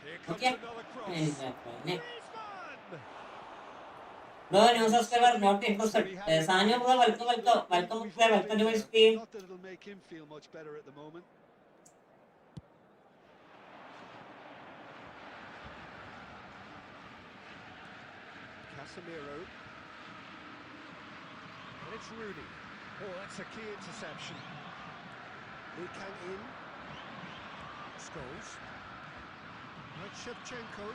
Here comes Okay. another cross. Griezmann. No new subscriber not interested. Sanyo bro, welcome to my stream. Not that it'll make him feel much better at the moment. Casemiro. And it's Rooney. Oh, that's a key interception. Lee Kang in. Scholes. Right, Shevchenko.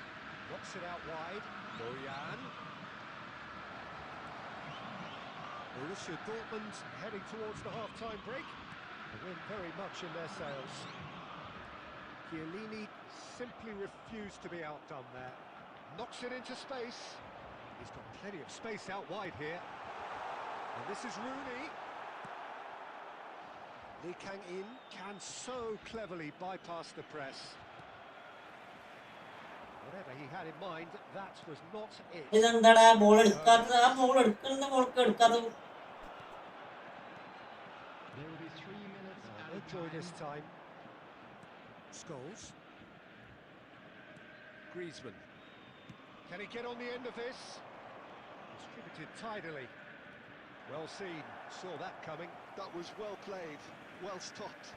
Rocks it out wide. Bojan. Borussia Dortmund heading towards the half-time break. The wind very much in their sails. Chiellini simply refused to be outdone there. Knocks it into space. He's got plenty of space out wide here. And this is Rooney. Lee Kang in can so cleverly bypass the press. Whatever he had in mind, that was not it. ഇതെന്താടാ ball എടുക്കാത്തത് ആ ball എടുക്കുന്ന ബോൾക്ക് എടുക്കാത്തത് There will be 3 minutes No added joy time. this time. Scholes. Griezmann. Can he get on the end of this? He's Distributed tidily. Well seen. Saw that coming. That was well played, well stopped.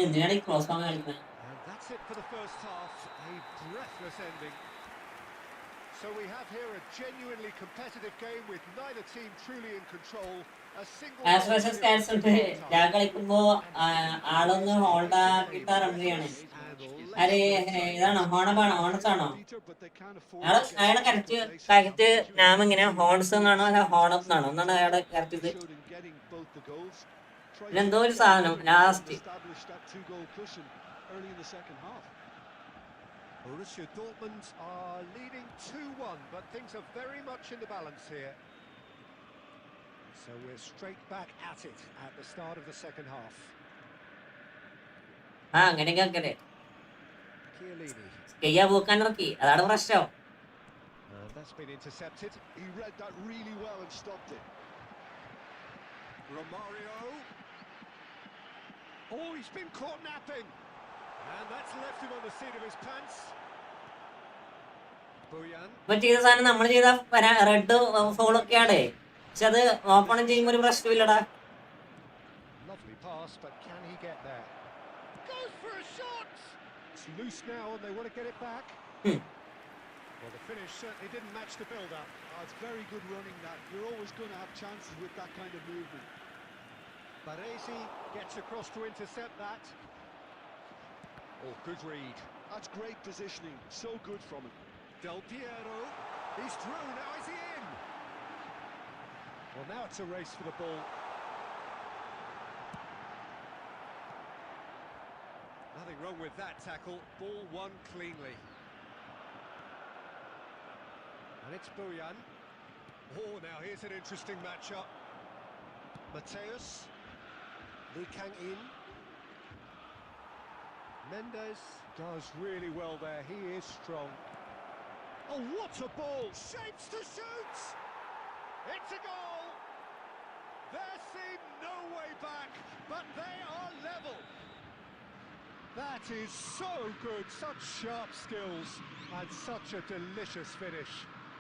എന്തിനാണ് ഈ cross farm കളിക്കുന്നത്? And that's it for the first half. A breathless ending. So we have here a genuinely competitive game with neither team truly in control. A single as versus cans ഉണ്ട്. ഞാൻ കളിക്കുമ്പോ ആളൊന്ന് hold ആക്കിയിട്ട് run ചെയ്യണേ. അരെ ഇതാണോ ഹോണബാണോ horns ആണോ? അയാളെ correct നാം എങ്ങനെ ഹോൺസ് എന്നാണോ അല്ല ഹോണസ് എന്നാണോ എന്നാണ് അയാളെ കറക്റ്റ് ഇത്. എന്തോ ഒരു സാധനം last. Borussia Dortmund are leading 2-1, but things are very much in the balance here. So we're straight back at it at the start of the second half. അങ്ങനെയൊക്കെ Chiellini. കയ്യാ പോക്കാൻ ഇറക്കി അതാണ് പ്രശ്നം. That's been intercepted. He read that really well and stopped it. Romario. Oh, he's been caught napping. And that's left him on the seat of his pants. Bojan. ഇപ്പൊ ചെയ്ത സാധനം നമ്മൾ ചെയ്ത red ഫോളൊക്കെയാണ്. പക്ഷെ അത് ഓപ്പൺ ചെയ്യുമ്പോൾ ഒരു പ്രശ്നമില്ലടാ. Lovely pass, but can he get there? Goes for a shot. It's loose now, and they want to get it back. Well, the finish certainly didn't match the build-up. It's very good running that. You're always going to have chances with that kind of movement. Baresi gets across to intercept that. Oh, good read. That's great positioning. So good from him. Del Piero. He's through. Now is he in? Well, now it's a race for the ball. Nothing wrong with that tackle. Ball won cleanly. And it's Bojan. Oh, now here's an interesting matchup. Mateus. Lee Kang-in. Mendes does really well there. He is strong. Oh, what a ball! Shapes to shoot! It's a goal! There seemed no way back, but they are level. That is so good. Such sharp skills and such a delicious finish.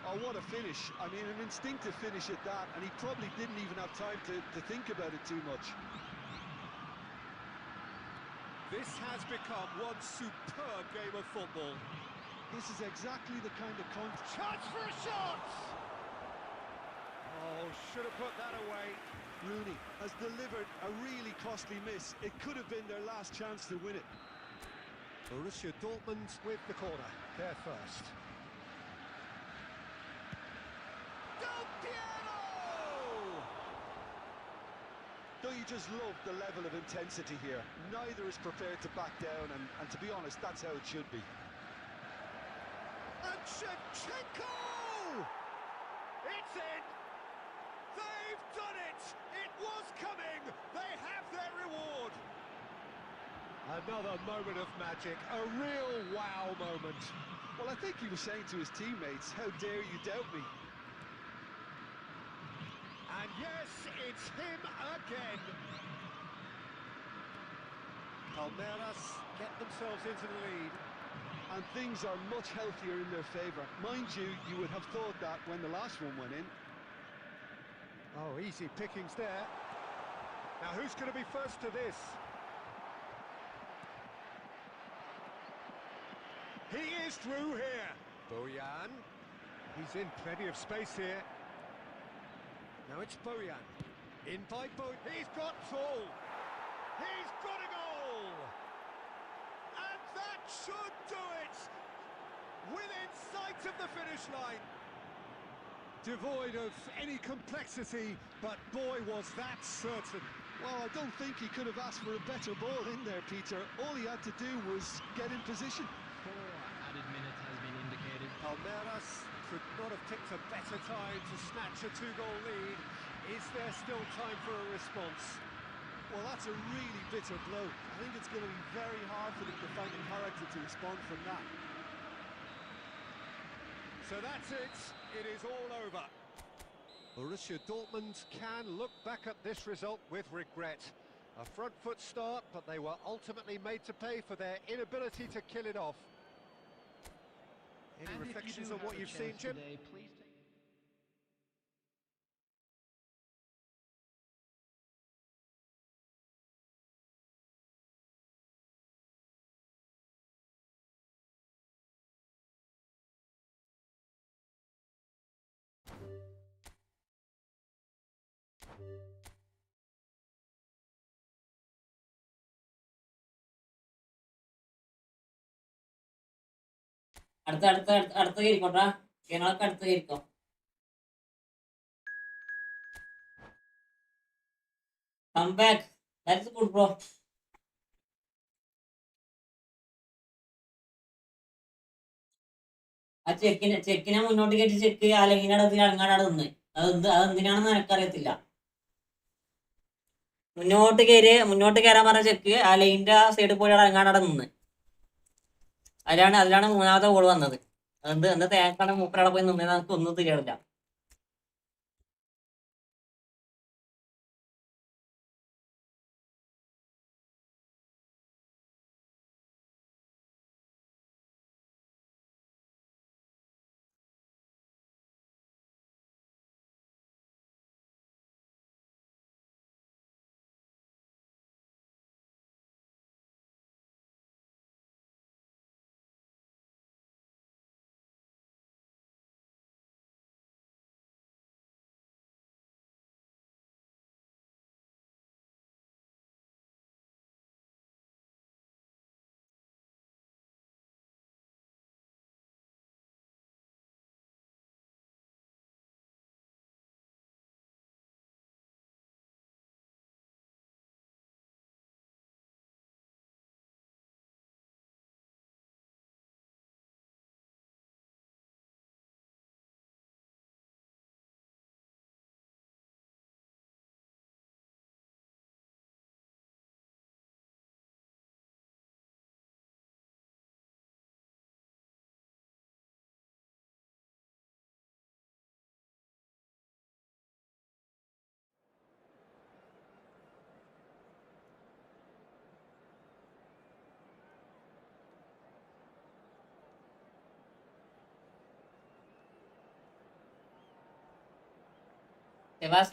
Oh, what a finish. I mean, an instinctive finish at that, and he probably didn't even have time to think about it too much. This has become one superb game of football. This is exactly the kind of Chance for a shot! Oh, should have put that away. Rooney has delivered a really costly miss. It could have been their last chance to win it. Borussia Dortmund with the corner. They're first. Del Piero! Don't you just love the level of intensity here? Neither is prepared to back down, and to be honest, that's how it should be. And Shevchenko! It's in! They've done it! It was coming! They have their reward! Another moment of magic, a real wow moment. Well, I think he was saying to his teammates, how dare you doubt me? And yes, it's him again. Palmeiras get themselves into the lead. And things are much healthier in their favour. Mind you, you would have thought that when the last one went in. Oh, easy pickings there. Now who's going to be first to this? He is through here. Bojan. He's in plenty of space here. Now it's Bojan. In by Bojan. He's got tall. He's got a goal. And that should do it. Within sight of the finish line. Devoid of any complexity, but boy was that certain. Well, I don't think he could have asked for a better ball in there, Peter. All he had to do was get in position. 4 added minutes has been indicated. Palmeiras could not have picked a better time to snatch a 2-goal lead. Is there still time for a response? Well, that's a really bitter blow. I think it's going to be very hard for them to find the character to respond from that. So that's it. It is all over. Borussia Dortmund can look back at this result with regret. A front foot start, but they were ultimately made to pay for their inability to kill it off. Any reflections on what you've seen, Jim? Today, please അടുത്ത കയറിക്കോട്ടാ. ഞങ്ങളൊക്കെ അടുത്ത് കയറിക്കോ. Come back. That's good bro. ആ ചെക്കിനെ മുന്നോട്ട് കയറ്റി check അലങ്ങിനടത്തിൽ അടങ്ങാടാണ് നിന്ന്. അതെന്തിനാണെന്ന് എനിക്കറിയത്തില്ല. മുന്നോട്ട് കയറാൻ പറഞ്ഞ ചെക്ക് ആ ലൈനിന്റെ സൈഡിൽ പോയി അടങ്ങാടാണ് നിന്ന്. അതിലാണ് മൂന്നാമത്തെ ഗോൾ വന്നത്. എന്താ തേക്കാണ് മൂപ്പരവിടെ പോയി നിന്നത് നമുക്ക് ഒന്നും തിരിയില്ല.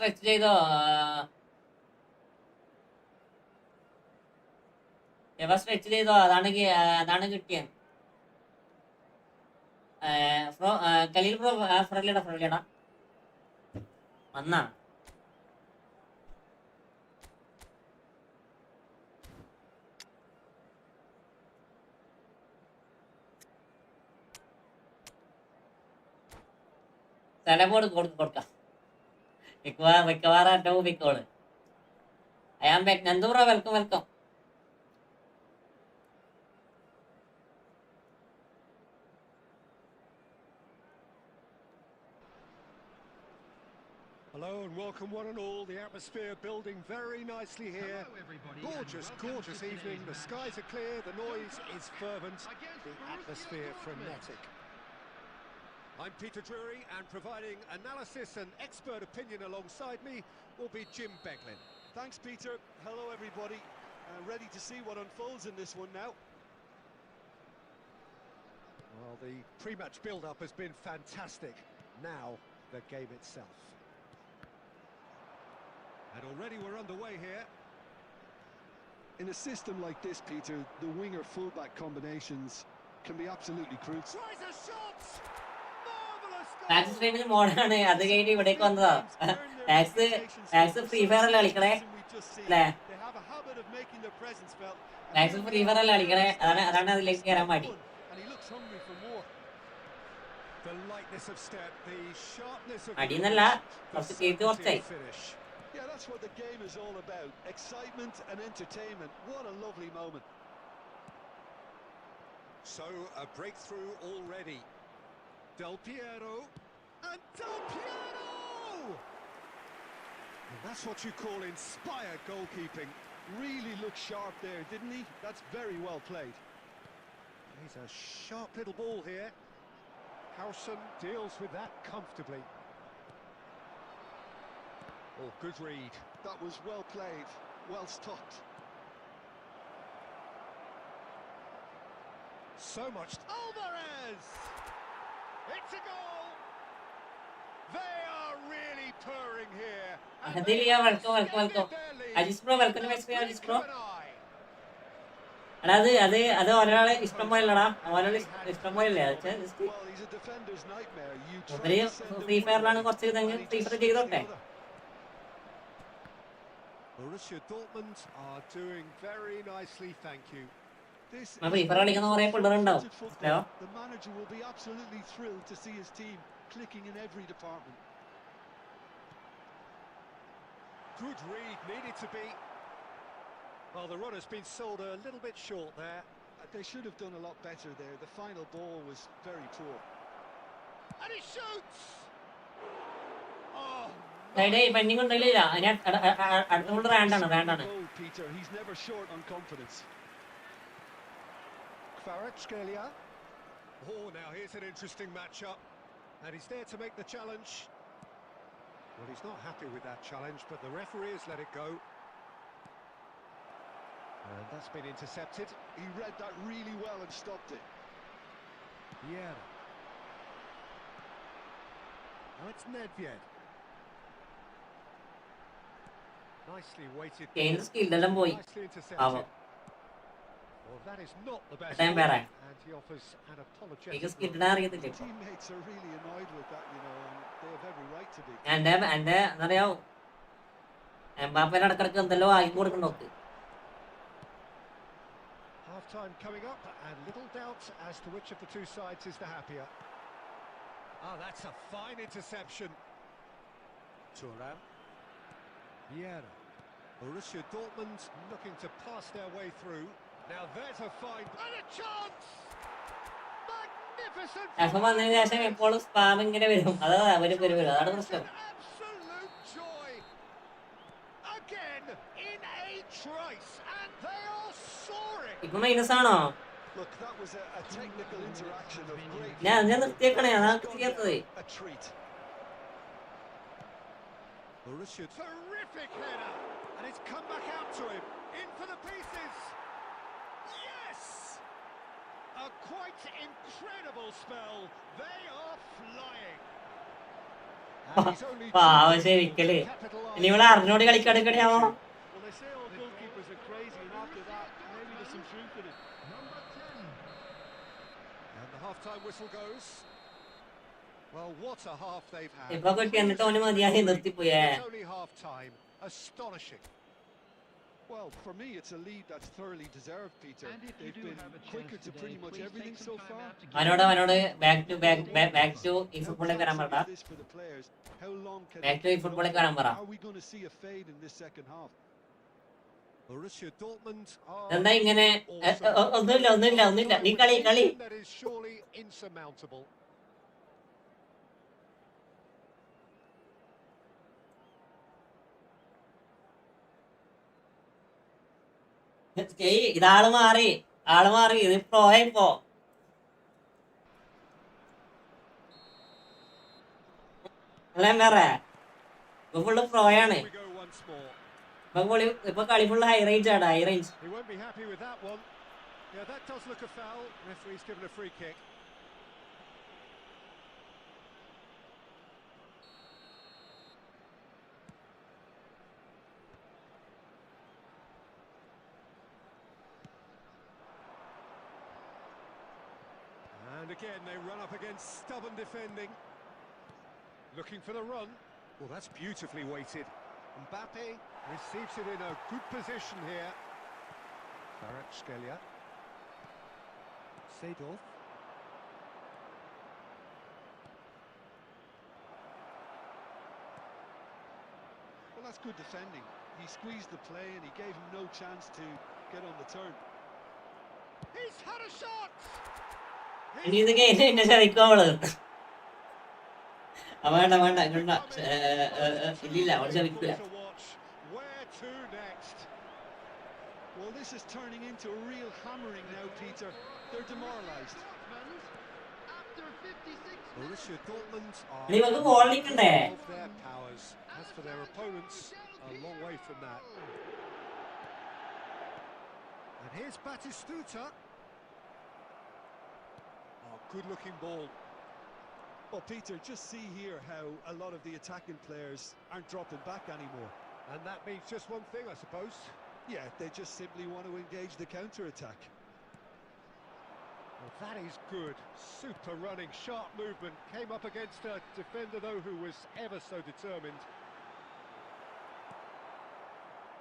വെച്ച് ചെയ്തോ? വെച്ച് ചെയ്തോ? അതാണ് കിട്ടിയത്. കലീൽ ബ്രോ ഫ്രണ്ടിലിടാ വന്നാ. സ്ഥലം കൊടുക്കാം. മിക്കവാറും ഏറ്റവും മിക്കോള്. Ayaan back. Nandu bro welcome. Hello and welcome one and all. The atmosphere building very nicely here. Gorgeous evening. The skies are clear, the noise is fervent, the atmosphere frenetic. I'm Peter Drury, and providing analysis and expert opinion alongside me will be Jim Beglin. Thanks, Peter. Hello, everybody. Ready to see what unfolds in this one now. Well, the pre-match build-up has been fantastic. Now, the game itself. And already we're underway here. In a system like this, Peter, the winger-fullback combinations can be absolutely crucial. Tries a shot! Marvellous goal! ടാക്സ് സ്ട്രീമിൽ മോഡാണ്. അത് കഴിഞ്ഞ് ഇവിടേക്ക് വന്നതാ. Tax free fire അല്ല കളിക്കണേ അല്ലേ? They have a habit of making their presence felt. Tax free fire അല്ല കളിക്കണേ. അതാണ് അതിലേക്ക് കയറാൻ മടി. And he looks hungry for more. The lightness of step, the sharpness of അടിയെന്നല്ല, കുറച്ച് കേക്ക് കുറച്ചായി. finish. Yeah, that's what the game is all about. Excitement and entertainment. What a lovely moment. So, a breakthrough already. Del Piero. And Del Piero! And that's what you call inspired goalkeeping. Really looked sharp there, didn't he? That's very well played. He's a sharp little ball here. Howson deals with that comfortably. Oh, good read. That was well played, well stopped. So much. Alvarez! It's a goal! They are really purring here. Adilia, welcome. Ajis bro, welcome to my Ajis bro. അത് ഒരാളെ ഇഷ്ടം പോലെടാ. ഒരാളെ ഇഷ്ടം പോലെയല്ലേ? Well, he's a defender's nightmare. You അവര് free ഫയറിലാണ് കുറച്ച് ഇതെങ്കിൽ free fire ചെയ്തോട്ടെ. Borussia Dortmund are doing very nicely, thank you. This is FIFA കളിക്കുന്ന കുറെ പിള്ളേരുണ്ടാവും. structured football. Hello The manager will be absolutely thrilled to see his team clicking in every department. Good read, needed to be. Well, the run has been sold a little bit short there. They should have done a lot better there. The final ball was very poor. And he shoots! Oh, pending ഉണ്ടല്ലില്ല അതിന് അടുത്തുകൊണ്ട് റാൻഡാണ് Goal, Peter. He's never short on confidence. Kvaratskhelia. Oh, now here's an interesting matchup. And he's there to make the challenge. Well, he's not happy with that challenge, but the referee has let it go. And that's been intercepted. He read that really well and stopped it. Yeah. Now it's Nedved. Nicely weighted. കെയിൻ്റെ സ്കില്ലെല്ലാം പോയി. Nicely intercepted. പാവം. Well, that is not the best. Time വേറെ. And he offers an apologetic. എനിക്ക് സ്കില്ലിടാൻ അറിയത്തില്ല. His teammates are really annoyed with that, you know, and they have every right to be. എന്റെ എന്താ പറയാ എംബാപ്പേനെ ഇടക്കിടക്ക് എന്തെല്ലോ ആക്കി കൊടുക്കണം നോക്ക്. Half-time coming up, and little doubt as to which of the two sides is the happier. Ah, that's a fine interception. Thuram. Vieira. Borussia Dortmund looking to pass their way through. Now there's a fine and a chance. Magnificent. F വന്നതിന് ശേഷം എപ്പോഴും spam ഇങ്ങനെ വരും. അതാണ് അതാണ് പ്രശ്നം. Absolute joy. Again in a trice, and they are soaring. ഇപ്പൊ minus ആണോ? Look, that was a technical interaction of great. ഞാൻ നിർത്തിയേക്കണേ അതാണ് ചെയ്യാത്തത്. A treat. Borussia, terrific header, and it's come back out to him, in for the pieces. Yes! A quite incredible spell. They are flying. And he's only പാവം ശരിക്കല്. ഇനി ഇവിടെ അറിഞ്ഞോട് കളിക്കാടുക്കടിയാവോ? Well, they say all goalkeepers are crazy, and after that, maybe there's some truth in it. Number 10. And the half-time whistle goes. Well, what a half they've had. ഇപ്പൊ കിട്ടി എന്നിട്ട് ഓന് മതിയായി നിർത്തിപ്പോയേ. It's only half-time. Astonishing. Well, for me, it's a lead that's thoroughly deserved, Peter. And if you They've do been have a chance quicker to today, pretty much please everything take so some time far. out to give അവനോട് back to ഈ How ഫുട്ബോളിലേക്ക് വരാൻ taxing പറ. is this for the players? How long can Back to they ഈ ഫുട്ബോളിലേക്ക് വരാൻ പറ. Are we going to see a fade in this second half? Borussia Dortmund are എന്താ ഇങ്ങനെ ഒന്നുമില്ല നീ കളി that is surely insurmountable. ഇതാള് മാറി ഇത് പ്രോയിപ്പോ അല്ലേ ഫുള്ള് പ്രോയാണ്. We go once more. ഇപ്പൊ കളി ഫുള്ള് ഹൈ റേഞ്ച് ആണ് high range. He won't be happy with that one. Yeah, that does look a foul. Referee's given a free kick. And again, they run up against stubborn defending. Looking for the run. Well, that's beautifully weighted. Mbappe receives it in a good position here. Kvaratskhelia. Seedorf. Well, that's good defending. He squeezed the play and he gave him no chance to get on the turn. He's had a shot! ഇനി ഇത് കഴിഞ്ഞ് എന്നെ ചതിക്കോള് വേണ്ട ഇല്ലില്ല അവള് ചതിക്കൂല. Where to next? Well, this is turning into a real hammering now, Peter. They're demoralised. After 56 Borussia Dortmund are ഇനി ഇവർക്ക് goal അടിക്കണ്ടേ? of their powers. As for their opponents, a long way from that. And here's Batistuta. Oh, good-looking ball. Well, Peter, just see here how a lot of the attacking players aren't dropping back anymore. And that means just one thing, I suppose. Yeah, they just simply want to engage the counter-attack. Well, that is good. Super running, sharp movement. Came up against a defender, though, who was ever so determined.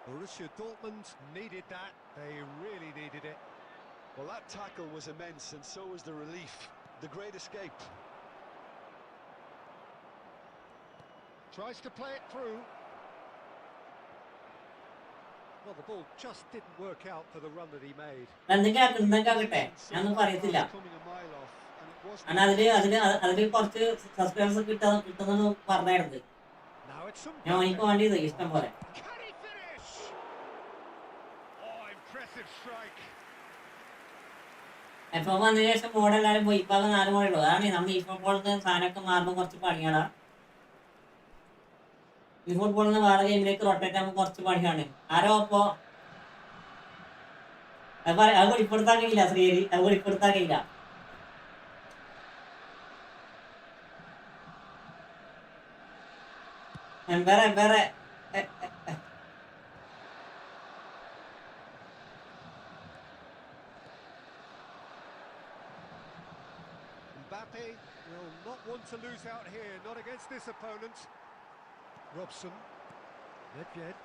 Borussia Dortmund needed that. They really needed it. Well, that tackle was immense, and so was the relief. The great escape. Tries to play it through. Well, the ball just didn't work out for the run that he made. എന്തൊക്കെയാകട്ടെ ഞാനൊന്നും പറയത്തില്ല. Coming a mile off, and it wasn't. കാരണം അതില് കുറച്ച് subscribers കിട്ടുന്നത് പറഞ്ഞായിരുന്നു. Now it's some ഞാൻ എനിക്ക് വേണ്ടിയത് ഇഷ്ടം പോലെ. Can he finish? Oh, impressive strike. F വന്നതിന് ശേഷം മോഡെല്ലാരും പോയി. ഇപ്പൊ 4 മോഡുള്ളൂ. അതാണ് നമ്മൾ ഈ ഫുട്ബോളിന് സാധനമൊക്കെ മാറുമ്പോൾ കുറച്ച് പണിയാണ്. ഈ ഫുട്ബോളിൽ നിന്ന് വേറെ ഗെയിമിലേക്ക് റൊട്ടേറ്റ് ആകുമ്പോൾ കുറച്ച് പണിയാണ്. ആരോ അപ്പോ അത് വെളിപ്പെടുത്താൻ കഴിയില്ല. ശ്രീഹരി അത് വെളിപ്പെടുത്താൻ കഴിയില്ല. എംബേറെ Mbappe will not want to lose out here, not against this opponent. Robson, Nedved,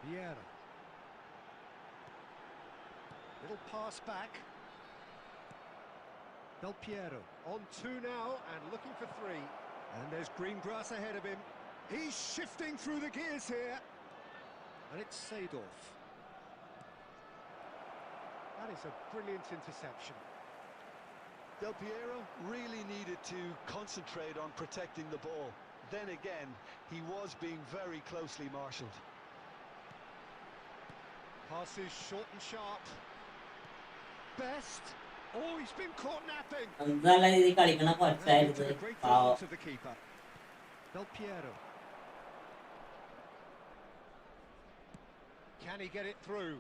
Vieira. Little pass back. Del Piero on 2 now and looking for 3. And there's green grass ahead of him. He's shifting through the gears here. And it's Seedorf. That is a brilliant interception. Del Piero really needed to concentrate on protecting the ball. Then again, he was being very closely marshalled. Passes short and sharp. Best. Oh, he's been caught napping. നല്ല രീതിയിൽ കളിക്കണ And കുറച്ചായിരുന്നു. into the great പാവം. throw to the keeper. Del Piero. Can he get it through?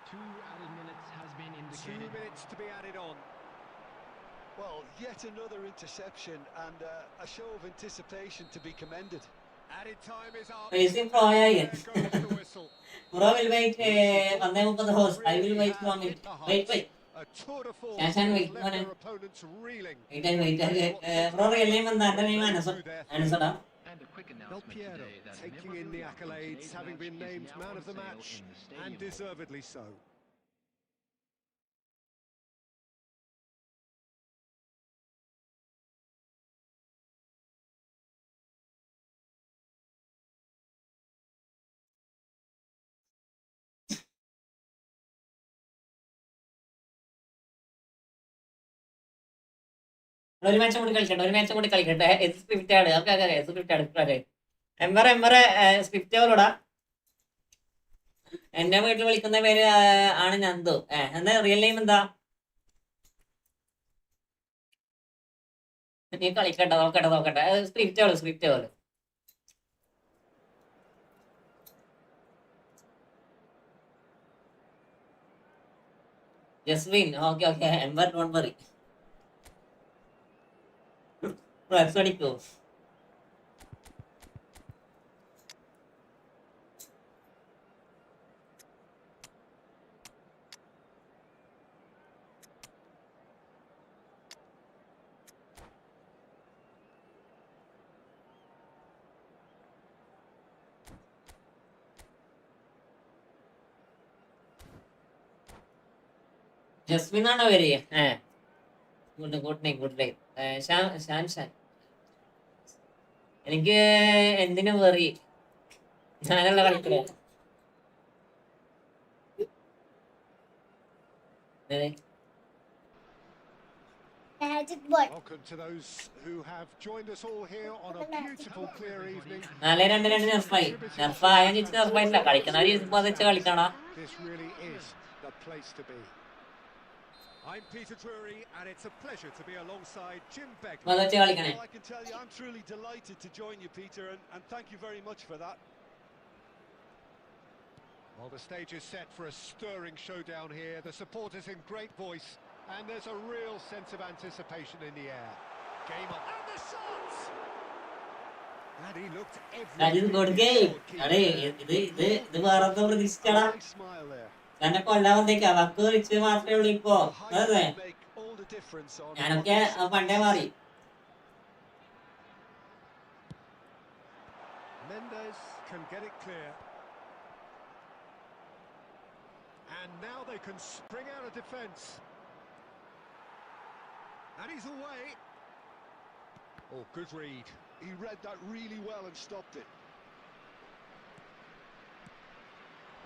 2 added minutes has been 2 indicated. minutes to be added on. Well, yet another interception and a show of anticipation to be commended. Added time is up. Racing pro ആയി. There goes the whistle. Bro will wait 1:30 hours. I will wait 1 minute. Wait. A tour de force Can that wait, left one their opponents reeling. Wait. Bro real name എന്താ? എൻ്റെ name ആൻസർടാ. And a quick Del announcement Piero today that taking never in the heard of accolades, today's having match been is named now man on of the sale match, in the and stadium. deservedly so. ഒരു match കൂടി കളിക്കട്ടെ. ഇത് script ആണ്. Okay script ആണ്. എംബറെ script പോലോടാ. എന്റെ വീട്ടിൽ വിളിക്കുന്ന പേര് ആണ് നന്ദു. എന്താ റിയൽ നെയിം എന്താ? നീ കളിക്കട്ടെ. നോക്കട്ടെ. സ്ക്രിപ്റ്റ് പോലെ. Jaswin. Okay Ember don't worry. Flex അടിക്കോ? ജസ്മിൻ ആണോ പേര്? Good night. ഷാൻ. എനിക്ക് എന്തിനും വെറി. ഞാനല്ല കളിക്കുക. Welcome to those who have joined us all here on a beautiful, clear evening. 4-2 നെർഫായില്ല. കളിക്കുന്ന കളിക്കണ. This really is the place to be. I'm Peter Drury, and it's a pleasure to be alongside Jim Begley. Well, I can tell you, I'm truly delighted to join you, Peter, and thank you very much for that. Well, the stage is set for a stirring showdown here. The supporters in great voice, and there's a real sense of anticipation in the air. Game on. And the shots! And he looked every. That is good game. ഇത് വേറെന്തോ പ്രതീക്ഷിച്ചടാ. Nice smile there. എന്നെ കൊല്ലാൻ വന്നേക്കാ. വക്ക് വെച്ച് മാത്രമേ ഉള്ളൂ ഇപ്പോ. അതെ Make all the difference on. ഞാനൊക്കെ പണ്ടേ മാറി. Mendes can get it clear. And now they can spring out of defence. And he's away. Oh, good read. He read that really well and stopped it.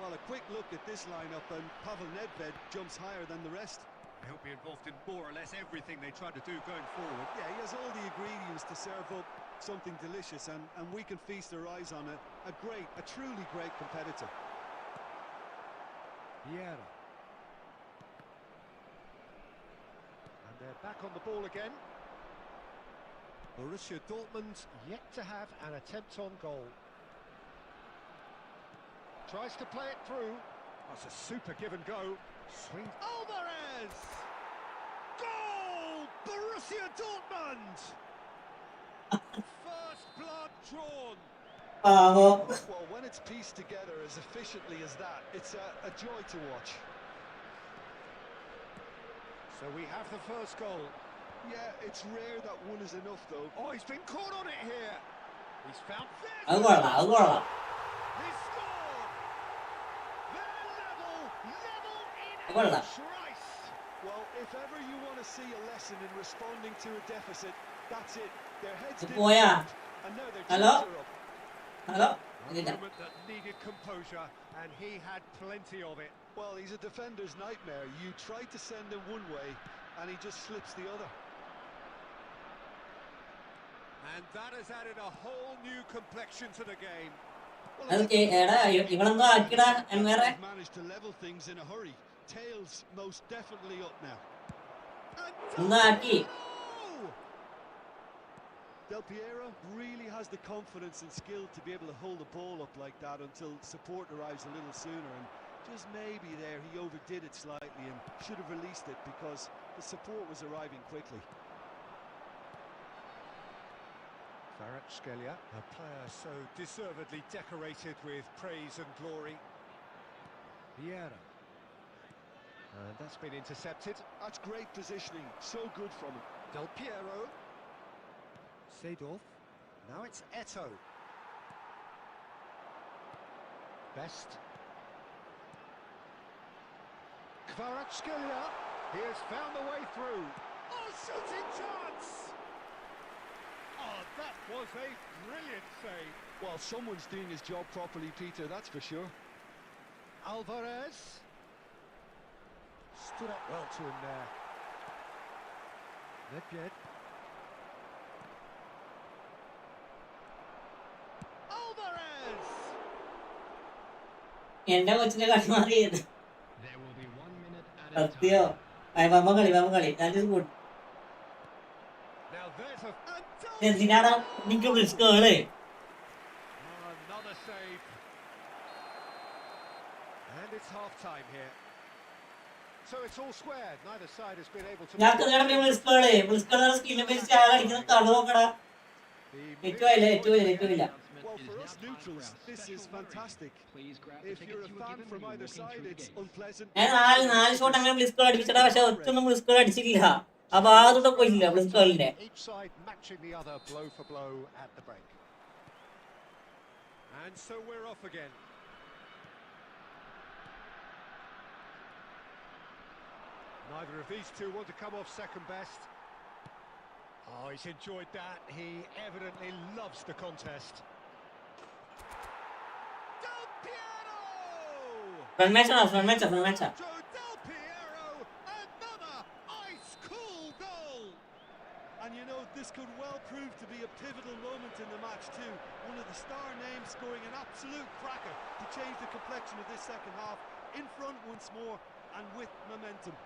Well, a quick look at this lineup, and Pavel Nedved jumps higher than the rest. He'll be involved in more or less everything they try to do going forward. Yeah, he has all the ingredients to serve up something delicious, and we can feast our eyes on a truly great competitor. Vieira. And they're back on the ball again. Borussia Dortmund yet to have an attempt on goal. Tries to play it through. That's a super give and go. Swing. Alvarez! Goal! Borussia Dortmund! First blood drawn. Paavo. Well, when it's pieced together as efficiently as that, it's a joy to watch. So we have the first goal. Yeah, it's rare that one is enough, though. Oh, he's been caught on it here. He's found this. അത് കൊള്ളാം. He scored. They're level in കൊള്ളാം. Trice. Well, if ever you want to see a lesson in responding to a deficit, that's it. Their heads didn't പോയാ? shift, and now their Hello? cheeks are up. Hello A moment that needed composure, and he had plenty of it. Well, he's a defender's nightmare. You try to send him one way, and he just slips the other. And that has added a whole new complexion to the game. അത് എടാ ഇവളെന്തോ ആക്കിടാ വേറെ He's managed to level things in a hurry. Tails most definitely up now. എന്തോ ആക്കി. Oh! Del Piero really has the confidence and skill to be able to hold the ball up like that until support arrives a little sooner, and just maybe there he overdid it slightly and should have released it because the support was arriving quickly. Kvaratskhelia, a player so deservedly decorated with praise and glory. Vieira. And that's been intercepted. That's great positioning, so good from him. Del Piero. Seedorf. Now it's Eto'o. Best. Kvaratskhelia. He has found the way through. Oh, shooting chance! Oh, that was a brilliant save. Well, someone's doing his job properly, Peter, that's for sure. Alvarez. Stood up well to him there. Nedved. Alvarez! എന്റെ കൊച്ചിനെ കളി മാറിയത് There will be 1 minute added സത്യോ time. വമ്പ കളി that is good. Now there's a എന്തിനാടാ എനിക്ക് വിളിച്ചോള് another save. And it's half time here. So it's all square. Neither side has been able to ഞാൻ കഥയുടെ വിളിച്ചോള് skill വെച്ച് കളിക്കുന്ന കളി നോക്കടാ. ഏറ്റവും ഇല്ല Well, for us neutrals, this is fantastic. If you're a fan from either side, it's unpleasant. ഞാൻ നാല് ഷോട്ട് അങ്ങനെ ബ്ലിസ്കോൾ അടിപ്പിച്ചടാ, പക്ഷെ ഒറ്റൊന്നും ബ്ലിസ്കോൾ അടിച്ചിട്ടില്ല. ആ ഭാഗത്തോട്ട് പോയില്ല ബ്ലിസ്കോളിന്റെ. Each side matching the other blow for blow at the break. And so we're off again. Neither of these two want to come off second best. Oh, he's enjoyed that. He evidently loves the contest. Del Piero! Friend മാച്ചാ To Del Piero, another ice-cool goal! And you know, this could well prove to be a pivotal moment in the match too. One of the star names scoring an absolute cracker to change the complexion of this second half. In front once more and with momentum.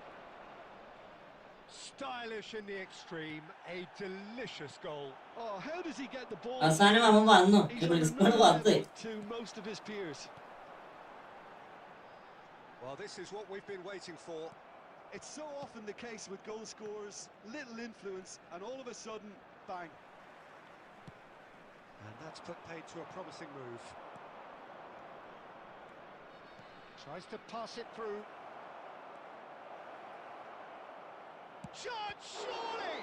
Stylish in the extreme, a delicious goal. Oh, how does he get the ball? അവസാനം അവൻ വന്നു He's on ബ്ലിസ്കോൾ another പത്ത്. level to most of his peers. Well, this is what we've been waiting for. It's so often the case with goal scorers, little influence, and all of a sudden, bang. And that's put paid to a promising move. Tries to pass it through. Shot, surely!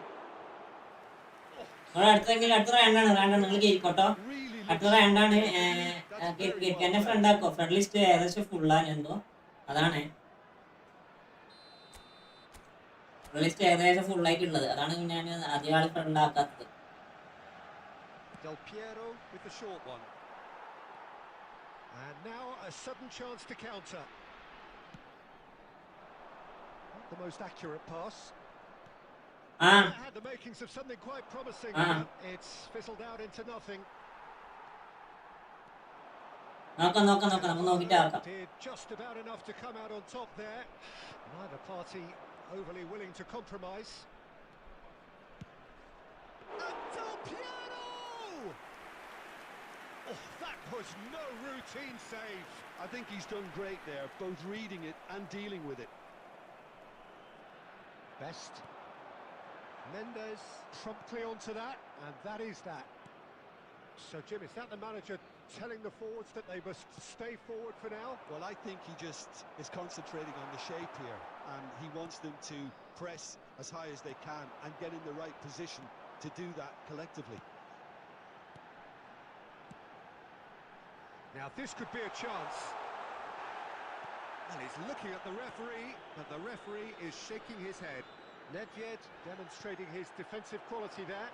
അടുത്ത റൗണ്ടാണ് നിങ്ങൾ കേൾക്കോട്ടോ. Really അടുത്ത looks റൗണ്ടാണ് That's very well എന്നെ front ആക്കോ. Front list ഏകദേശം ഫുള്ളാണ് എന്തോ അതാണ്. List ഏകദേശം ഫുള്ളായിട്ടുള്ളത്. അതാണ് ഞാൻ അധികം ആൾ ഉണ്ടാക്കാത്തത്. Del Piero with the short one. And now a sudden chance to counter. Not the most accurate pass. That had the makings of something quite promising, but it's fizzled out into nothing. Did just about enough to come out on top there. Neither party overly willing to compromise. Del Piero! Oh, that was no routine save. I think he's done great there, both reading it and dealing with it. Best. Mendes promptly onto that, and that is that. So, Jim, is that the manager telling the forwards that they must stay forward for now? Well, I think he just is concentrating on the shape here, and he wants them to press as high as they can and get in the right position to do that collectively. Now, this could be a chance. And he's looking at the referee, but the referee is shaking his head. Nedved demonstrating his defensive quality there.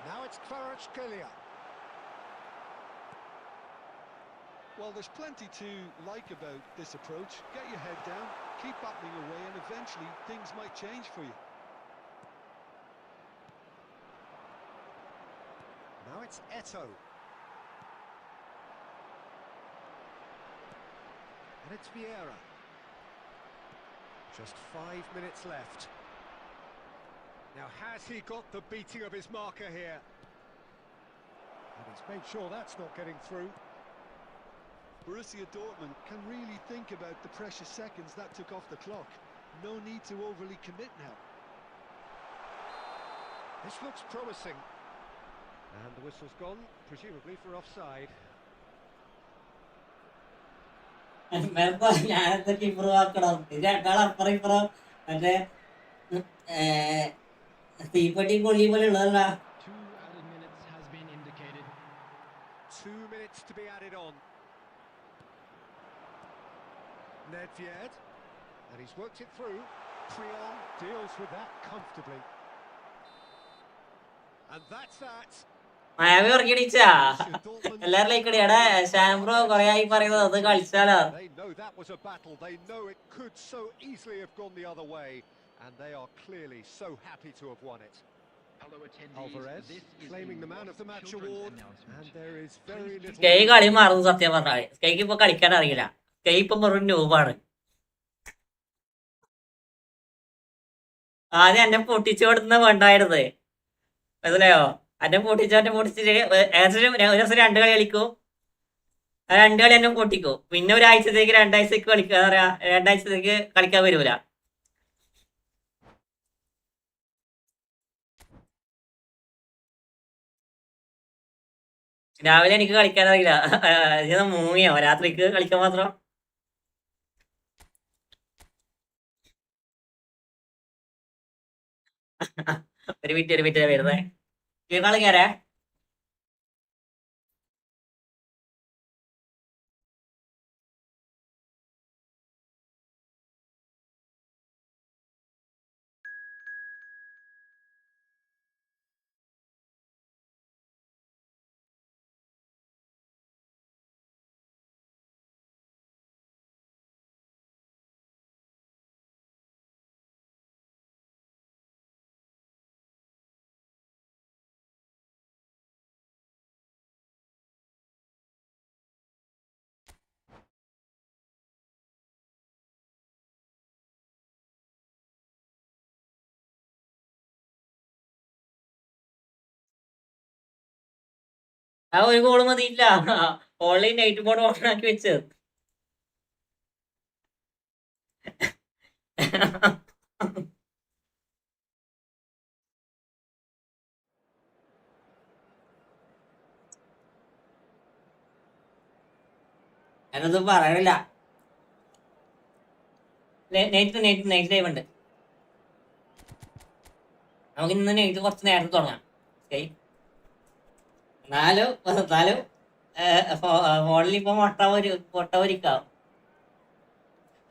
Now it's Kvaratskhelia. Well, there's plenty to like about this approach. Get your head down, keep battling away, and eventually things might change for you. Now it's Eto'o. And it's Vieira. Just 5 minutes left. Now, has he got the beating of his marker here? And he's made sure that's not getting through. Borussia Dortmund can really think about the precious seconds that took off the clock. No need to overly commit now. This looks promising. And the whistle's gone, presumably for offside. ഞാനെന്തൊക്കെ improve ആക്കണം. ഇത് രണ്ടാൾ അപ്പുറം ഇപ്പുറം മറ്റേ തീപ്പെട്ടി കൊള്ളി പോലെ ഉള്ളതല്ല. 2 added minutes has been indicated. 2 minutes to be added on. Nedved, and he's worked it through. Creon deals with that comfortably. And that's that. Miami ഉറങ്ങിടിച്ചാ എല്ലാരും ലൈക്കടിയാടെ ഷാംബ്രോ കൊറേ ആയി പറയുന്നത് അത് കളിച്ചാലോ. They know that was a battle. They know it could so easily have gone the other way, and they are clearly so happy to have won it. Alvarez claiming the man of the match award, and there is very little. Sky കളി മാറുന്നു സത്യം പറഞ്ഞാല്. സ്കൈക്ക് ഇപ്പൊ കളിക്കാൻ അറിയില്ല. Sky ഇപ്പൊ വെറും ന്യൂബാണ്. ആദ്യം എന്നെ പൊട്ടിച്ചു കൊടുക്കുന്ന വേണ്ടായിരുന്നത് മനസ്സിലായോ. എന്നെ പൊട്ടിച്ചിട്ട് ഏകദേശം ഒരു ദിവസം 2 കളി കളിക്കും. ആ 2 കളി എന്നെ പൊട്ടിക്കും. പിന്നെ ഒരാഴ്ചത്തേക്ക് 2 ആഴ്ചത്തേക്ക് കളിക്കുക എന്താ പറയാ 2 ആഴ്ചത്തേക്ക് കളിക്കാൻ വരൂല. രാവിലെ എനിക്ക് കളിക്കാൻ അറിയില്ല. ഞാൻ മൂങ്ങിയോ രാത്രിക്ക് കളിക്കാൻ മാത്രം. ഒരു മിനിറ്റ് വരുന്നേ കളി കയറേ. ആ ഒരു ഗോള് മതിയില്ല. ഓൺലൈൻ നൈറ്റ് ബോർഡ് ഓൺ ആക്കി വെച്ചത്. ഞാനൊന്നും പറയണില്ല. നൈറ്റ് ലൈവ് ഉണ്ട്. നമുക്ക് ഇന്ന് നൈറ്റ് കുറച്ച് നേരത്തെ തുടങ്ങാം. എന്നാലും ഫോണിൽ ഇപ്പൊ മുട്ട പൊരിക്കാവും.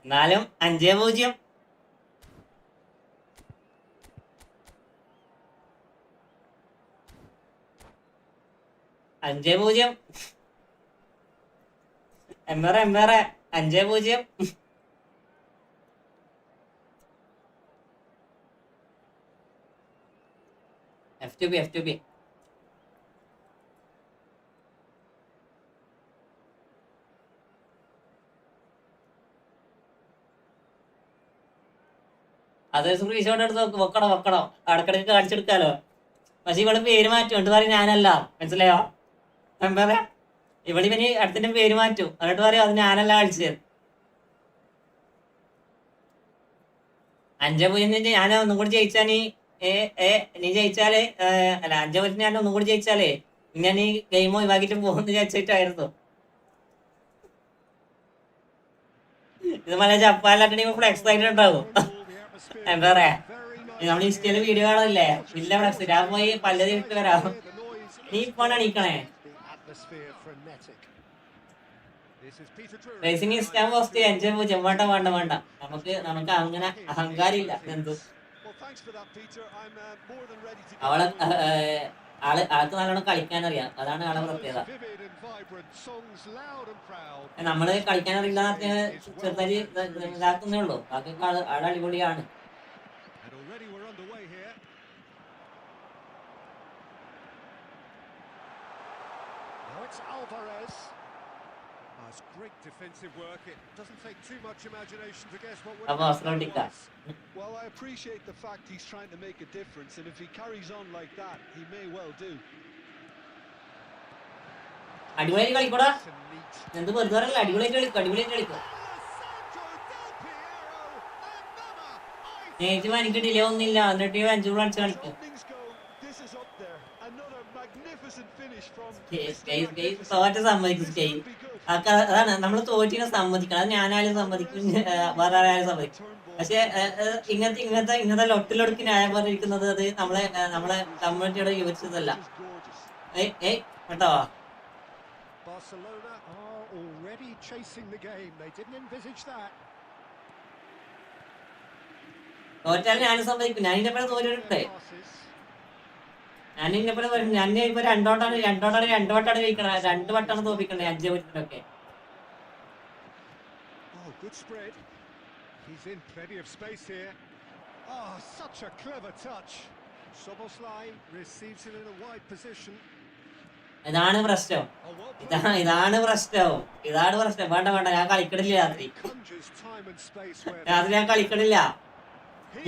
എന്നാലും 5-0 5-0. എംബറെ 5-0. F2B. അതേ സ്ക്രീൻഷോട്ട് എടുത്ത് വെക്കണം. ഇടക്കിടക്ക് കാണിച്ചെടുക്കാലോ. പക്ഷെ ഇവള് പേര് മാറ്റും എന്നിട്ട് പറയും ഞാനല്ല. മനസ്സിലായോ? എന്താ പറയാ, ഇവളിവന് അടുത്തിന്റെ പേര് മാറ്റും എന്നിട്ട് പറയും അത് ഞാനല്ല കളിച്ചത്. 5-0 ഞാൻ ഒന്നും കൂടി ജയിച്ചാ നീ ജയിച്ചാല് അല്ല 5-0 ഞാൻ ഒന്നും കൂടി ജയിച്ചാലേ ഞാൻ ഈ ഗെയിം ഒഴിവാക്കിട്ട് പോകുന്ന വിചാരിച്ചിട്ടായിരുന്നു. ഇത് മല ജപ്പാനിലായിട്ട് ഫ്ലെക്സ് ആയിട്ട് ഉണ്ടാവും. എന്താ പറയാ, നമ്മൾ ഇൻസ്റ്റയില് വീഡിയോ കാണാനില്ലേ, ഇല്ല ഫ്ലെക്സ്. ഞാൻ പോയി പല്ലത് ഇട്ട് വരാം. നീ ഇപ്പോഴാണ് എണീക്കണേ. Racing insta post 5-0. വേണ്ട. നമുക്ക് അങ്ങനെ അഹങ്കാരില്ല. എന്തു അവളെ ആൾക്ക് നല്ലോണം കളിക്കാനറിയാം. അതാണ് ആളെ പ്രത്യേകത. നമ്മള് കളിക്കാനറിയില്ല ചെറുതായി ഇതാക്കുന്നേ ഉള്ളൂ. ബാക്കി ആള് അടിപൊളിയാണ്. It's great defensive work. It doesn't take too much imagination to guess what would happen. Well, I appreciate the fact he's trying to make a difference, and if he carries on like that, he may well do. അടിപൊളി കളിക്കൂടാ. എന്ത് വെറുതെ പറയല്ല, അടിപൊളിയായിട്ട് കളിക്കും. എനിക്ക് delay ഒന്നുമില്ല, എന്നിട്ട് 5 goal അടിച്ച് കളിക്കും. തോറ്റ സമ്മതിക്കും. അതാണ് നമ്മൾ തോറ്റിനെ സമ്മതിക്കണം. അത് ഞാനായാലും സമ്മതിക്കും, വേറെ ആരായാലും സമ്മതിക്കും. പക്ഷെ ഇങ്ങനത്തെ ലൊട്ടിലൊടുക്കി ന്യായം പറഞ്ഞിരിക്കുന്നത് അത് നമ്മളെ കമ്മ്യൂണിറ്റിയോട് യോജിച്ചതല്ല. കേട്ടോ, തോറ്റാൽ ഞാനും സമ്മതിക്കും. ഞാൻ ഇതിന്റെ പേരെ തോറ്റിട്ടേ. ഞാനിപ്പോ 2 വട്ടമാണ് ജയിക്കണത്. 2 വട്ടമാണ് തോപ്പിക്കണേ 5-0. Good spread. He's in plenty of space here. Oh, such a clever touch. Soboslai receives it in a wide position. ഇതാണ് പ്രശ്നം. വേണ്ട. ഞാൻ കളിക്കണില്ല രാത്രി. ഞാൻ കളിക്കണില്ല.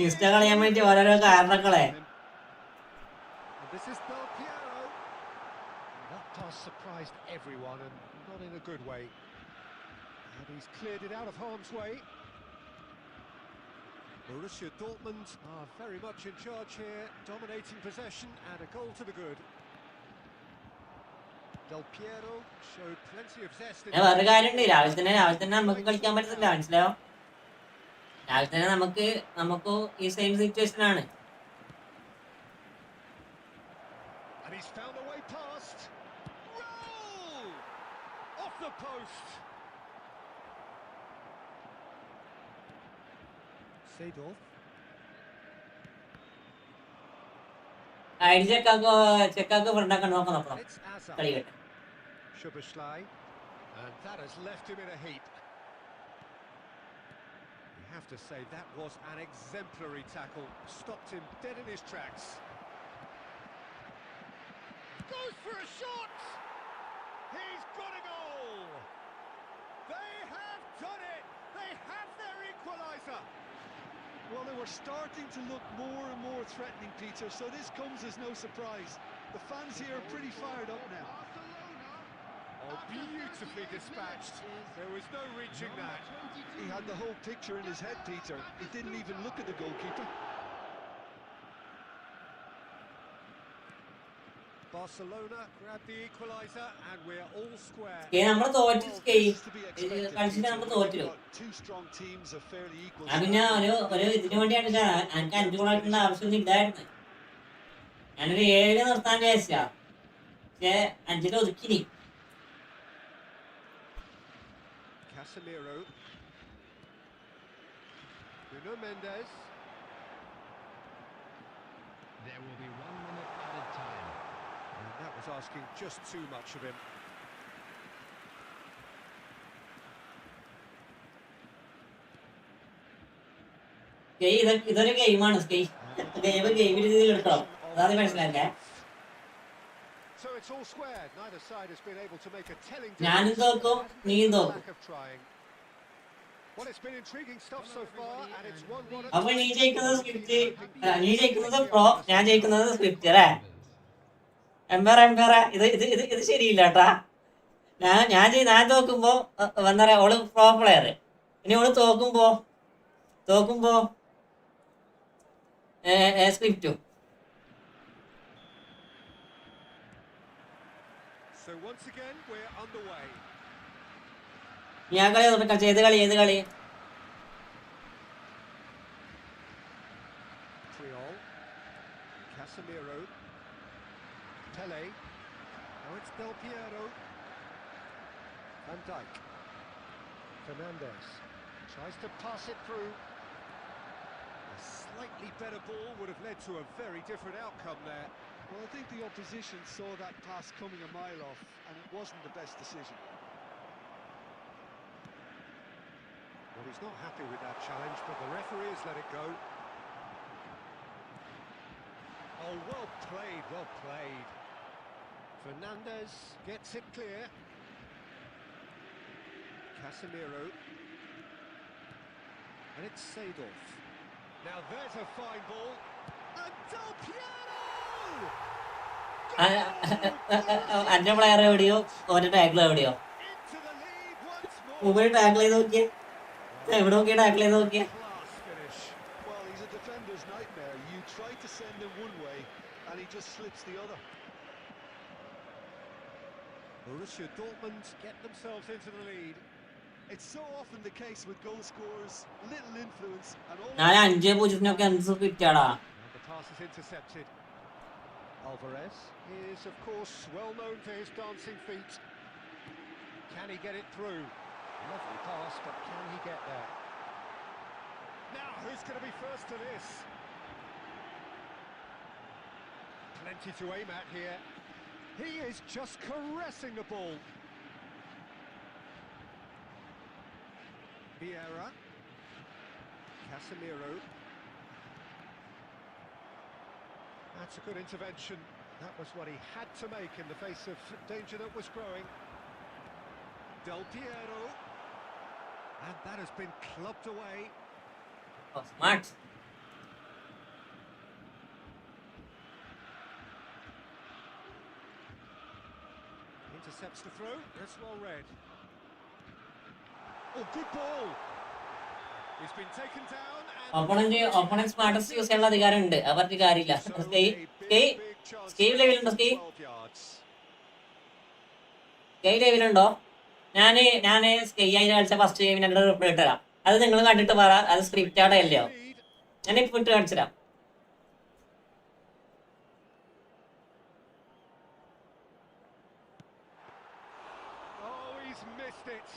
ഇൻസ്റ്റ കളയാൻ വേണ്ടി ഓരോരോ കാരണങ്ങളെ. This is Belpiero. That toss surprised everyone, and not in a good way. And he's cleared it out of harm's way. Borussia Dortmund are very much in charge here, dominating possession and a goal to the good. Del Piero showed plenty of zest. വേറെ കാര്യമുണ്ട്. രാവിലെ തന്നെ നമുക്ക് കളിക്കാൻ പറ്റത്തില്ല. മനസ്സിലായോ? രാവിലെ തന്നെ നമുക്ക് ഈ സെയിം സിറ്റുവേഷൻ ആണ്. And he's found a way past. Roll! Off the post. Seedorf. ID ചെക്കാക്ക് ഫ്രണ്ടാക്കാൻ നോക്കണം. കളി കേട്ടെ. Szoboszlai. And that has left him in a heap. You have to say that was an exemplary tackle. Stopped him dead in his tracks. Goes for a shot! He's got a goal! They have done it! They have their equaliser! Well, they were starting to look more and more threatening, Peter, so this comes as no surprise. The fans here are pretty fired up now. Oh, beautifully dispatched. There was no reaching that. He had the whole picture in his head, Peter. He didn't even look at the goalkeeper. Barcelona grabbed the equaliser and we're all square. നമ്മൾ തോറ്റു. കളിച്ചിട്ട് നമ്മൾ തോറ്റു. ഞാൻ പിന്നെ ഒരു ഇതിനു വേണ്ടിയാണ് എനിക്ക് 5 ഗോൾ ആക്കേണ്ട ആവശ്യമൊന്നും ഇല്ലായിരുന്നു. ഞാനൊരു 7 നിർത്താൻ വിചാരിച്ചാ, പക്ഷെ 5 ഒതുക്കിനി. Casemiro. Bruno Mendes. There will be 1 minute added time. And that Was asking just too much of him. ഇതൊരു ഗെയിമാണ് ഗെയിം രീതിയിൽ എടുക്കണം അതാണ് മനസ്സിലാക്കേ. So it's all squared. Neither side has been able to make a telling ഞാനും തോക്കും നീയും തോക്കും. lack of trying. Well, it's been intriguing stuff so far, and it's 1-1. അപ്പൊ നീ ജയിക്കുന്നത് സ്ക്രിപ്റ്റ്, നീ ജയിക്കുന്നത് പ്രോ, ഞാൻ ജയിക്കുന്നത് സ്ക്രിപ്റ്റ് അല്ലേ? എംപയർ ഇത് ശരിയില്ല കേട്ടാ. ഞാൻ തോക്കുമ്പോ എന്താ പറയാ, ഓള് പ്രോ പ്ലെയർ. ഇനി ഓള് തോക്കുമ്പോ സ്ക്രിപ്റ്റും. So once again, we're underway. ഞാൻ കളി നോക്കാം. ഏത് കളി? Triol, Casemiro, Pele. Now it's Del Piero. Van Dijk. Fernandes tries to pass it through. A slightly better ball would have led to a very different outcome there. Well, I think the opposition saw that pass coming a mile off, and it wasn't the best decision. Well, he's not happy with that challenge, but the referee has let it go. Oh, well played. Fernandes gets it clear. Casemiro. And it's Seedorf. Now there's a fine ball. And Del Piero! അന്റെ player എവിടെയോ ഓന്റെ tackle എവിടെയോ Into the lead once more. മുമ്പിൽ tackle ചെയ്ത് നോക്കിയേ, എവിടെ നോക്കിയാ tackle ചെയ്ത് നോക്കിയേ. Class finish. Well, he's a defender's nightmare. You try to send him one way, and he just slips the other. Borussia Dortmund get themselves into the lead. It's so often the case with goal scorers, little influence, and all. ഞാൻ 5-0 എന്ത് കിട്ടാടാ. And the pass is intercepted. Alvarez is, of course, well known for his dancing feet. Can he get it through? Lovely pass, but can he get there? Now, who's going to be first to this? Plenty to aim at here. He is just caressing the ball. Vieira. Casemiro. That's a good intervention. That was what he had to make in the face of danger that was growing. Del Piero. And that has been clubbed away. Oh, smart. Intercepts the throw. That's well read. Oh, good ball. He's been taken down. Opponent smartest use ചെയ്യാനുള്ള അധികാരം ഉണ്ട്. അവർക്ക് കാര്യമില്ല. Sky ലെവലുണ്ടോ? Sky ലെവലുണ്ടോ? ഞാന് sky ആയിട്ട് കളിച്ച first game ഞങ്ങളുടെ reply ഇട്ടുതരാം. അത് നിങ്ങൾ കണ്ടിട്ട് പറ അത് സ്ക്രിപ്റ്റ് ആടെ അല്ലയോ. ഞാൻ ഇപ്പൊ ഇട്ട് കാണിച്ചുതരാം. Oh, he's missed it.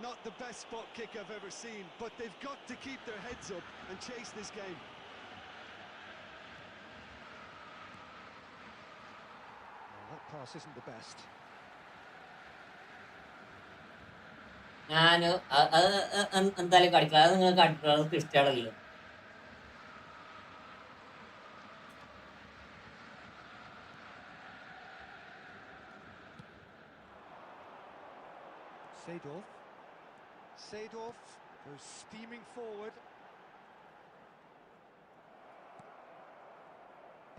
Not the best spot kick I've ever seen, but they've got to keep their heads up and chase this game. Oh, that pass isn't the best. ഞാന് എന്തായാലും കളിക്കുക. അത് നിങ്ങൾ കണ്ടിട്ടുള്ളത് അത് script ആടല്ലോ. Seedorf goes steaming forward.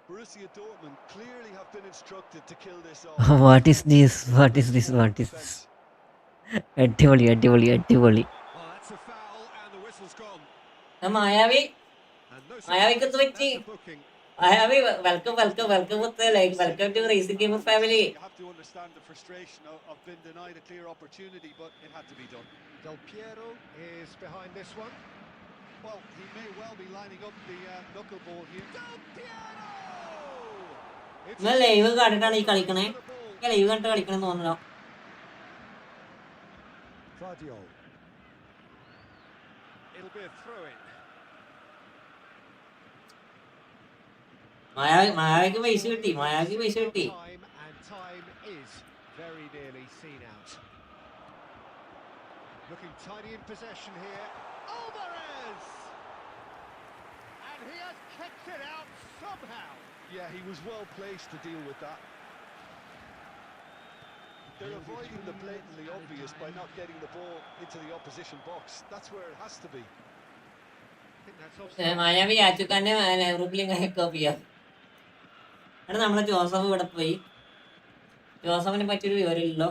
Borussia Dortmund clearly have been instructed to kill this off. What is this? അടിപൊളി. Well, that's a foul and the whistle's gone. Mayavi And no മായാവിക്ക് എന്ത് പറ്റി? that's a booking. Mayavi welcome welcome to racing gamer family. You have to understand the frustration of being denied a clear opportunity, but it had to be done. Del Piero is behind this one. Well, he may well be lining up the knuckleball here. Del Piero! It's നിങ്ങൾ live കണ്ടിട്ടാണ് ഈ കളിക്കണേ. the ball. Live കണ്ടിട്ട് കളിക്കണെന്ന് തോന്നുന്നു. Guardiol. It'll be a throw-in. മായാവിക്ക് പൈസ കിട്ടി. Time and time is very nearly seen out. Looking tidy in possession here. Alvarez! And he has kept it out somehow. Yeah, he was well placed to deal with that. They're avoiding the blatantly obvious by not getting the ball into the opposition box. That's where it has to be. I think that's offside. Mayavi യാച്ചുക്കാരനെ ഗ്രൂപ്പിലും copy ചെയ്യാം. എടാ നമ്മളെ Joseph ഇവിടെ പോയി. ജോസഫിനെ പറ്റിയൊരു വിവരമില്ലല്ലോ.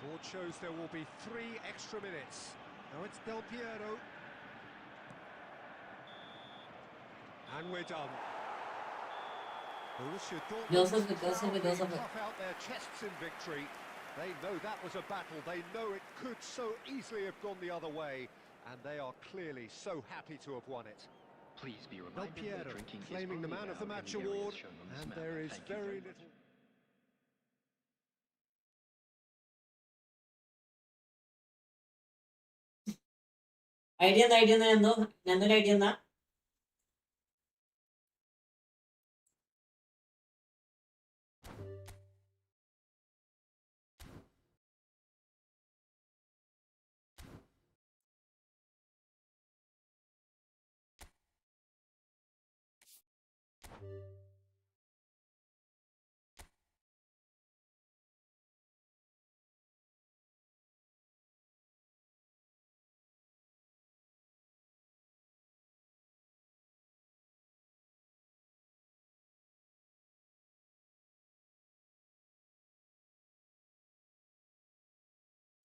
Board shows there will be 3 extra minutes. Now it's Del Piero. And we're done. Borussia Joseph, Dortmund Joseph, proudly Joseph. puff out their chests in victory. They know that was a battle. They know it could so easily have gone the other way, and they are clearly so happy to have won it. Please be Del reminded that Piero drinking is claiming the only man of the allowed match in the areas award, shown on this and map. there is Thank you very much. little. Idea എന്തോ ഞങ്ങളുടെ idea എന്നാ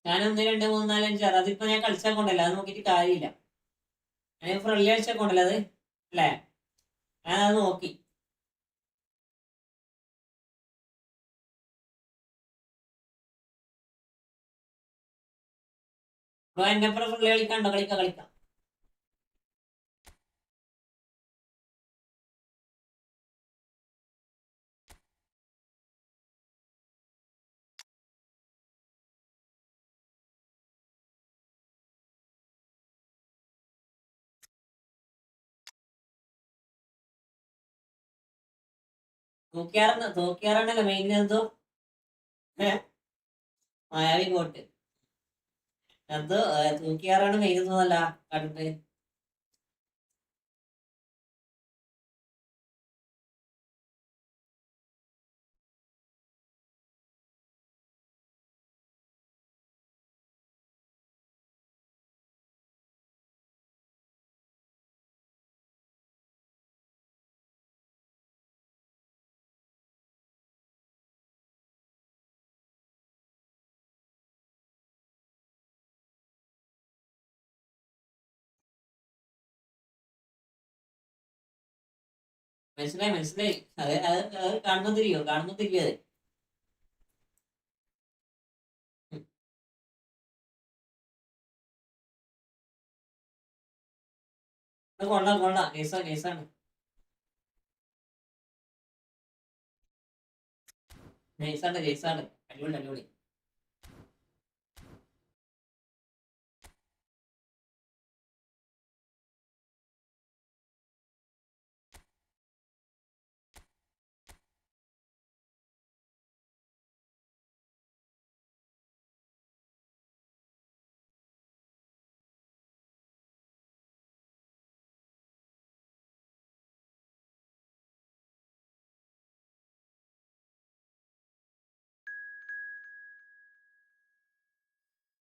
ഞാൻ 1 2 3 4 5 6 അതിപ്പോ ഞാൻ കളിച്ചാൽ കൊണ്ടല്ല, അത് നോക്കിയിട്ട് കാര്യമില്ല. ഞാൻ ഫ്രണ്ട്ലി കളിച്ചാൽ കൊണ്ടല്ല അത് അല്ലേ, ഞാൻ അത് നോക്കി. അപ്പൊ എന്നെപ്പുറം ഫ്രണ്ട്ലി കളിക്കാണ്ടോ? കളിക്കാം. തോക്കിയാറാണല്ലോ മെയിൻ എന്തോ മായാവി കോട്ട് എന്തോ തൂക്കിയാറാണ് മെയിൻ എന്നല്ല കണ്ടിട്ട്. മനസ്സിലായി. അത് കാണുമ്പോ തിരിയോ അത് കൊള്ളാം കേസാണ്. നൈസാണ് അടിപൊളി.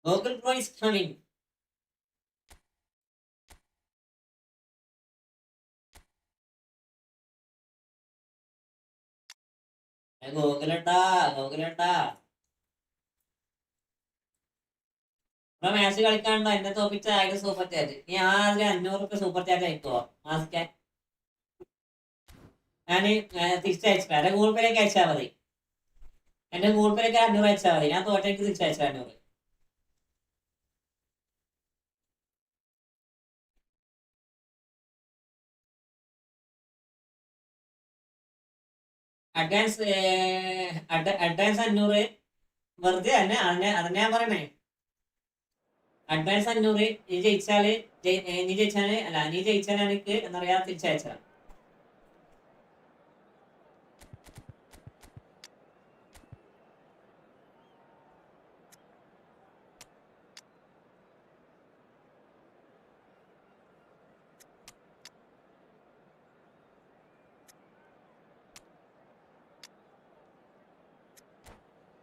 Google pro is coming. ഗൂഗിളട്ടാ ഇപ്പൊ മാച്ച് കളിക്കാണ്ടോ? എന്നെ തോപ്പിച്ച ആകെ സൂപ്പർ ചാറ്റ്. നീ ആകെ 500 സൂപ്പർ ചാറ്റ് അയക്കുവോ മാസ്കെ? ഞാൻ തിരിച്ചയച്ചില്ല. എന്റെ ഗൂഗിൾ പേയിലേക്ക് അയച്ചാൽ മതി. എന്റെ ഗൂഗിൾ പേയിലേക്ക് 500 അയച്ചാൽ മതി. ഞാൻ തോറ്റേക്ക് തിരിച്ചയച്ചാൽ 500. അഡ്വാൻസ് 500 വെറുതെ തന്നെ അതിനെ ഞാൻ പറയണേ. അഡ്വാൻസ് 500 നീ ജയിച്ചാല് അല്ല നീ ജയിച്ചാൽ എനിക്ക് എന്താ പറയാ തിരിച്ചയച്ചാ.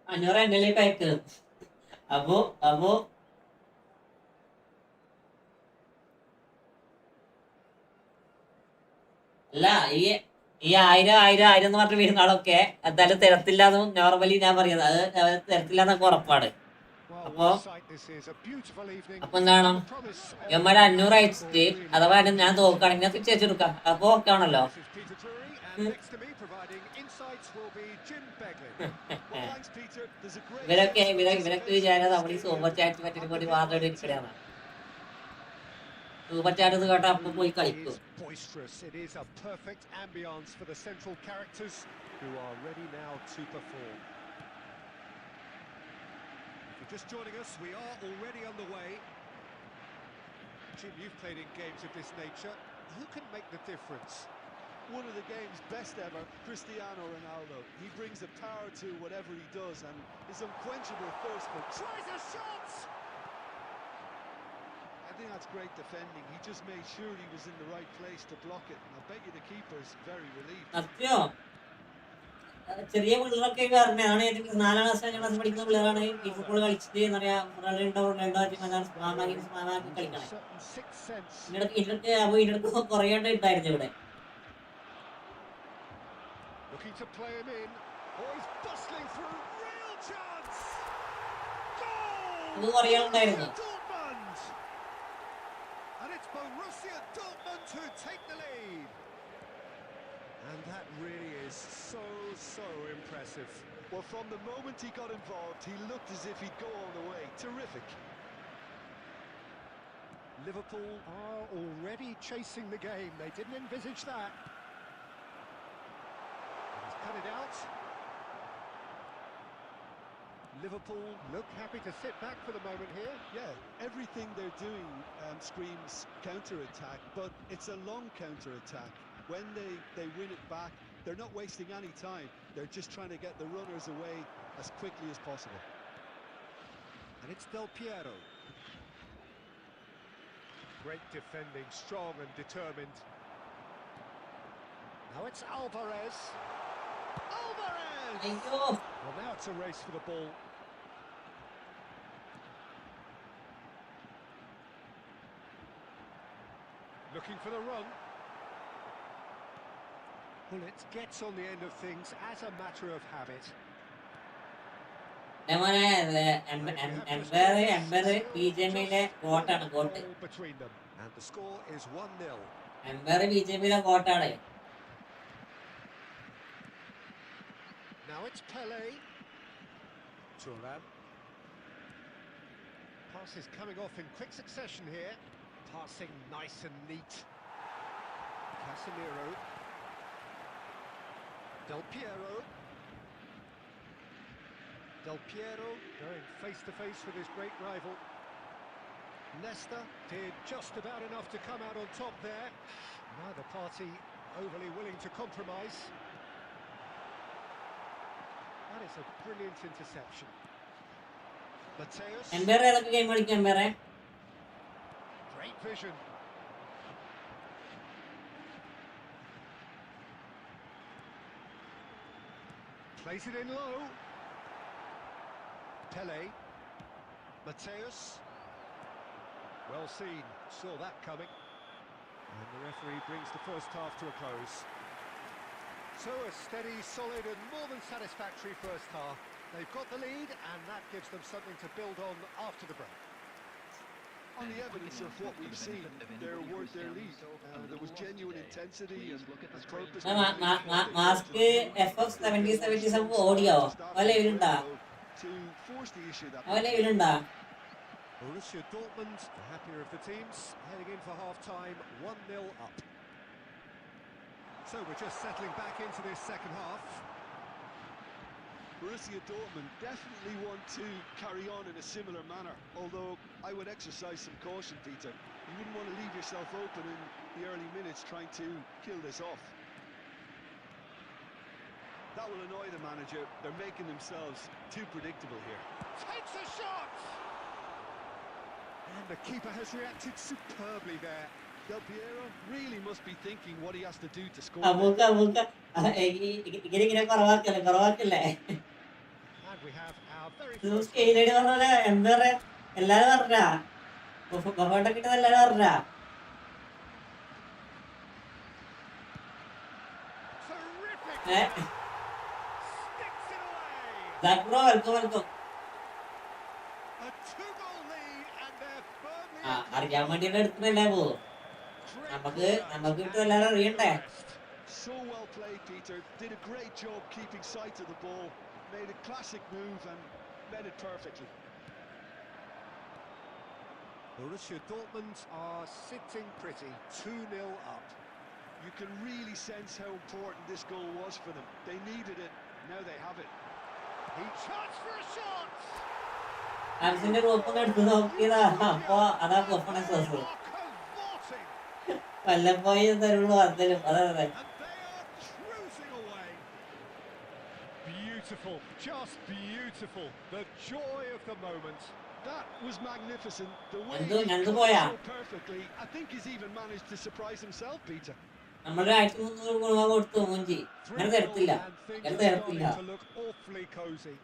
500 എന്നിലേക്ക് അയക്ക്. അപ്പൊ അല്ല ഈ 1000 എന്ന് പറഞ്ഞ് വരുന്ന ആളൊക്കെ എന്തായാലും തരത്തില്ലാന്ന് നോർമലി ഞാൻ പറയുന്നത്, അത് തരത്തില്ലാന്നൊക്കെ ഉറപ്പാണ്. അപ്പൊ എന്താണ് ഇവന്മാര് 500 അയച്ചിട്ട് അഥവാ ഞാൻ തോക്കുകയാണെങ്കിൽ ഞാൻ തിരിച്ചെടുക്കാം. അപ്പൊ ഓക്കെ ആണല്ലോ. ഇവരൊക്കെ വിചാരം നമ്മൾ ഈ സൂപ്പർ ചാറ്റ് പറ്റിട്ട് കൂടി വാർത്തയോട് ഇരിക്കലാണ്. സൂപ്പർ ചാറ്റ് കേട്ടാ അപ്പൊ പോയി കളിക്കും. It is a perfect ambience for the central characters who are ready now to perform. If you're just joining us, we are already on the way. Jim, you've played in games of this nature. Who can make the difference? One of the game's best ever, Cristiano Ronaldo. He brings a power to whatever he does and his unquenchable thirst for... Tries a shot! I think that's great defending. He just made sure he was in the right place to block it. And I bet you the keeper's very relieved. സത്യോ ചെറിയ പിള്ളേരൊക്കെ പറഞ്ഞാണ് 4ാം class 5ാം class പഠിക്കുന്ന പിള്ളേരാണ് ഈ football കളിച്ചിട്ട് എന്താ പറയാ കളിക്കണേ. ഇതിനടുത്ത് കുറേ ഉണ്ടായിരുന്നു ഇവിടെ. Looking to play him in. Oh, he's bustling through. Real chance. Goal! ഇത് കുറേ ഉണ്ടായിരുന്നു. Dortmund. And it's Borussia Dortmund who take the lead. And that really is so impressive. Well, from the moment he got involved, he looked as if he'd go all the way. Terrific. Liverpool are already chasing the game. They didn't envisage that. He's cut it out. Liverpool look happy to sit back for the moment here. Yeah, everything they're doing screams counter-attack, but it's a long counter-attack. When they win it back, they're not wasting any time. They're just trying to get the runners away as quickly as possible. And it's Del Piero. Great defending, strong and determined. Now it's Alvarez. Alvarez! അയ്യോ Well, now it's a race for the ball. Looking for the run. Well, it gets on the end of things as a matter of habit. Ember ബിജെപിയിലെ കോട്ടാണ് കോട്ട്. Goal between them. And the score is 1-0. Ember ബിജെപിയിലെ കോട്ടാണ്. Now it's Pele. Thuram. Pass is coming off in quick succession here. Passing nice and neat. Casemiro. Del Piero. Del Piero going face to face with his great rival. Nesta did just about enough to come out on top there. Neither party overly willing to compromise. That is a brilliant interception. Mateus. Ember ഏതൊക്കെ game കളിക്കും എംബറെ? Great vision. Plays it in low. Pele. Mateus. Well seen. Saw that coming. And the referee brings the first half to a close. So a steady, solid and more than satisfactory first half. They've got the lead and that gives them something to build on after the break. On the evidence of what we've seen, they're worth their lead. There was genuine intensity and purpose. Mask FF7077 ഓടിയോ? ഓലെ ഇവരുണ്ടാ? To force the issue that ഓലെ ഇവരുണ്ടാ? Borussia Dortmund, the happier of the teams, heading in for half-time, 1-0 up. So we're just settling back into this second half. Borussia Dortmund definitely want to carry on in a similar manner, although I would exercise some caution, Peter. You wouldn't want to leave yourself open in the early minutes trying to kill this off. That will annoy the manager. They're making themselves too predictable here. Takes a shot! And the keeper has reacted superbly there. Del Piero really must be thinking what he has to do to score. ഇങ്ങനെ കുറവാക്കല്ലേ. And We have our very ഇത് first സ്കെയിലടി പറഞ്ഞ എന്താ പറയാ എല്ലാരും പറഞ്ഞാ ബഫോട്ടൊക്കെ കിട്ടുന്ന എല്ലാരും പറഞ്ഞാ terrific ഏ sticks it away. Bro welcome welcome A 2-goal lead and they're firmly ആ in അറിയാൻ control. വേണ്ടിട്ട് എടുക്കുന്നല്ലേ പോ Great നമുക്ക് corner കിട്ടും and എല്ലാരും അറിയണ്ടേ rest. So well played, Peter. Did a great job keeping sight of the ball. Made a classic move and met it perfectly. Borussia Dortmund are sitting pretty, 2-0 up. You can really sense how important this goal was for them. They needed it. Now they have it. He charged for a shot. അൻസിന്റെ group ഒന്ന് എടുത്ത് നോക്കിയതാ അപ്പൊ അതാ performance They are cavorting വല്ലപ്പോയി തരുള്ളൂ അതിലും അതെ അതെ and they are cruising away. Beautiful, just beautiful. The joy of the moment. That was magnificent. The way Nandu, he Nandu cut boya. it so perfectly. I think he's even managed to surprise himself, Peter. നമ്മള് 1300 ഗുണ കൊടുത്തു മൂഞ്ചി അങ്ങനെ തരത്തില്ല അങ്ങനെ തരത്തില്ല To look awfully cozy.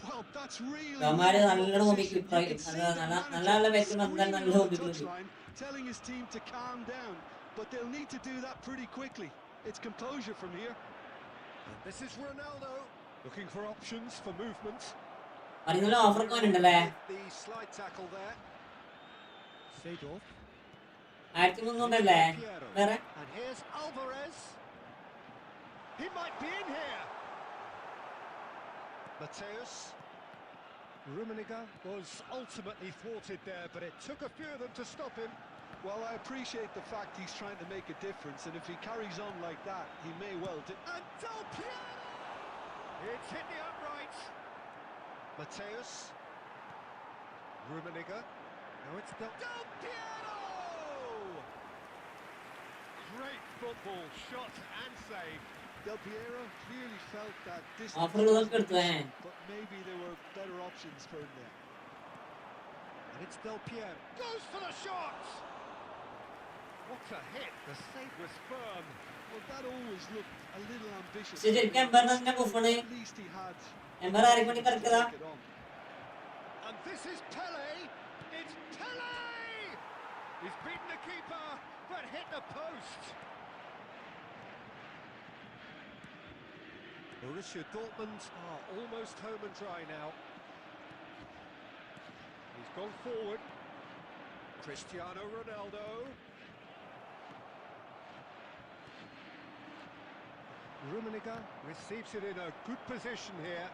Well, that's really അവന്മാര് the നല്ലോണം opposition. ഹോബിക്ക് You can see the നല്ല manager നല്ല വെക്കുന്ന എന്തായാലും നല്ല screaming on the ഹോബിക്ക് touchline, telling his team to calm down, but they'll need to do that pretty quickly. It's composure from here. And this is Ronaldo looking for options for movement. പറയുന്നല്ലോ offer കോനുണ്ടല്ലേ The slide tackle there. Seedorf. 1300 അല്ലേ വേറെ And here's Alvarez. He might be in here. Mateus. Rummenigge was ultimately thwarted there, but it took a few of them to stop him. Well, I appreciate the fact he's trying to make a difference, and if he carries on like that, he may well do. And Del Piero! It's hit the upright. Mateus. Rummenigge. Now it's Del Piero! Great football, shot and save. Del Piero clearly felt that this offer ഇതൊക്കെ എടുത്തു but maybe there were better options for him there. And it's Del Piero. Goes for the shot! What a hit. The save was firm. Well, that always looked a little ambitious. പക്ഷെ ശരിക്കും എംബറിന്റെ കുഫണ് At least he had ember ആരെ കൊണ്ട് കളിക്കതാ take it on. And this is Pele. It's Pele! He's beaten the keeper, but hit the post. Borussia Dortmund are almost home and dry now. He's gone forward. Cristiano Ronaldo. Rummenigge receives it in a good position here.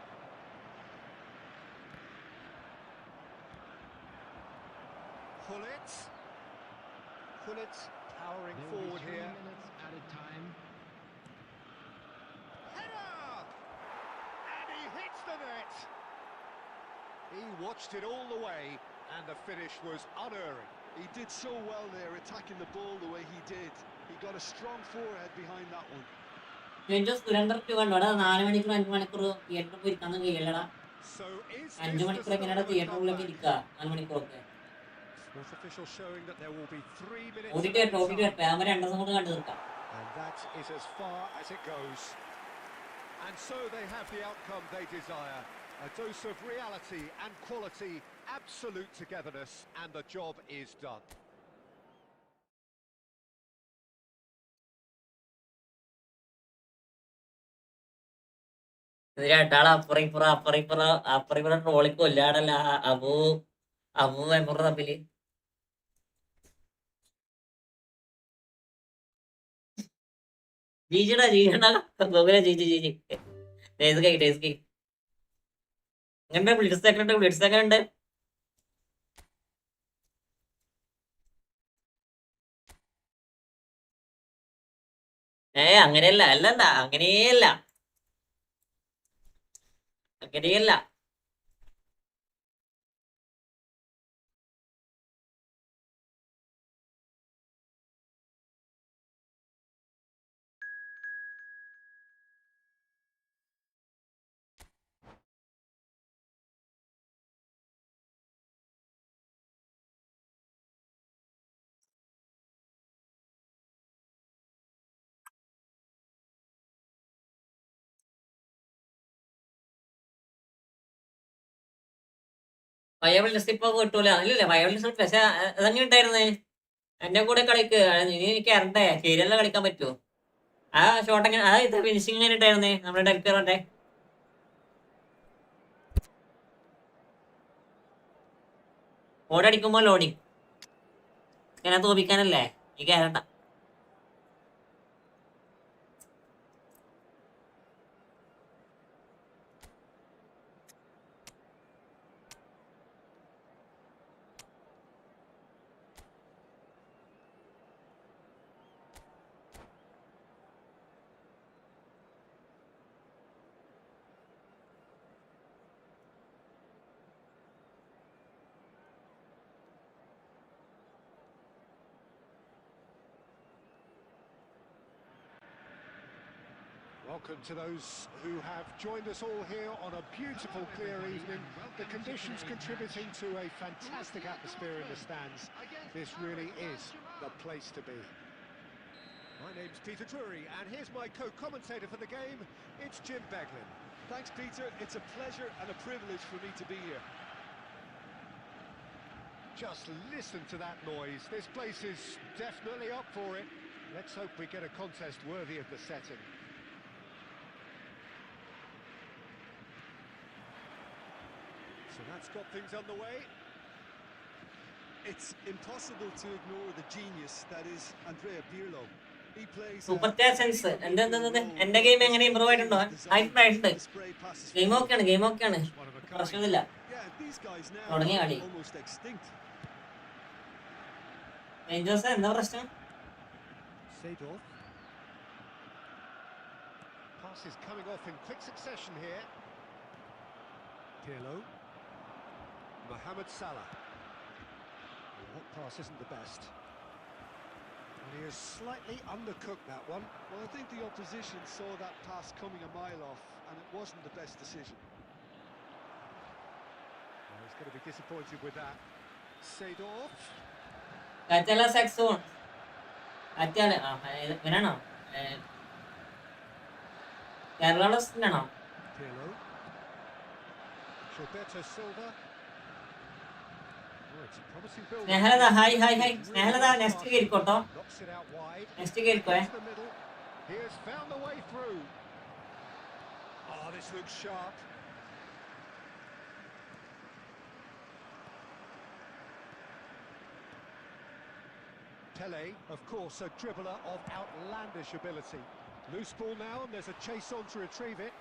Gullit. Gullit powering There will forward be 3 here. minutes added time. Header! And he hits the net. He watched it all the way, and the finish was unerring. He did so well there, attacking the ball the way he did. He got a strong forehead behind that one. Surendra കണ്ടോടാ 4 മണിക്കൂർ 5 മണിക്കൂർ തിയേറ്ററിൽ പോയി ഇരിക്കാന്ന് കഴിയില്ലടാ So is 5 this the മണിക്കൂർ start എങ്ങനെയാണ് of a തിയേറ്ററിലേക്ക് comeback? ഇരിക്കുക 4 മണിക്കൂറൊക്കെ Sports officials showing that there will be 3 minutes ഓടിട്ട് of ഓടിട്ട് added time. ആകുമ്പോൾ 2 ദിവസം കൊണ്ട് കണ്ടു തീർക്കാം And that is as far as it goes. And so they have the outcome they desire. A dose of reality and quality, absolute togetherness, and the job is done. ഇത് രണ്ടാളെ അപ്പുറം trolley കൊല്ലാടല്ല Abu Abu എമ്മറ് തമ്മില് ജീജിടാ ഗോകുല ജീജി ടേസ്കൈ ഇങ്ങനെ ബ്ലിഡ്സൊക്കെ ഉണ്ട് അങ്ങനെയല്ല അല്ലല്ല അങ്ങനെയല്ല വയബിൾ ലിസ്റ്റ് ഇപ്പൊ കിട്ടൂല. ഇല്ലല്ലേ വയബിൾ ലിസ്റ്റ്. പക്ഷെ അതെങ്ങനെ ഉണ്ടായിരുന്നേ? എന്റെ കൂടെ കളിക്ക് ഇനി എനിക്ക് അറിയണ്ടേ ശരിയല്ല കളിക്കാൻ പറ്റുമോ? ആ ഷോട്ട് എങ്ങനെ ആ ഇത് ഫിനിഷിങ് എങ്ങനെ ഉണ്ടായിരുന്നേ നമ്മുടെ ഡെൽക്കറിന്റെ? ഓടടിക്കുമ്പോ ലോഡിങ് ഇങ്ങനെ തോപ്പിക്കാനല്ലേ ഈ കയറണ്ട. Welcome to those who have joined us all here on a beautiful, clear evening. The conditions contributing to a fantastic atmosphere in the stands. This really is the place to be. My name's Peter Drury, and here's my co-commentator for the game. It's Jim Beglin. Thanks, Peter. It's a pleasure and a privilege for me to be here. Just listen to that noise. This place is definitely up for it. Let's hope we get a contest worthy of the setting. So that's got things underway. It's impossible to ignore the genius that is Andrea Pirlo. He plays super sense. എന്റെ game എങ്ങനെ improve ആയിട്ടുണ്ടോ? ആയിട്ടുണ്ട്. Game ഓക്കെയാണ് പ്രശ്നമില്ല. തുടങ്ങിയ കളി Rangers എന്താ പ്രശ്നം? Seedorf. Passes coming off in quick succession here. Pirlo. Mohamed Salah. That pass isn't the best. And he has slightly undercooked that one. Well, I think the opposition saw that pass coming a mile off, and it wasn't the best decision. Well, he's going to be disappointed with that. Seedorf. കറ്റല സെക്സോൺ കറ്റല ഇവനാണോ? കേരളാണോ? Pirlo. Gilberto Silva. Oh, it's a promising build. Snehalatha hi Snehalatha next കേറിക്കോട്ടോ. Knocks it out wide. Next കേറിക്കോയെ. Into the middle. He has found the way through. Oh, this looks sharp. Pele, of course, a dribbler of outlandish ability. Loose ball now, and there's a chase on to retrieve it.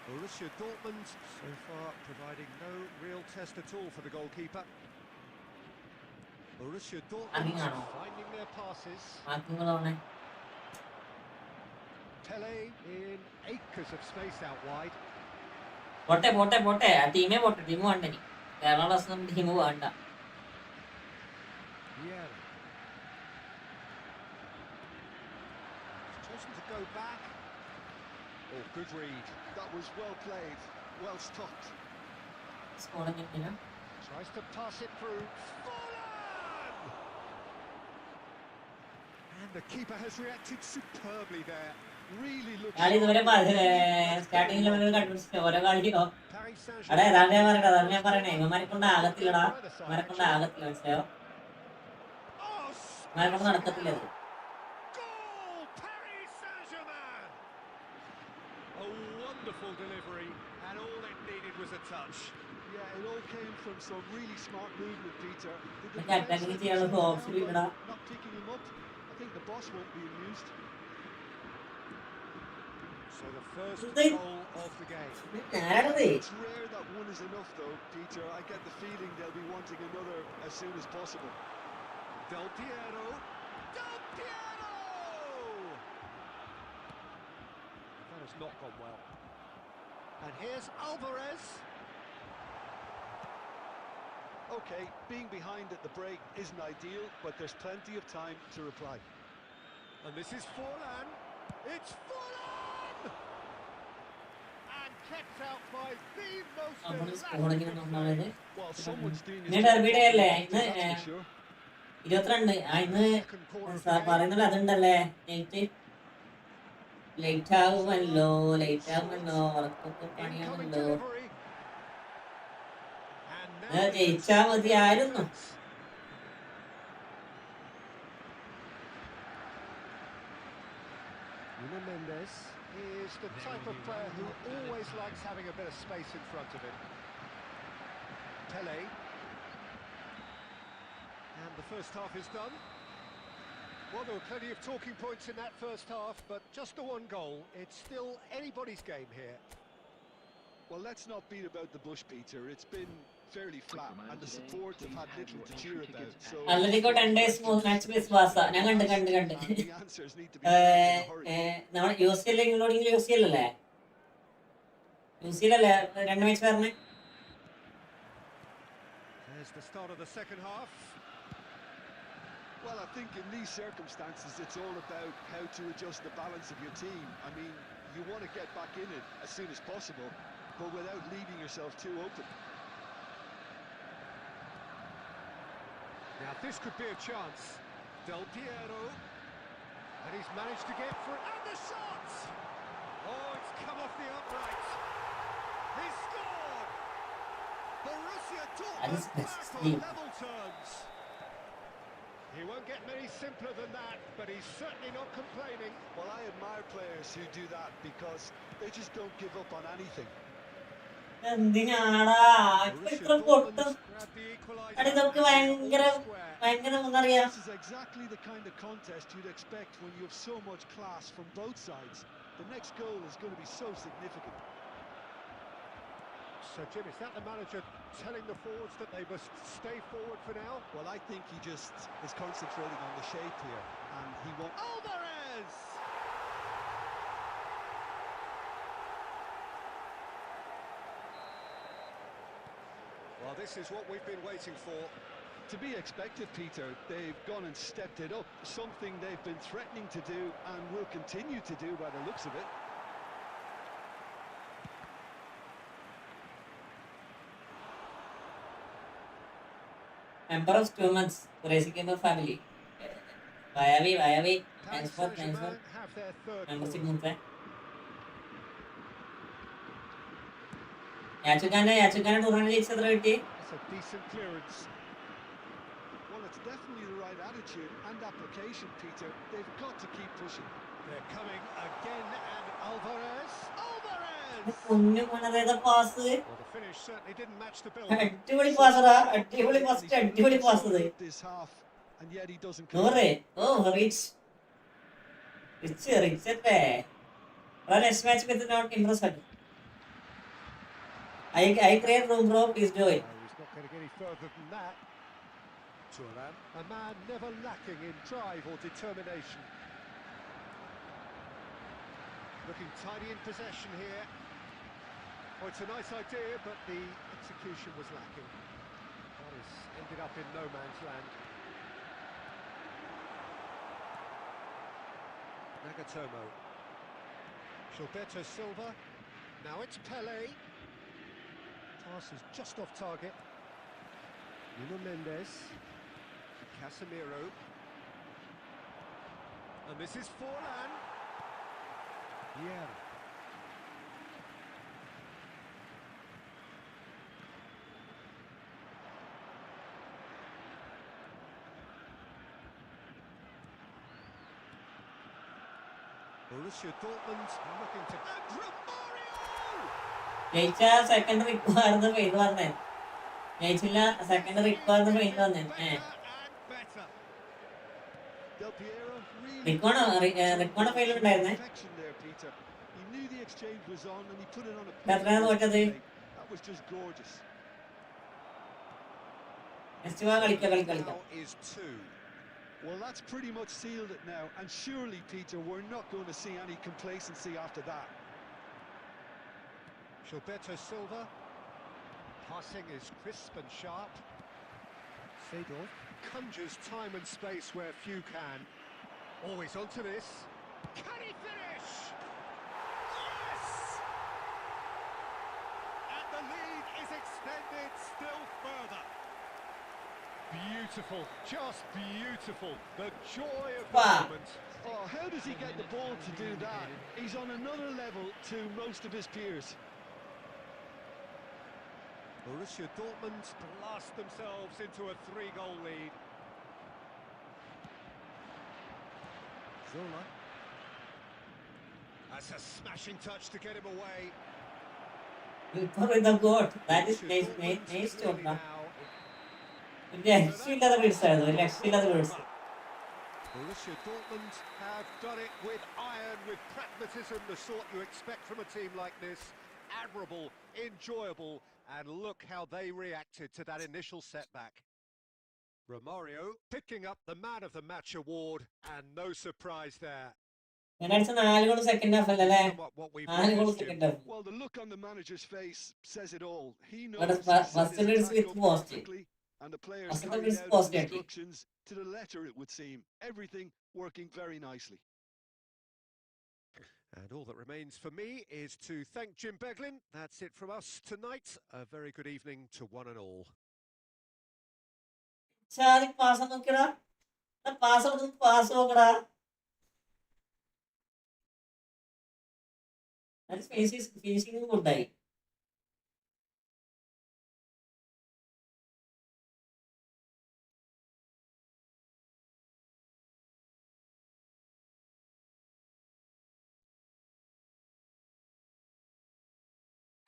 Borussia Dortmund so far providing no real test at all for the goalkeeper. Borussia Dortmund finding their passes. Pele in acres of space out wide. പോട്ടെ ആ team വേണ്ട. Kerala team വേണ്ട. Yeah. Chosen to go back. Oh, good read. That was well played, well stopped. Tries to pass it through. Fallen! And the keeper has reacted superbly there. Really looks കളി ഇതുവരെ starting ലെവലിൽ കണ്ടുപിടിച്ചിട്ട് ഓരോ കളിക്കോ Paris അടേ Saint-Germain. അതന്നെ പറയണേ. ഇവന്മാരെ കൊണ്ട് ആകത്തില്ലടാ, ഇവന്മാരെ കൊണ്ട് ആകത്തില്ല. മനസ്സിലായോ? Oh, ഇവന്മാരെ കൊണ്ട് നടക്കത്തില്ല അത്. goal! Paris Saint-Germain! A wonderful delivery, and all it needed was a touch. Yeah, it all came from some really smart movement, Peter. The മറ്റേ അറ്റാക്കിങ് ചെയ്യാനുള്ള ഓപ്ഷൻ ഇല്ലടാ. not picking him up. I think the boss won't be amused. So the first They- goal of the game. ആരാണത്? It's rare that one is enough, though, Peter. I get the feeling they'll be wanting another as soon as possible. Del Piero! Del Piero! That has not gone well. And here's Alvarez. Okay, being behind at the break isn't ideal, but there's plenty of time to reply. And this is Forlan. It's Forlan! And kept out by the most elastic. Well, someone's doing ഇന്ന് ഡെർബിയുടെ അല്ലേ? ഇന്ന് that's for sure. 22. ഇന്ന് Second quarter of the game. പറയുന്നത് അതുണ്ടല്ലേ. Late ആകുമല്ലോ ഉറക്കൊക്കെ Incoming പണിയാണല്ലോ. delivery. And now he can ജയിച്ചാ score മതിയായിരുന്നു. defense. Nuno Mendes is the type of player who always likes having a bit of space in front of him. Pele. And the first half is done. Well, there were plenty of talking points in that first half, but just the one goal. It's still anybody's game here. Well, let's not beat about the bush, Peter. It's been fairly flat, and the support have had little to cheer about. So Atletico 10 days smooth match വിശ്വാസ. ഞാൻ കണ്ട്. The answers need to be found in a hurry. നമ്മൾ UCL including UCL അല്ലേ? UCL അല്ലേ 2 match പറഞ്ഞേ? There's the start of the second half. Well, I think in these circumstances, it's all about how to adjust the balance of your team. I mean, you want to get back in it as soon as possible, but without leaving yourself too open. Now this could be a chance. Del Piero. And he's managed to get through. And the shot! Oh, it's come off the upright. He scored! Borussia Dortmund back on level terms. He won't get many simpler than that, but he's certainly not complaining. Well, I admire players who do that because they just don't give up on anything. എന്തിനാടാ ഇത്ര പൊട്ടും? ഇതൊക്കെ ഭയങ്കര ഒന്നറിയാം. This is exactly the kind of contest you'd expect when you have so much class from both sides. The next goal is going to be so significant. So, Jim, is that the manager telling the forwards that they must stay forward for now? Well, I think he just is concentrating on the shape here, and he won't... Alvarez! Well, this is what we've been waiting for. To be expected, Peter. They've gone and stepped it up, something they've been threatening to do and will continue to do by the looks of it. Member of 2 months, Racing Gamer family. Vayavi. Thanks for membership മുമ്പേ. യാച്ചുക്കാനെ tournament ജയിച്ചത് എത്ര കിട്ടി? That's a decent clearance. Well, it's definitely the right attitude and application, Peter. They've got to keep pushing. They're coming again, and Alvarez! പൊന്നു മോനതേതാ pass? Well, the finish certainly didn't match the build. അടിപൊളി പാസറാ, അടിപൊളി pass. This half, and yet he doesn't. നൂറ്. Rich അല്ലേ? Next match with not impressed. I create room, bro. Please do it. He's not going to get any further than that. Turan, a man never lacking in drive or determination. Looking tidy in possession here. Oh, it's a nice idea, but the execution was lacking. That has ended up in no man's land. Nagatomo. Gilberto Silva. Now it's Pele. Pass is just off target. Nuno Mendes. Casemiro. And this is Forlan. Yeah. Borussia Dortmund looking to... And Romario! ജയിച്ച second റിക്വയർന്ന് പെയ്ത് വന്നേ. ജയിച്ചില്ല second റിക്വയർന്ന് പെയ്ത് വന്നേ. റിക്വണ fail ഉണ്ടായിരുന്നേ. എത്രയാണ് തോറ്റത്? Next വാ കളിക്കാം. Well, that's pretty much sealed it now, and surely, Peter, we're not going to see any complacency after that. Gilberto Silva. Passing is crisp and sharp. Seedorf conjures time and space where few can. Always onto this. Can he finish? Yes! And the lead is extended still further. Beautiful. beautiful, just beautiful. The joy of the Wow. moment. Oh, how does he get the ball to do that? He's on another level to most of his peers. Borussia Dortmund blast themselves into a 3-goal lead. Zola. That's a smashing touch to get him away. with the goat. That is nice Dortmund job, clearly no? now. ഒരു രക്ഷയില്ലാത്ത പിടിച്ചായിരുന്നു, ഒരു രക്ഷയില്ലാത്ത പിടിച്ച്. Borussia Dortmund have done it with iron, with pragmatism, the sort you expect from a team like this. Admirable, enjoyable, and look how they reacted to that initial setback. Romario picking up the Man of the Match award, and no surprise there. ഞാൻ അടിച്ച 4 goal second half അല്ലേ? Somewhat what we've 4 goal witnessed him. Second half. Well, the look on the manager's face says it all. He knows But he set first his minutes attack with up post. perfectly, and the players First carried minutes out post his actually. instructions to the letter, it would seem. Everything working very nicely. And all that remains for me is to thank Jim Beglin. That's it from us tonight. A very good evening to one and all. ചാതി pass നോക്കിയടാ, pass നോക്കടാ. Finishing ഗുഡായി.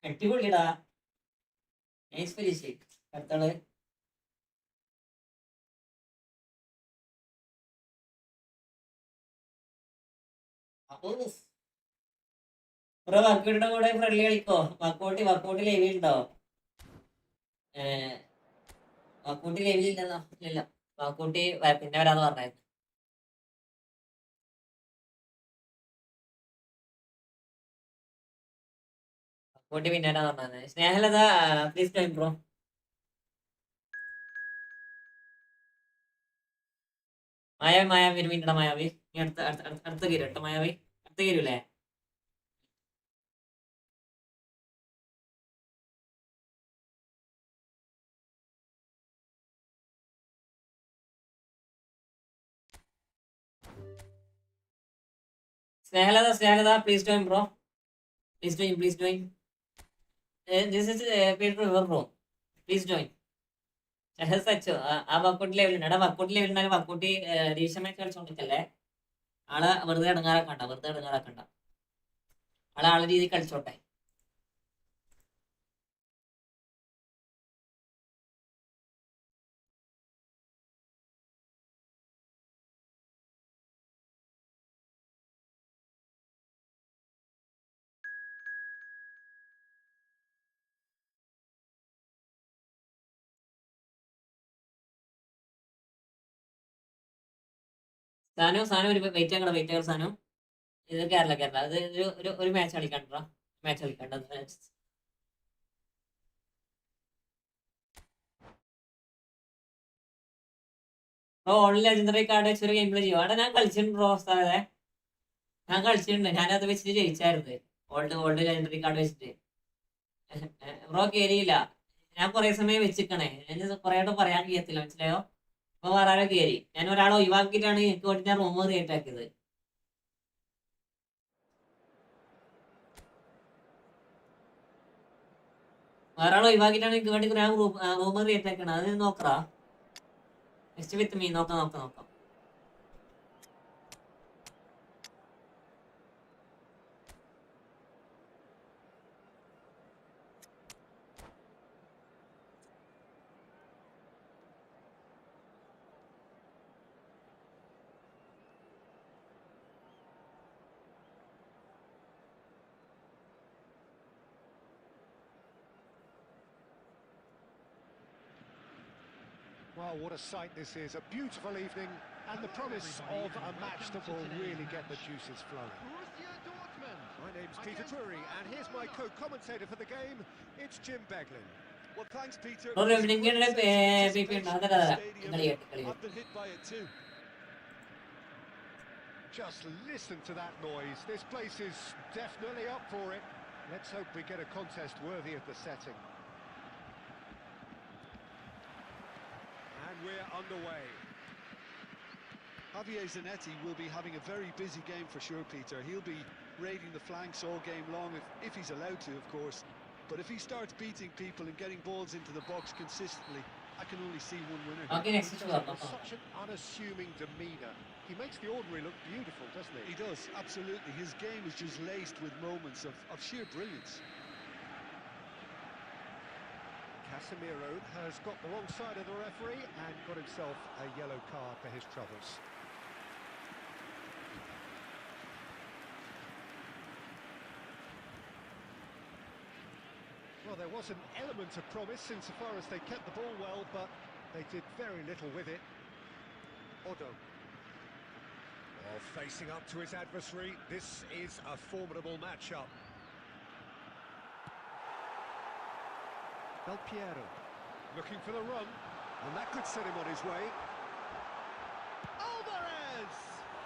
അടിപൊളിടാ, nice finishing. അടുത്താള് bro വക്കോട്ടിയുടെ കൂടെ friendly കളിക്കോ? വക്കോട്ട് ലൈവിലുണ്ടോ? വക്കോട്ടി ലൈവിലില്ലെന്നോ? ഇല്ല, വക്കോട്ടി പിന്നെ വരാന്ന് പറഞ്ഞായിരുന്നു. വക്കോട്ടി പിന്നെ വരാന്ന് പറഞ്ഞായിരുന്നു. Snehalatha please time bro. Mayavi വരുമ്പോ മായാവി നീ അടുത്ത കീരും കേട്ടോ. മായാവി അടുത്ത കീരൂലേ? Snehalatha please join bro. Please join. This is Peter River bro. Please join. Sachu ആ വർക്കൗട്ട് ലെവലുണ്ട്. എടാ വർക്കൗട്ട് ലെവലുണ്ടായാലും വർക്കൗട്ട് ഡിവിഷൻ മാച്ച് കളിച്ചോണ്ടിരിക്കല്ലേ. ആളെ വെറുതെ ഇടങ്ങാറാക്കണ്ട. ആളെ രീതിയിൽ കളിച്ചോട്ടെ. സാനു ഒരു വെയിറ്റ് ആക്കണം സാനു. ഇത് കേരള അത് ഒരു മാച്ച് കളിക്കണ്ട. ഓൺലൈൻ ലെജൻഡറി കാർഡ് വെച്ചൊരു ഗെയിം പ്ലേ ചെയ്യും. അവിടെ ഞാൻ കളിച്ചിട്ടുണ്ട് ബ്രോ. ഞാനത് വെച്ചിട്ട് ജയിച്ചായിരുന്നു. ഓൾഡ് ലെജൻഡറി കാർഡ് വെച്ചിട്ട്. ബ്രോ കേറിയില്ല. ഞാൻ കുറെ സമയം വെച്ചിക്കണേ. ഞാൻ കുറെ ആയിട്ട് പറയാൻ കഴിയത്തില്ല, മനസ്സിലായോ? അപ്പൊ വേറെ ആരോ കയറി. ഞാൻ ഒരാളെ ഒഴിവാക്കിയിട്ടാണ് എനിക്ക് വേണ്ടി ഞാൻ റൂം ക്രിയേറ്റ് ആക്കിയത്. വേറെ ആളെ ഒഴിവാക്കിയിട്ടാണ് എനിക്ക് വേണ്ടി ഞാൻ റൂം ക്രിയേറ്റ് ആക്കണത്. അത് നോക്കറാ. Next with me. നോക്കാം. Well, what a sight this is. A beautiful evening and the promise of a match that will really get the juices flowing. My name's Peter Drury and here's my co-commentator for the game. It's Jim Beglin. Well, thanks, Peter. I've been hit by it too. Just listen to that noise. This place is definitely up for it. Let's hope we get a contest worthy of the setting. And we're underway. Javier Zanetti will be having a very busy game for sure, Peter. He'll be raiding the flanks all game long, if he's allowed to, of course. But if he starts beating people and getting balls into the box consistently, I can only see one winner. Okay, next to With such an unassuming demeanour. He makes the ordinary look beautiful, doesn't he? He does, absolutely. His game is just laced with moments of sheer brilliance. Casemiro has got the wrong side of the referee and got himself a yellow card for his troubles. Well, there was an element of promise insofar as they kept the ball well, but they did very little with it. Odo. Well, facing up to his adversary, this is a formidable matchup. Del Piero, looking for the run, and that could set him on his way. Alvarez!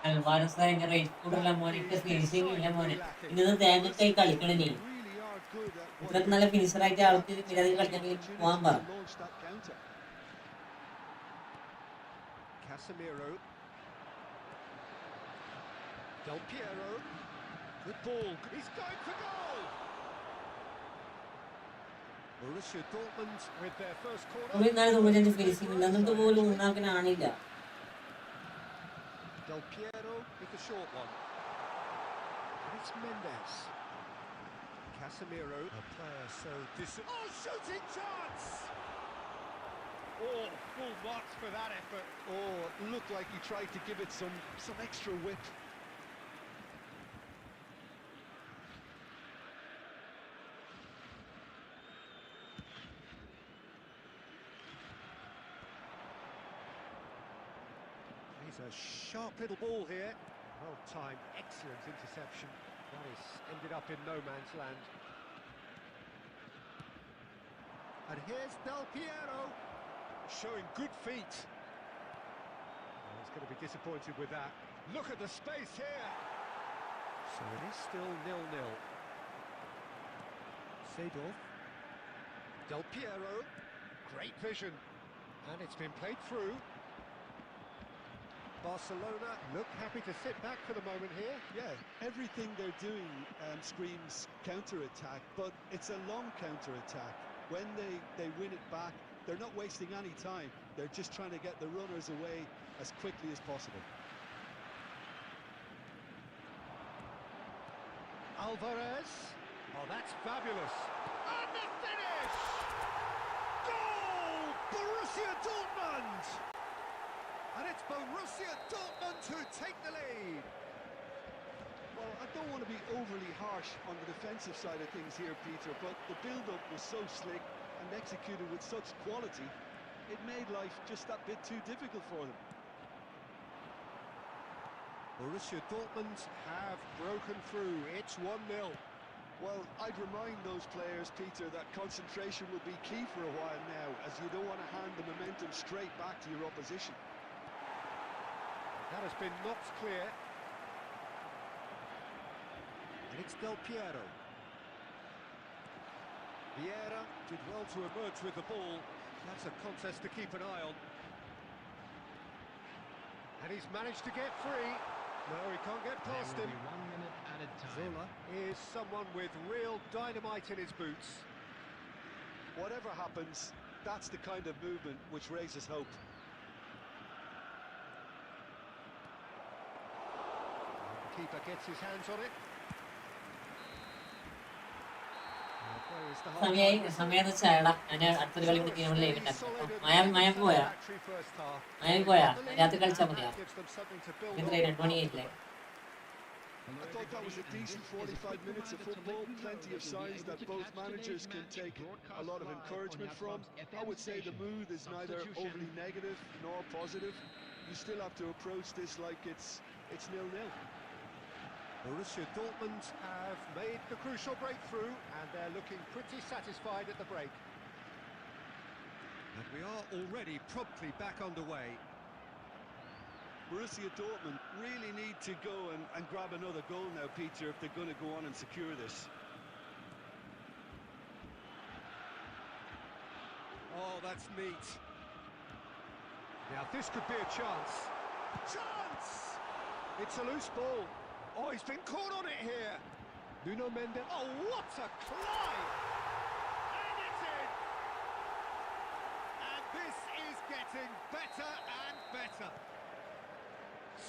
Alvarez ഭയങ്കര rate കൂടുതലുള്ള മോനെ finishing ഇല്ല മോനെ ഇന്ന് തേങ്ങക്കായി കളിക്കണ നീ ഇത്രക്ക് നല്ല ഫിനിഷറായിട്ട് ആൾക്ക് നിരവധി കളിക്കണമെങ്കിൽ പോകാൻ പറ Casemiro. Del Piero. Good ball. He's going for goal! Borussia Dortmund with their first corner. നമ്മൾ ഇന്നാലും 95 ഫിനിഷിംഗ് ഇല്ല എന്നിട്ട് പോലും ഒന്നാക്കാനാണില്ല. Del Piero with the short one. And it's Mendes. Casemiro, a player so shooting chance! Oh, full marks for that effort. Oh, it looked like he tried to give it some extra whip. He's a sharp little ball here. Well timed, excellent interception. That has ended up in no man's land. And here's Del Piero, showing good feet. Well, he's going to be disappointed with that. Look at the space here. So it is still 0-0. Seedorf. Del Piero, great vision. And it's been played through. Barcelona look happy to sit back for the moment here. Yeah, everything they're doing screams counter-attack, but it's a long counter-attack. When they win it back, they're not wasting any time. They're just trying to get the runners away as quickly as possible. Alvarez. Oh, that's fabulous. And the finish! Goal! Borussia Dortmund! And it's Borussia Dortmund who take the lead. Well, I don't want to be overly harsh on the defensive side of things here, Peter, but the build-up was so slick and executed with such quality, it made life just that bit too difficult for them. Borussia Dortmund have broken through. It's 1-0. Well, I'd remind those players, Peter, that concentration will be key for a while now, as you don't want to hand the momentum straight back to your opposition. That has been knocked clear. And it's Del Piero. Vieira did well to emerge with the ball. That's a contest to keep an eye on. And he's managed to get free. No, he can't get past him. 1 minute added time. Zola is someone with real dynamite in his boots. Whatever happens, that's the kind of movement which raises hope. The keeper gets his hands on it. സമയം വെച്ചാടാ ഞാൻ അടുത്തൊരു കളി കൂടി നമ്മൾ live ഉണ്ടാക്കും മയം പോയാ രാത്രി കളിച്ചാൽ മതിയാ ഇത്ര 28 I thought that was a decent 45 minutes of football, plenty of signs that both managers can take a lot of encouragement from. I would say the mood is neither overly negative nor positive. You still have to approach this like it's 0-0. Borussia Dortmund have made the crucial breakthrough and they're looking pretty satisfied at the break. And we are already promptly back underway. Borussia Dortmund really need to go and grab another goal now, Peter, if they're going to go on and secure this. Oh, that's neat. Now this could be a chance. Chance! It's a loose ball. Oh, he's been caught on it here. Nuno Mendes. Oh, what a climb! And it's in! And this is getting better and better.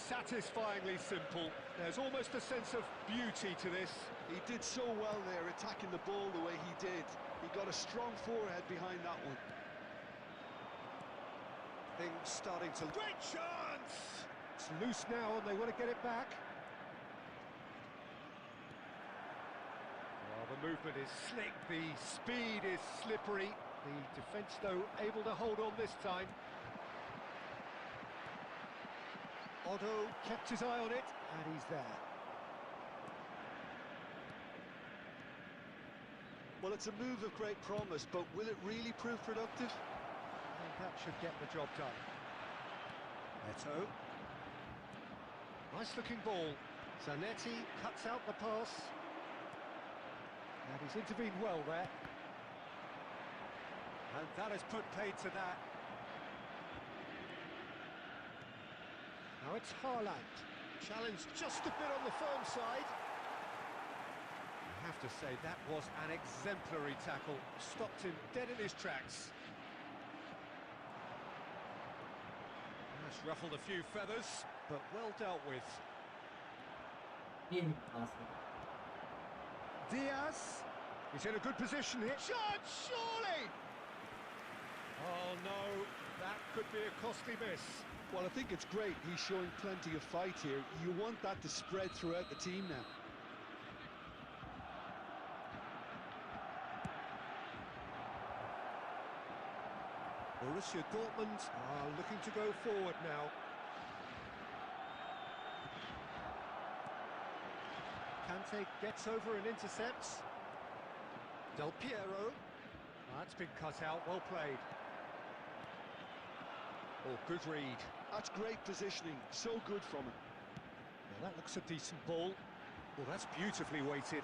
Satisfyingly simple. There's almost a sense of beauty to this. He did so well there, attacking the ball the way he did. He got a strong forehead behind that one. Things starting to... Great chance! It's loose now and they want to get it back. Well, the movement is slick, the speed is slippery. The defence, though, able to hold on this time. Otto kept his eye on it, and he's there. Well, it's a move of great promise, but will it really prove productive? I think that should get the job done. Neto. Nice-looking ball. Zanetti cuts out the pass. And he's intervened well there. And that has put paid to that. Now it's Haaland. Challenged just a bit on the firm side. I have to say, that was an exemplary tackle. Stopped him dead in his tracks. That's ruffled a few feathers, but well dealt with. Diaz. He's in a good position here. Shot, surely! Oh no, that could be a costly miss. Well, I think it's great. He's showing plenty of fight here. You want that to spread throughout the team now. Borussia Dortmund are looking to go forward now. Kante gets over and intercepts. Del Piero. That's been cut out, well played. Oh, good read. That's great positioning. So good from him. Now that looks a decent ball. Well, that's beautifully weighted.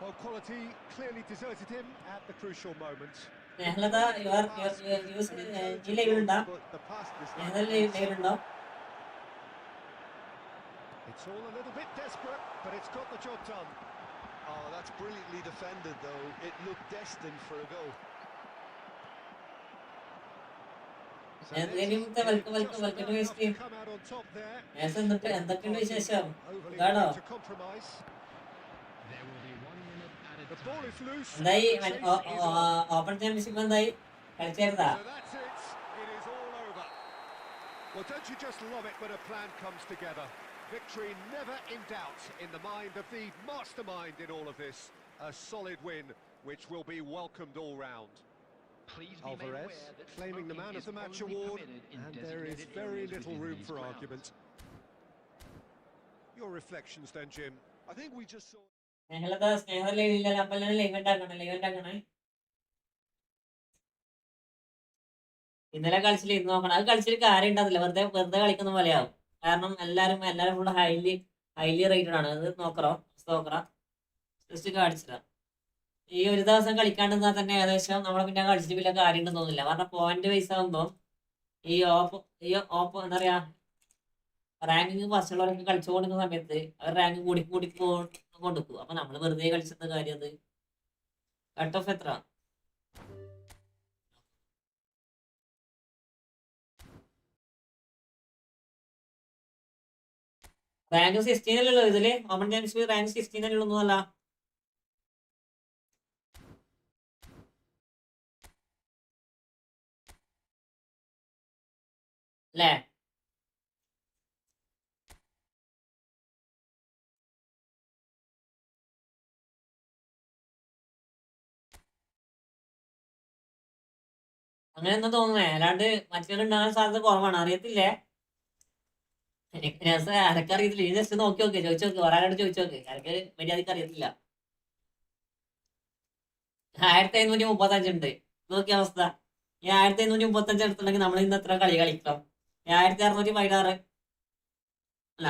Well, quality clearly deserted him at the crucial moment. Snehalatha ഈ ലൈവിലുണ്ടോ? But the pass this ലൈവിലുണ്ടോ? It's all a little bit desperate, but it's got the job done. Oh, that's brilliantly defended, though. It looked destined for a goal. Welcome waste. Come out on top there. എന്തൊക്കെയുണ്ട് വിശേഷം? Overly ഇതാണോ? to compromise. There will be 1 minute added The ball time. is loose. എന്തായി? The chase is on. Open championship എന്തായി? കളിച്ചായിരുന്നാ? So that's it. It is all over. Well, don't you just love it when a plan comes together? Victory never in doubt in the mind of the mastermind in all of this. A solid win, which will be welcomed all round. Please be made Alvarez aware that claiming the smoking man of is the match only award, permitted in and there is designated very areas little within room these for grounds. argument. Your reflections then, Jim? I think we just saw... സ്നേഹത ലൈവില്ലല്ലോ. അപ്പൊ live ഉണ്ടാക്കണേ. ഇന്നലെ കളിച്ചില്ല, ഇന്ന് നോക്കണം. അത് കളിച്ചിട്ട് കാര്യം ഉണ്ടാവില്ല. വെറുതെ കളിക്കുന്ന പോലെയാവും. കാരണം എല്ലാരും ഫുള്ള് ഹൈലി റേറ്റഡ് ആണ്. അത് നോക്കറോ ജസ്റ്റ് കാണിച്ചില്ല. ഈ ഒരു ദിവസം കളിക്കാണ്ടെന്നാൽ തന്നെ ഏകദേശം നമ്മളെ പിന്നെ കളിച്ചിട്ട് വലിയ കാര്യം ഉണ്ടെന്ന് തോന്നുന്നില്ല. കാരണം പോയിന്റ് വൈസ് ആകുമ്പോൾ ഈ ഓപ്പ് എന്താ പറയാ, റാങ്കിങ് ഫസ്റ്റുള്ളവരൊക്കെ കളിച്ചു കൊടുക്കുന്ന സമയത്ത് അവർ റാങ്ക് കൂടി കൊണ്ടുപോകും. അപ്പൊ നമ്മൾ വെറുതെ കളിച്ചെന്ന കാര്യം. അത് കട്ട് ഓഫ് എത്ര? റാങ്ക് 16 അല്ലല്ലോ ഇതില്. ഓപ്പൺ ചാമ്പ്യൻഷിപ്പ് റാങ്ക് 16 അല്ലേ ഒന്നുമല്ല. അല്ലേ? അങ്ങനെ എന്താ തോന്നുന്നേ? അല്ലാണ്ട് മറ്റുണ്ടാകാൻ സാധ്യത കുറവാണ്. അറിയത്തില്ലേ? ആരൊക്കെ അറിയത്തില്ല. ഈ ജസ്റ്റ് നോക്കി നോക്കി ചോദിച്ചു നോക്കി, ഒരാളോട് ചോദിച്ചു നോക്കി. ആർക്ക് മര്യാദക്ക് അറിയത്തില്ല. 1535 ഉണ്ട്. നോക്കിയ അവസ്ഥ. ഈ 1535 എടുത്തുണ്ടെങ്കിൽ നമ്മൾ ഇന്ന് എത്ര കളി കളിക്കണം? 1616 അല്ല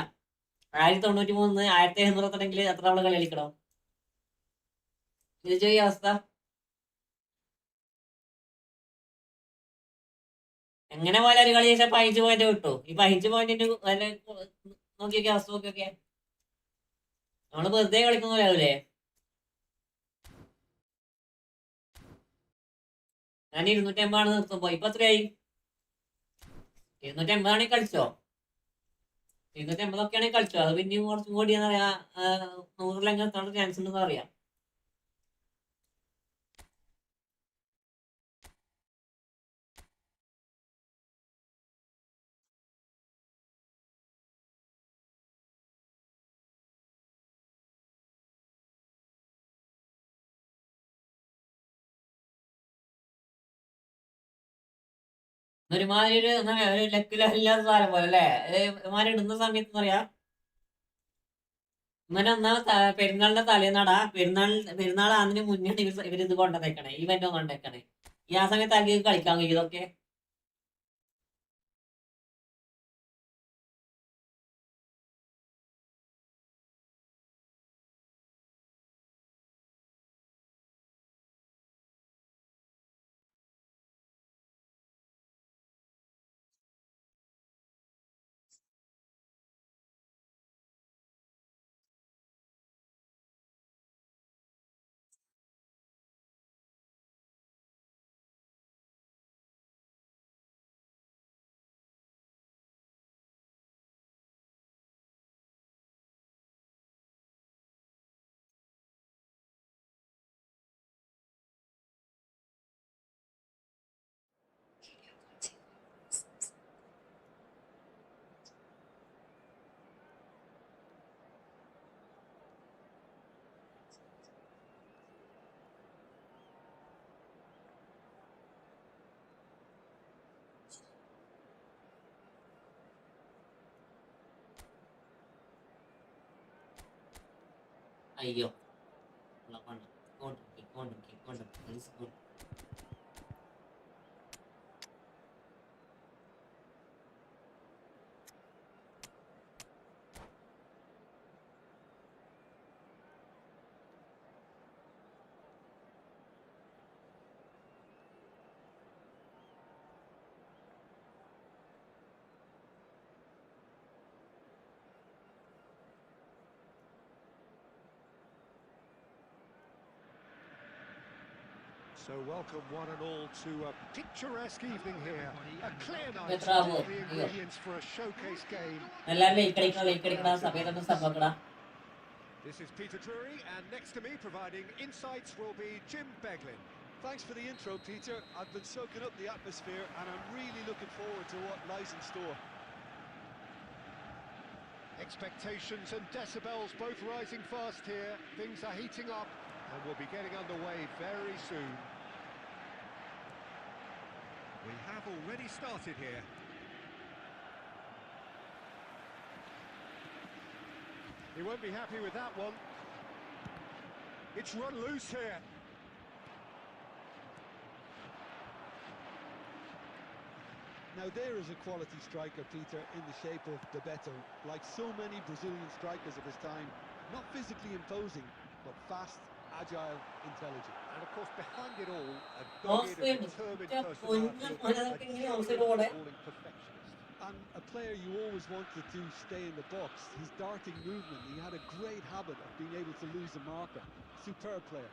1093 1700 എത്തണമെങ്കിൽ എത്ര നമ്മള് കളി കളിക്കണം? ഇത് ചെയ്യ അവസ്ഥ. എങ്ങനെ പോലെ ഒരു കളി ചോദിച്ചാൽ 15 പോയിന്റ് കിട്ടും. ഈ 15 പോയിന്റിന് നോക്കിയൊക്കെ അവസ്ഥ നോക്കിയൊക്കെ നമ്മള് വെറുതെ കളിക്കുന്നവരാവൂലേ. ഞാൻ 250 നിർത്തുമ്പോ ഇപ്പൊ എത്രയായി? 250 ആണെങ്കിൽ കളിച്ചോ, 250 ഒക്കെ ആണെങ്കിൽ കളിച്ചോ. അത് പിന്നെയും കുറച്ചും കൂടി എന്താ പറയാ 100 എത്താനുള്ള ചാൻസ് ഉണ്ടെന്ന് അറിയാം. ഒരുമാതിരി ഒരു ലക്കില്ലാത്ത സാധനം പോലെ അല്ലേ ഇമാര് ഇടുന്ന സമയത്ത് പറയാ. ഇങ്ങനെ പെരുന്നാളിന്റെ തലേന്നാടാ, പെരുന്നാൾ അതിന് മുന്നേ ഇവരിത് കൊണ്ടുവന്നേക്കണേ, ഇവന്റ് കൊണ്ടുവന്നേക്കണേ. ഈ ആ സമയത്ത് ആക്കി കളിക്കാൻ കഴിയും ഇതൊക്കെ. അയ്യോ So welcome one and all to a picturesque evening here. A clear night of the ingredients for a showcase game. This is Peter Drury, and next to me providing insights will be Jim Beglin. Thanks for the intro, Peter. I've been soaking up the atmosphere and I'm really looking forward to what lies in store. Expectations and decibels both rising fast here. Things are heating up and we'll be getting underway very soon. We have already started here. He won't be happy with that one. It's run loose here. Now there is a quality striker, Peter, in the shape of Bebeto. Like so many Brazilian strikers of his time, not physically imposing, but fast, agile, intelligent. And of course, behind it all, a dogged and determined personality, a balling perfectionist. And a player you always wanted to stay in the box. His darting movement, he had a great habit of being able to lose a marker. Superb player.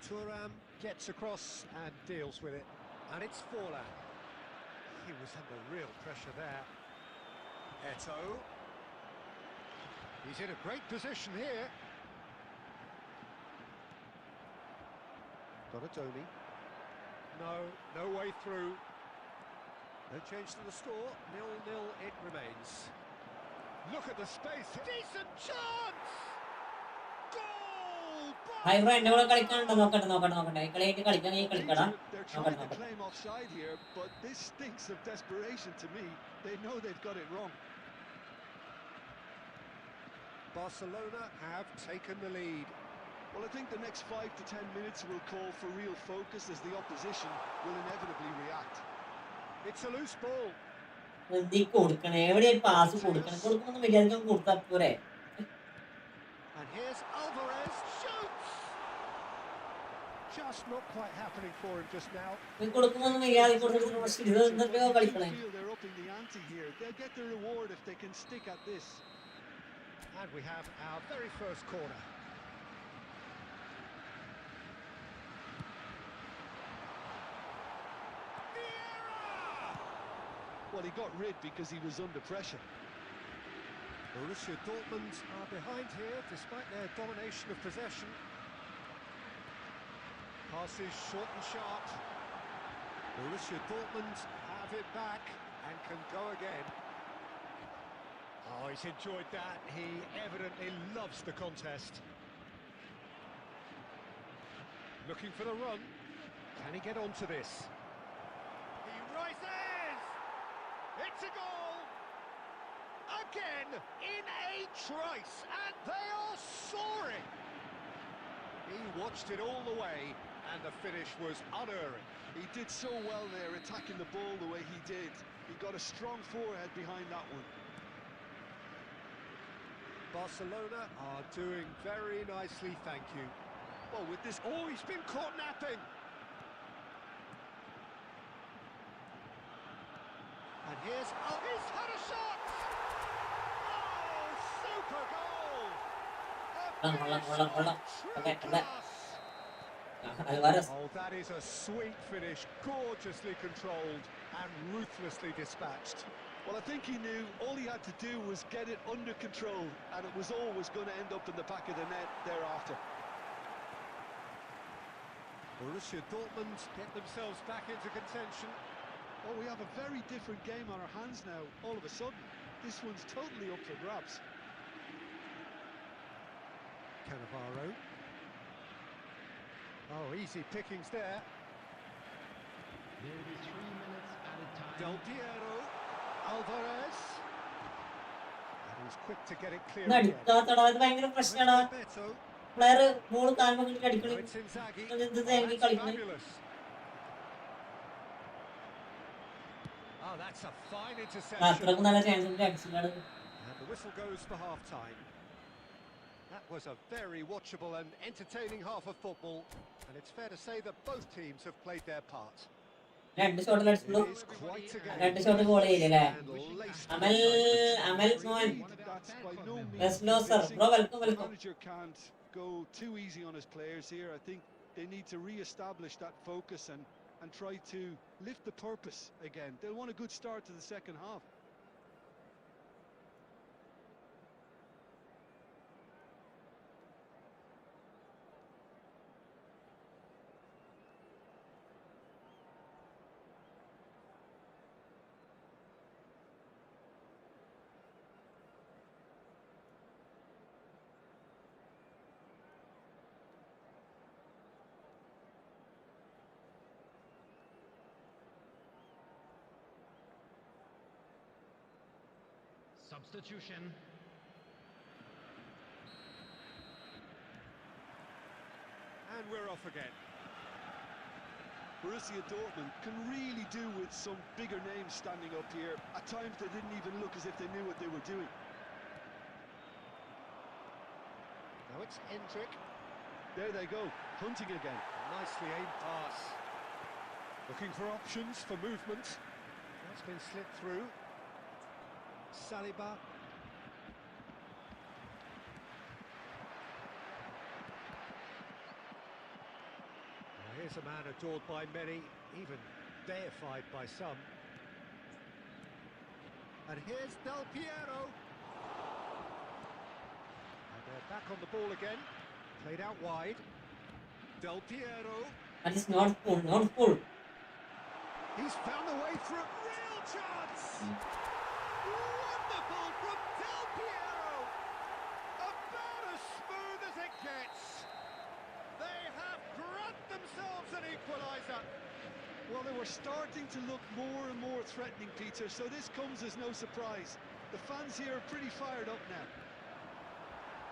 Thuram gets across and deals with it. And it's Forlan. He was under real pressure there. Eto'o. He's in a great position here. Donatoni. No way through. No change to the score. 0-0 it remains. Look at the space. Decent chance! Goal! They're trying to claim offside here, but this stinks of desperation to me. They know they've got it wrong. Barcelona have taken the lead. Well, I think the next 5 to 10 minutes will call for real focus as the opposition will inevitably react. It's a loose ball. And here's Alvarez, shoots! Just not quite happening for him just now. കൊടുക്കുമൊന്നും വയ്യാതെ കൊടുത്തിട്ട് പക്ഷേ ഇത് എന്തൊക്കെയോ I do കളിക്കണേ. feel they're upping the ante here. They'll get the reward if they can stick at this. And we have our very first corner. Well, he got rid because he was under pressure. Borussia Dortmund are behind here despite their domination of possession. Passes short and sharp. Borussia Dortmund have it back and can go again. Oh, he's enjoyed that. He evidently loves the contest. Looking for the run. Can he get onto this? He rises! It's a goal! Again, in a trice, and they are soaring! He watched it all the way, and the finish was unerring. He did so well there, attacking the ball the way he did. He got a strong forehead behind that one. Barcelona are doing very nicely, thank you. Oh, with this... Oh, he's been caught napping! And here's... Oh, he's had a shot! Oh, super goal! Hold on. Okay, Class. Alvarez. Oh, that is a sweet finish, gorgeously controlled and ruthlessly dispatched. Well, I think he knew all he had to do was get it under control, and it was always going to end up in the back of the net thereafter. Borussia Dortmund get themselves back into contention. Oh, we have a very different game on our hands now, all of a sudden. This one's totally up for grabs. Cannavaro. Oh, easy pickings there. There will be 3 minutes added time. Del Piero. Alvarez. And he's quick to get it clear ഇത് again. അടിക്കാത്തടാ, ഇത് ഭയങ്കര പ്രശ്നമാടാ. Beto. Player ball കാൽമ കിട്ടി Now അടിക്കണി. it's Inzaghi. ഇത് Oh, തേങ്ങി that's കളിക്കണി. fabulous. Oh, that's a fine interception. അത്രക്കും നല്ല chance ഉണ്ട് അടിച്ചിട്ടാണ്. And the whistle goes for half-time. That was a very watchable and entertaining half of football, and it's fair to say that both teams have played their part. രണ്ട് ഷോട്ടിൽ അടിച്ചുള്ളൂ. It is quite a game. രണ്ട് shot goal ചെയ്യില്ലേ. And laced അമൽ മോൻ. That's by no Yes, means no, sir. convincing. Bro, welcome, The welcome. manager can't go too easy on his players here. I think they need to re-establish that focus and try to lift the purpose again. They'll want a good start to the second half. Substitution. And we're off again. Borussia Dortmund can really do with some bigger names standing up here. At times they didn't even look as if they knew what they were doing. Now it's Hendrick. There they go, hunting again. Nicely aimed pass. Looking for options for movement. That's been slipped through. Saliba. Now here's a man adored by many, even deified by some. And here's Del Piero. And they're back on the ball again. Played out wide. Del Piero. That is not full. He's found a way through. Real chance! Wonderful from Del Piero! About as smooth as it gets. They have grabbed themselves an equaliser. Well, they were starting to look more and more threatening, Peter, so this comes as no surprise. The fans here are pretty fired up now.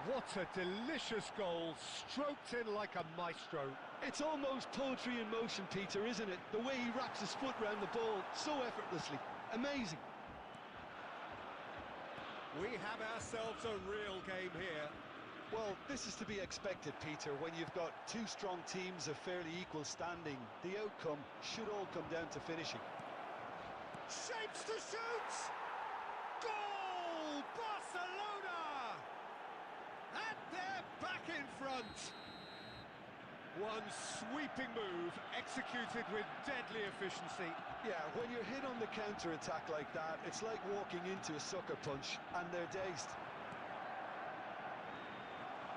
What a delicious goal, stroked in like a maestro. It's almost poetry in motion, Peter, isn't it? The way he wraps his foot round the ball so effortlessly. Amazing. We have ourselves a real game here. Well, this is to be expected, Peter. When you've got two strong teams of fairly equal standing, the outcome should all come down to finishing. Shapes to shoot! Goal! Barcelona! And they're back in front. One sweeping move, executed with deadly efficiency. Yeah, when you're hit on the counter-attack like that, it's like walking into a sucker punch, and they're dazed.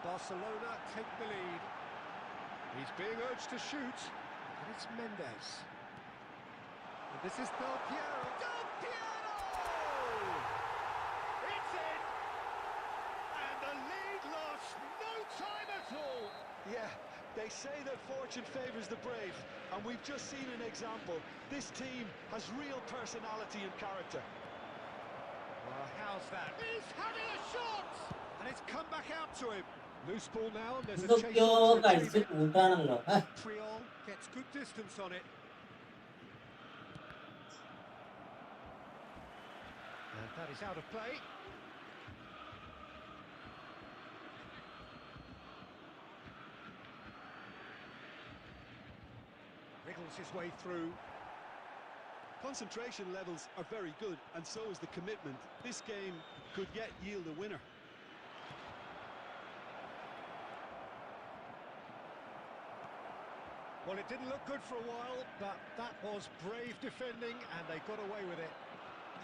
Barcelona take the lead. He's being urged to shoot, and it's Mendes. And this is Del Piero. Del Piero! It's in! And the lead lost no time at all. Yeah, they say that fortune favours the brave, and we've just seen an example. This team has real personality and character. Well, how's that? He's having a shot! And it's come back out to him. Loose ball now, there's a chase ഇതൊക്കെയോ on to കഴിച്ച് retrieve it. കൂട്ടാണല്ലോ. Triol gets good distance on it. And that is out of play. Wriggles his way through. Concentration levels are very good, and so is the commitment. This game could yet yield a winner. Well, it didn't look good for a while, but that was brave defending, and they got away with it.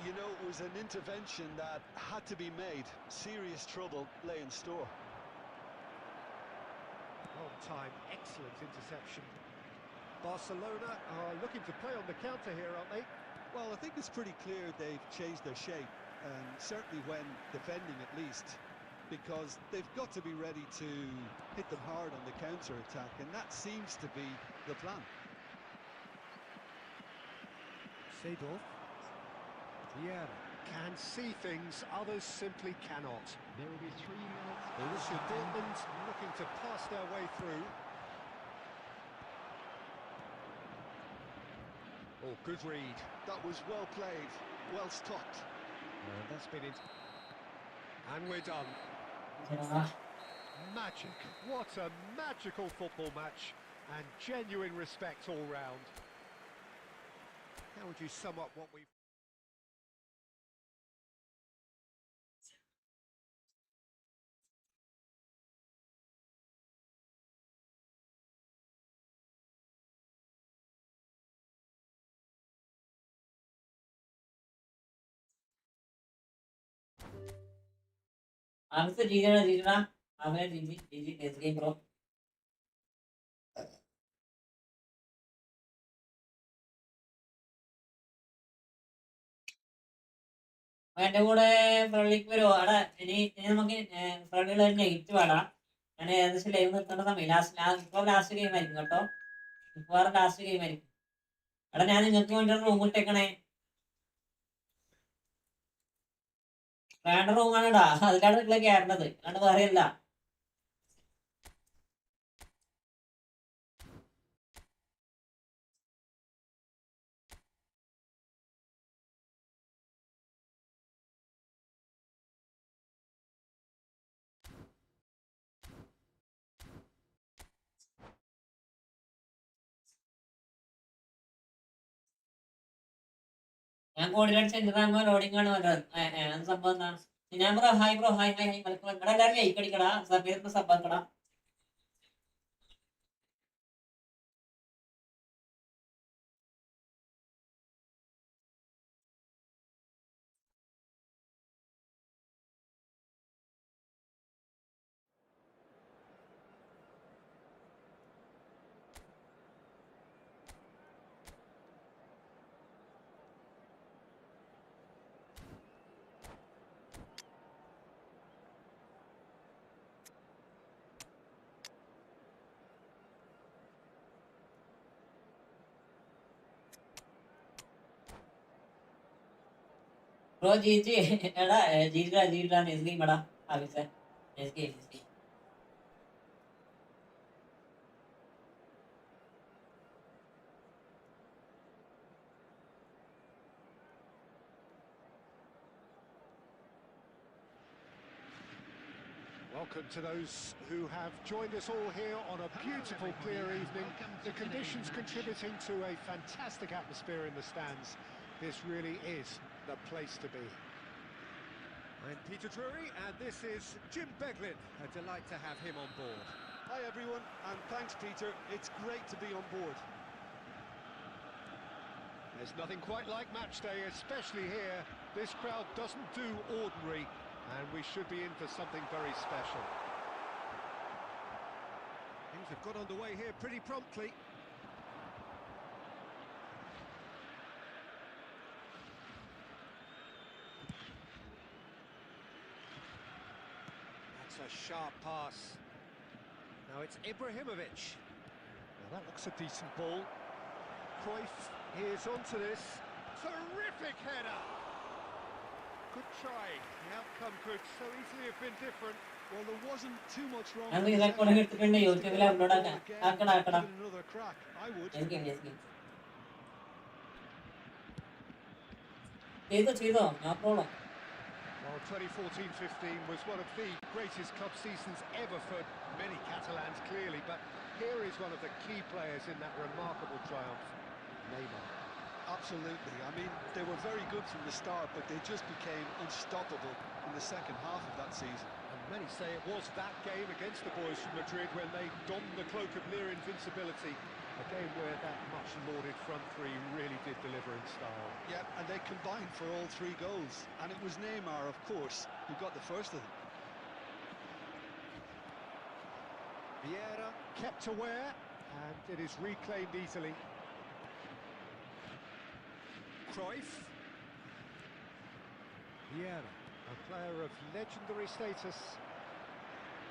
You know, it was an intervention that had to be made. Serious trouble lay in store. On time, excellent interception. Barcelona are looking to play on the counter here, aren't they? Well, I think it's pretty clear they've changed their shape, and certainly when defending at least, because they've got to be ready to hit them hard on the counter-attack, and that seems to be the plan. Seedorf. Vieira can see things others simply cannot. There will be 3 minutes. Borussia Dortmund looking to pass their way through. Oh, good read. That was well played, well stopped. And that's been it. And we're done. Magic. What a magical football match, and genuine respect all round. How would you sum up what we've... ആവശ്യം ജീജാ ജീജാ അവനെ Jiji Jiji S bro. എന്റെ കൂടെ ഫ്രണ്ടിലേക്ക് വരുമോ? അവിടെ ഇനി നമുക്ക് ഫ്രണ്ടിൽ ഒരു നെഗറ്റീവ് വേടാ. ഞാൻ ഏകദേശം ലൈവ് നിർത്തേണ്ട സമയം ഇപ്പൊ ലാസ്റ്റ് ഗെയിം ആയിരിക്കും കേട്ടോ. ഇപ്പൊ ലാസ്റ്റ് ഗെയിം ആയിരിക്കും. അവിടെ ഞാൻ നിങ്ങൾക്ക് വേണ്ടി റൂം ഇട്ടേക്കണേ. വേണ്ട റൂമാണിടാ, അതിലാണ് നിങ്ങൾ കയറേണ്ടത്, അല്ലാണ്ട് വേറെയല്ല. ഞാൻ കോഡിനേറ്റ് സെന്റർ ലോഡിംഗ് ആണ് വേണ്ടത്. സംഭവം എന്താ? ഞാൻ bro hi bro hi hi hi ഇവിടെ എല്ലാവരും ലൈക്ക് അടിക്കടാ, സബീറിന് സബ്ബാക്കടാ. ബ്രോ ജീജി എടാ ജീജാ ജീജാ നെസ് ഗെയിം എടാ ആവശ്യം നെസ് ഗെയിം നെസ് game. Welcome to those who have joined us all here on a beautiful, clear evening. The conditions contributing to a fantastic atmosphere in the stands. This really is the place to be. I'm Peter Drury, and this is Jim Beglin. A delight to have him on board. Hi everyone, and thanks Peter. It's great to be on board. There's nothing quite like match day, especially here. This crowd doesn't do ordinary, and we should be in for something very special. Things have got underway here pretty promptly. That's a sharp pass. Now it's Ibrahimovic. Now that looks a decent ball. Cruyff is onto this. Terrific header! Good try. The outcome could so easily have been different. Well, there wasn't too much wrong. And we record it in the YouTube upload Another crack. I would. Chedo, no problem. Well, 2014-15 was one of the greatest club seasons ever for many Catalans, clearly, but here is one of the key players in that remarkable triumph, Neymar. Absolutely. I mean, they were very good from the start, but they just became unstoppable in the second half of that season. And many say it was that game against the boys from Madrid when they donned the cloak of near invincibility. A game where that much-lauded front three really did deliver in style. Yeah, and they combined for all 3 goals. And it was Neymar, of course, who got the first of them. Vieira kept aware, and it is reclaimed easily. Cruyff. Vieira, a player of legendary status.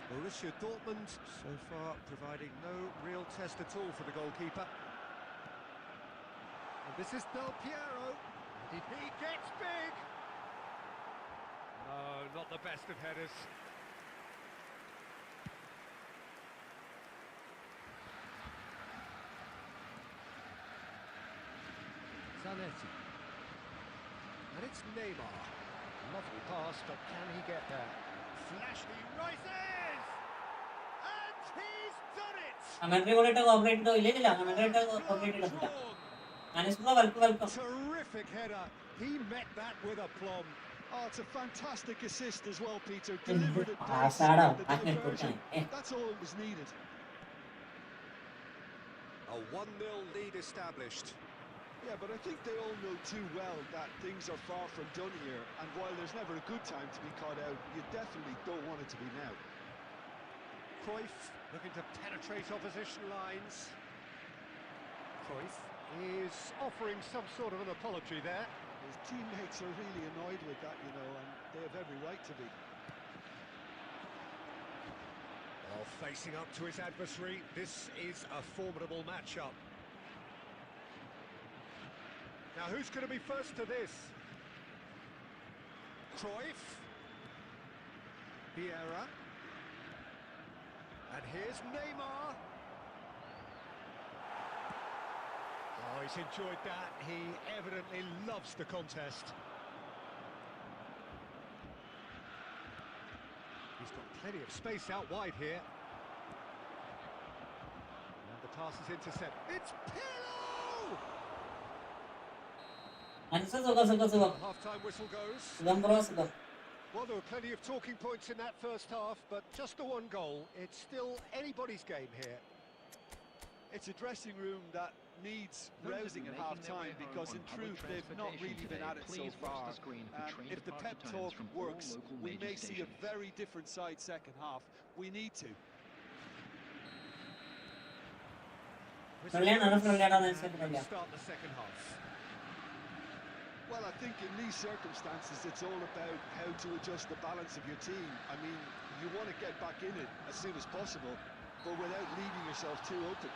Borussia Dortmund so far providing no real test at all for the goalkeeper. And this is Del Piero. He gets big. No, not the best of headers. Zanetti. And it's Neymar. Lovely pass, but can he get there? Flash, he rises! And he's done it! Commentary പോലെ cooperate ഇല്ല commentary cooperate ഇല്ല അനിസ്ബ്രോ welcome Terrific header. He met that with aplomb. Oh, it's a fantastic assist as well, Peter. Delivered it. That's all that was needed. A 1-0 lead established. Yeah, but I think they all know too well that things are far from done here, and while there's never a good time to be caught out, you definitely don't want it to be now. Cruyff looking to penetrate opposition lines. Cruyff is offering some sort of an apology there. His teammates are really annoyed with that, you know, and they have every right to be. Well, facing up to his adversary, this is a formidable matchup. Now, who's going to be first to this? Cruyff. Vieira. And here's Neymar. Oh, he's enjoyed that. He evidently loves the contest. He's got plenty of space out wide here. And the pass is intercepted. It's Pirlo! Half-time whistle goes. Well, there were plenty of talking points in that first half, but just the one goal. It's still anybody's game here. It's a dressing room that needs rousing at half-time because, in truth, they've not really been at it so far. If the pep talk works, we may see a very different side second half. We need to. Start the second half. Well, I think in these circumstances, it's all about how to adjust the balance of your team. I mean, you want to get back in it as soon as possible, but without leaving yourself too open.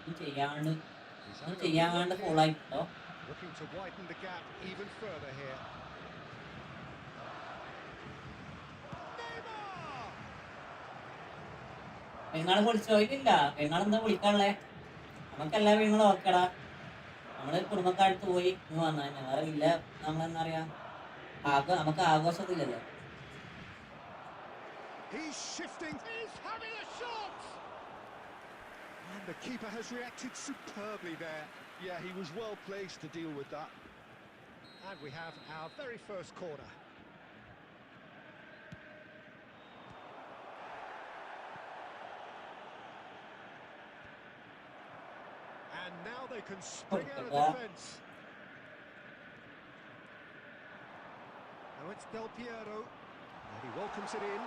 Looking to widen the gap even further here. പെരുന്നാൾ പൊളിച്ചോ ഇല്ല പെരുന്നാൾ എന്താ വിളിക്കാനുള്ളേ നമുക്കെല്ലാ പെരുന്നാളും ഓർക്കടാ നമ്മള് കുടുംബക്കാരത്ത് പോയി ഇന്ന് വന്നു തന്നെ വേറെ ഇല്ല. നമ്മളെന്താ പറയാ നമുക്ക് ആഘോഷത്തില്ലല്ലോ. He's shifting. He's having a shot. And the keeper has reacted superbly there. Yeah, he was well placed to deal with that. And we have our very first corner. And now they can spring out of defence. Now it's Del Piero. And he welcomes it in.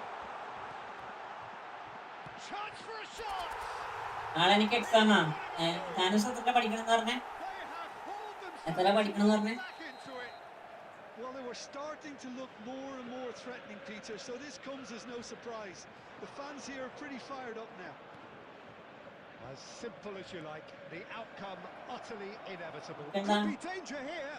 Chance for a shot! നാളെ എനിക്ക് എക്സാമാ. താനൂസ് എത്ര പഠിക്കണമെന്ന് പറഞ്ഞേ? എത്ര പഠിക്കണമെന്ന് പറഞ്ഞേ? Well, they were starting to look more and more threatening, Peter, so this comes as no surprise. The fans here are pretty fired up now. As simple as you like, the outcome utterly inevitable. Could be danger here.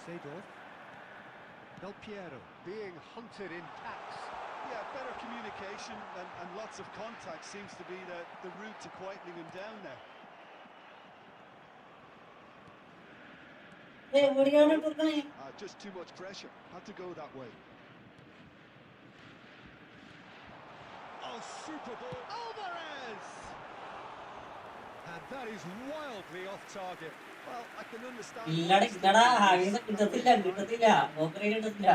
Seedorf. Del Piero being hunted in packs. Yeah, better communication and lots of contact seems to be the route to quietening him down now. Just too much pressure. Had to go that way. Oh, super ball. Alvarez! And that is wildly off target. Well, I can understand. ഇല്ലടാ ഹാവിസ് കിട്ടത്തില്ല operate കിട്ടത്തില്ല.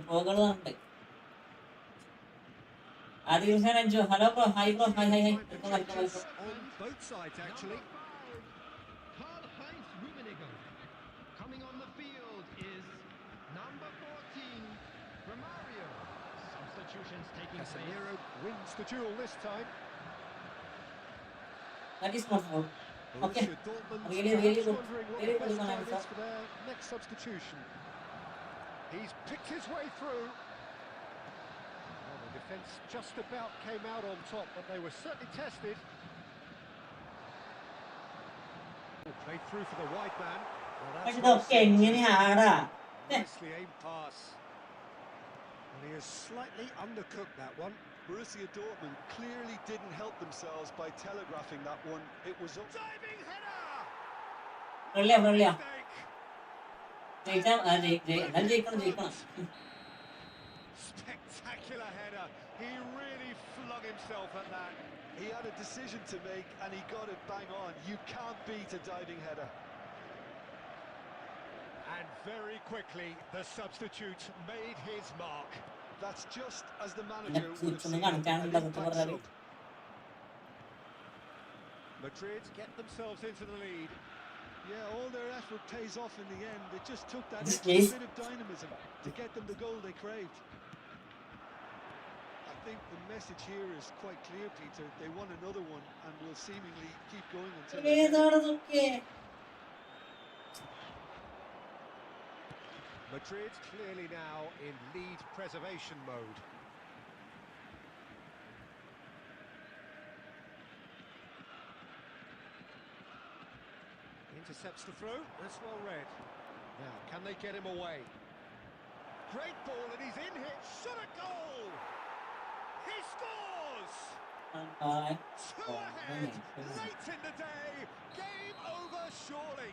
പോകളുണ്ട്. ആദ്യ അഞ്ചു. Hello bro, hi bro, hi hi hi. On both sides, actually. Karl-Heinz Rummenigge. Coming on the field is number 14, Romario. Substitutions taking place. Casemiro wins the duel this time. That is not good. Okay. Borussia Dortmund Really good. wondering what Really the best good time answer. is for their next substitution. He's picked his way through. Well, the defence just about came out on top, but they were certainly tested. Played through for the wide man. Well, that's ഇതൊക്കെ എങ്ങനെയാടാ? nicely aimed pass. And he has slightly undercooked that one. Borussia Dortmund clearly didn't help themselves by telegraphing that one. It was a Diving header! വെള്ളിയാ Mistake. ജയിക്കണം. Spectacular header. He really flung himself at that. He had a decision to make and he got it bang on. You can't beat a diving header. And very quickly, the substitute made his mark. That's just as the manager would have seen Madrid an impact sub. Madrid get themselves into the lead. Yeah, all their effort pays off in the end. It just took that This extra is- bit of dynamism to get them the goal they craved. I think the message here is quite clear, Peter. They won another one and will seemingly keep going until they get it. ഏതാണതൊക്കെ? Madrid clearly now in lead preservation mode. Intercepts the throw, that's well read. Now, can they get him away? Great ball and he's in here, shot a goal! He scores! Two ahead, late in the day, game over surely.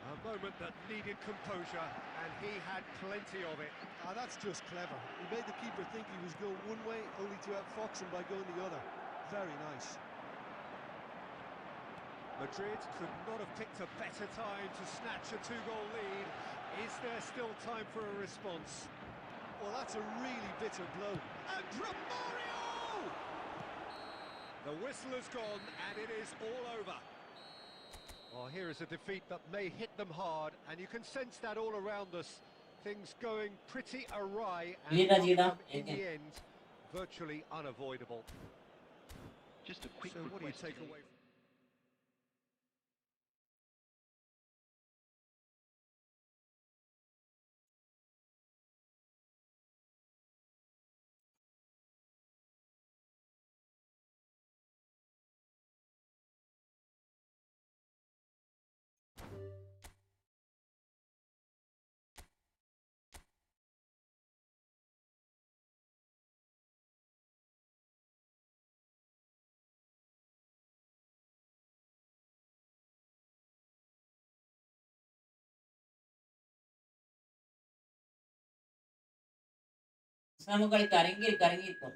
A moment that needed composure, and he had plenty of it. That's just clever. He made the keeper think he was going one way, only to outfox him by going the other. Very nice. Madrid could not have picked a better time to snatch a two-goal lead. Is there still time for a response? Well, that's a really bitter blow. And Romario! The whistle has gone, and it is all over. Well, here is a defeat that may hit them hard, and you can sense that all around us. Things going pretty awry, and Gina, the outcome in okay. the end virtually unavoidable. Just a quick So what do you request take today. away? നമുക്ക് കളിക്കാം, ഇറങ്ങിയിരിക്കും ഇറങ്ങിയിരിക്കും.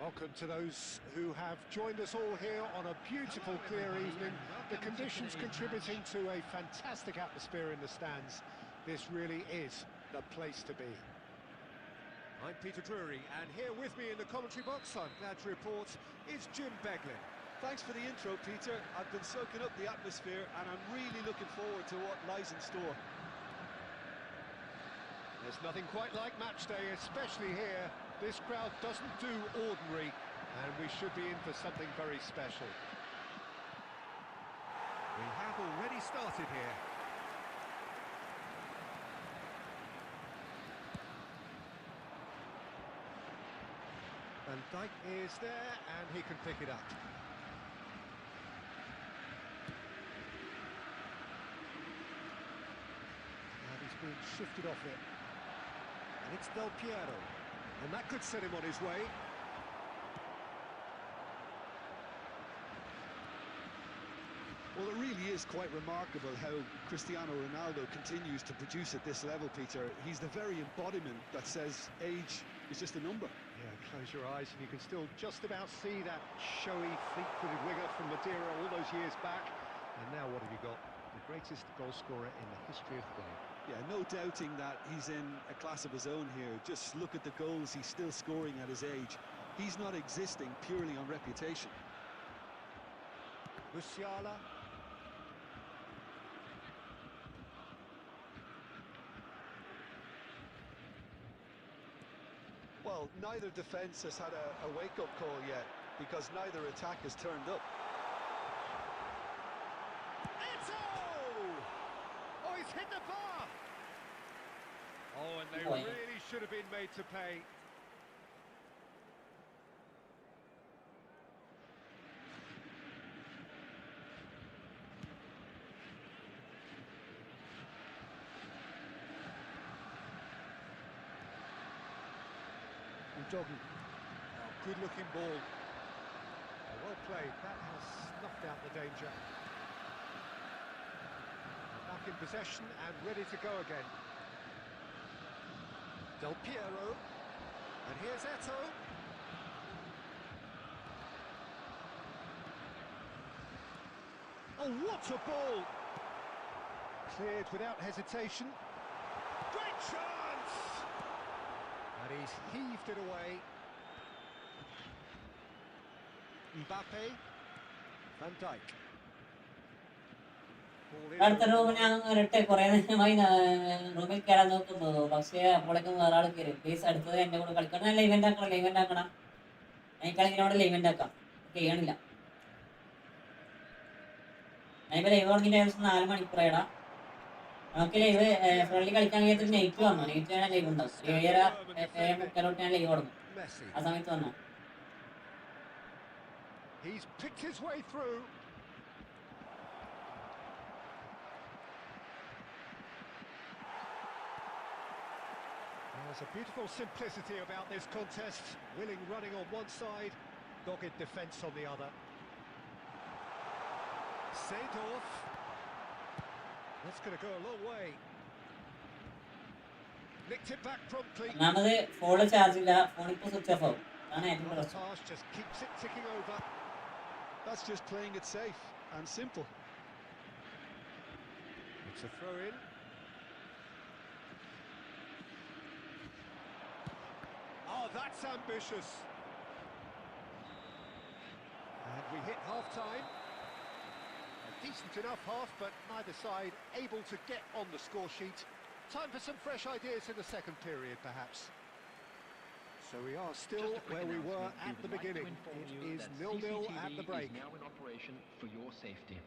Welcome to those who have joined us all here on a beautiful, clear evening. The conditions contributing to a fantastic atmosphere in the stands. This really is the place to be. I'm Peter Drury, and here with me in the commentary box, I'm glad to report, is Jim Beglin. Thanks for the intro, Peter. I've been soaking up the atmosphere and I'm really looking forward to what lies in store. There's nothing quite like match day, especially here. This crowd doesn't do ordinary, and we should be in for something very special. We have already started here. Van Dijk is there, and he can pick it up. And he's been shifted off it. And it's Del Piero. And that could set him on his way. Well, it really is quite remarkable how Cristiano Ronaldo continues to produce at this level, Peter. He's the very embodiment that says age is just a number. Yeah, close your eyes and you can still just about see that showy, fleet-footed winger from Madeira all those years back. And now what have you got? The greatest goal scorer in the history of the game. Yeah, no doubting that he's in a class of his own here. Just look at the goals he's still scoring at his age. He's not existing purely on reputation. Musiala. Well, neither defence has had a wake-up call yet, because neither attack has turned up. Oh, he's hit the bar! Oh, and they really should have been made to pay. Doggy. Oh, good-looking ball. Oh, well played. That has snuffed out the danger. Back in possession and ready to go again. Del Piero. And here's Eto'o. Oh, what a ball! Cleared without hesitation. Great chance! And he's heaved it away. Mbappe. Van Dijk. Ball in അടുത്ത over the റൂമിൽ ഞാൻ line. വരട്ടെ, കുറെ നേരമായി റൂമിൽ കയറാൻ നോക്കുന്നു, പക്ഷേ അപ്പോഴേക്കും വേറെ ആൾ കയറി. പ്ലീസ് അടുത്തത് എന്റെ കൂടെ കളിക്കണം. ഞാൻ ഇവന്റ് ആക്കണം, ഇവന്റ് ആക്കണം. ഞാൻ കളിക്കുന്നവിടെ ഇവന്റ് ആക്കാം, ചെയ്യണില്ല. ഞാനിപ്പോ ലൈവ് തുടങ്ങിയ ദിവസം 4 മണിക്കൂറായിടാ. നമുക്ക് ലൈവ് ഫ്രണ്ട്ലി കളിക്കാൻ കഴിയാത്ത നെയ്റ്റ് വന്നു. നെയ്റ്റ് ഞാൻ ലൈവ് ഉണ്ടാവും. 7:30 ഞാൻ ലൈവ് തുടങ്ങും. Messi. ആ സമയത്ത് വന്നു. He's picked his way through. There's a beautiful simplicity about this contest. Willing running on one side, dogged defence on the other. Seedorf. That's going to go a long way. Nicked it back promptly. ഒന്നാമത് phone charge ഇല്ല, phone ഇപ്പൊ switch off ആവും. അതാണ് ഏറ്റവും Another പ്രശ്നം. pass just keeps it ticking over. That's just playing it safe and simple. It's a throw in. Oh, that's ambitious. And we hit half-time. A decent enough half, but neither side able to get on the score sheet. Time for some fresh ideas in the second period, perhaps. So we are still where we were at the beginning. It is 0-0 at the break. Is now in operation for your safety.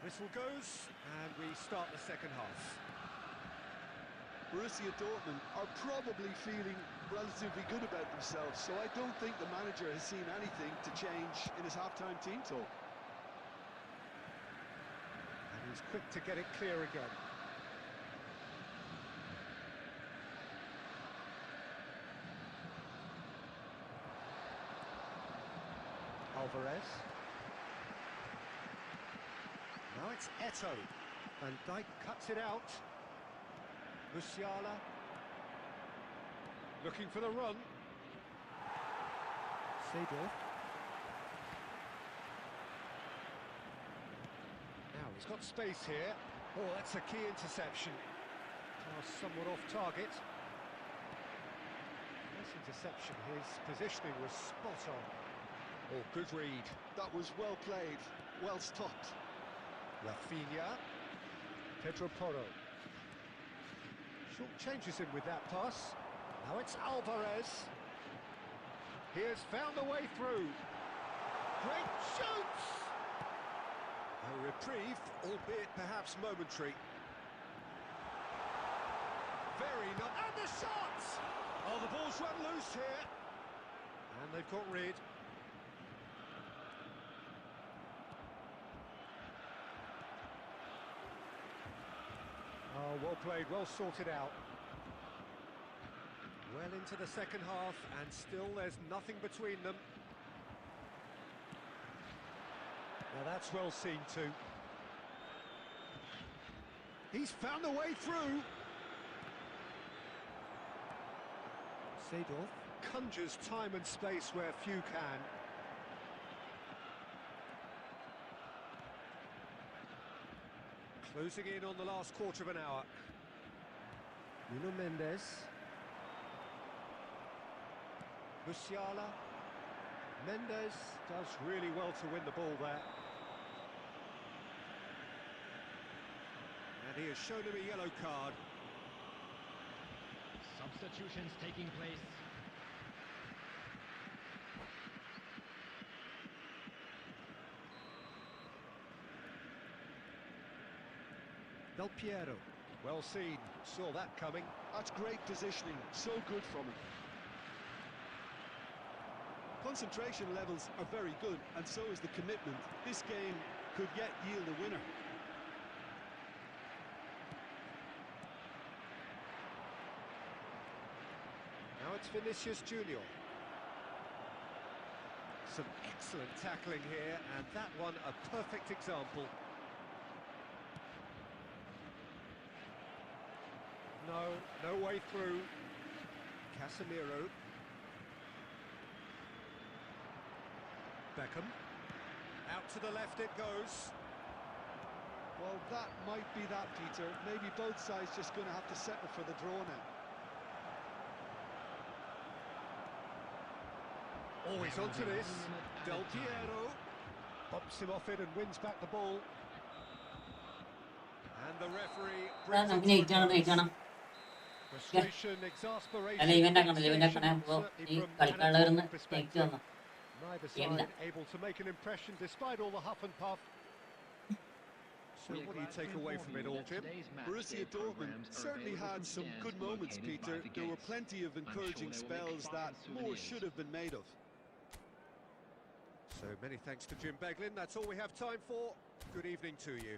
Whistle goes, and we start the second half. Borussia Dortmund are probably feeling relatively good about themselves, so I don't think the manager has seen anything to change in his half-time team talk. And he's quick to get it clear again. Alvarez. Now it's Eto. Van Dijk cuts it out. Musiala. Looking for the run. Seedorf. Now he's got space here. Oh, that's a key interception. Pass somewhat off target. Nice interception. His positioning was spot on. Oh, good read. That was well played, well stopped. Rafinha. Pedro Porro. Short changes him with that pass. Now it's Alvarez. He has found a way through. Great shoots! A reprieve, albeit perhaps momentary. Very not. And the shots! Oh, the ball's run loose here. And they've got rid. Oh, well played, well sorted out. Well into the second half, and still there's nothing between them. Now that's well seen too. He's found a way through. Seedorf conjures time and space where few can. Closing in on the last quarter of an hour. Nuno Mendes. Musiala. Mendes does really well to win the ball there. And he has shown him a yellow card. Substitutions taking place. Del Piero. Well seen, saw that coming. That's great positioning, so good from him. Concentration levels are very good, and so is the commitment. This game could yet yield a winner. it's Vinicius Junior. Some excellent tackling here, and that one a perfect example. No way through. Casemiro. Beckham. Out to the left it goes. Well, that might be that, Peter. Maybe both sides just going to have to settle for the draw now. Always onto this. Del Piero bumps him off it and wins back the ball. And the referee brings നമുക്ക് it ജയിക്കണം to a ജയിക്കണം. frustration, exasperation. അല്ല event ആക്കണല്ലോ event ആക്കണേ അപ്പൊ ഈ കളിക്കാനുള്ളവരൊന്ന് ജയിച്ചു വന്നു. Neither Game side able to make an impression despite all the huff and puff. So what do you take away from it all, Jim? Borussia Dortmund certainly had some good moments, Peter. There were plenty of encouraging spells that more should have been made of. So many thanks to Jim Beglin. That's all we have time for. Good evening to you.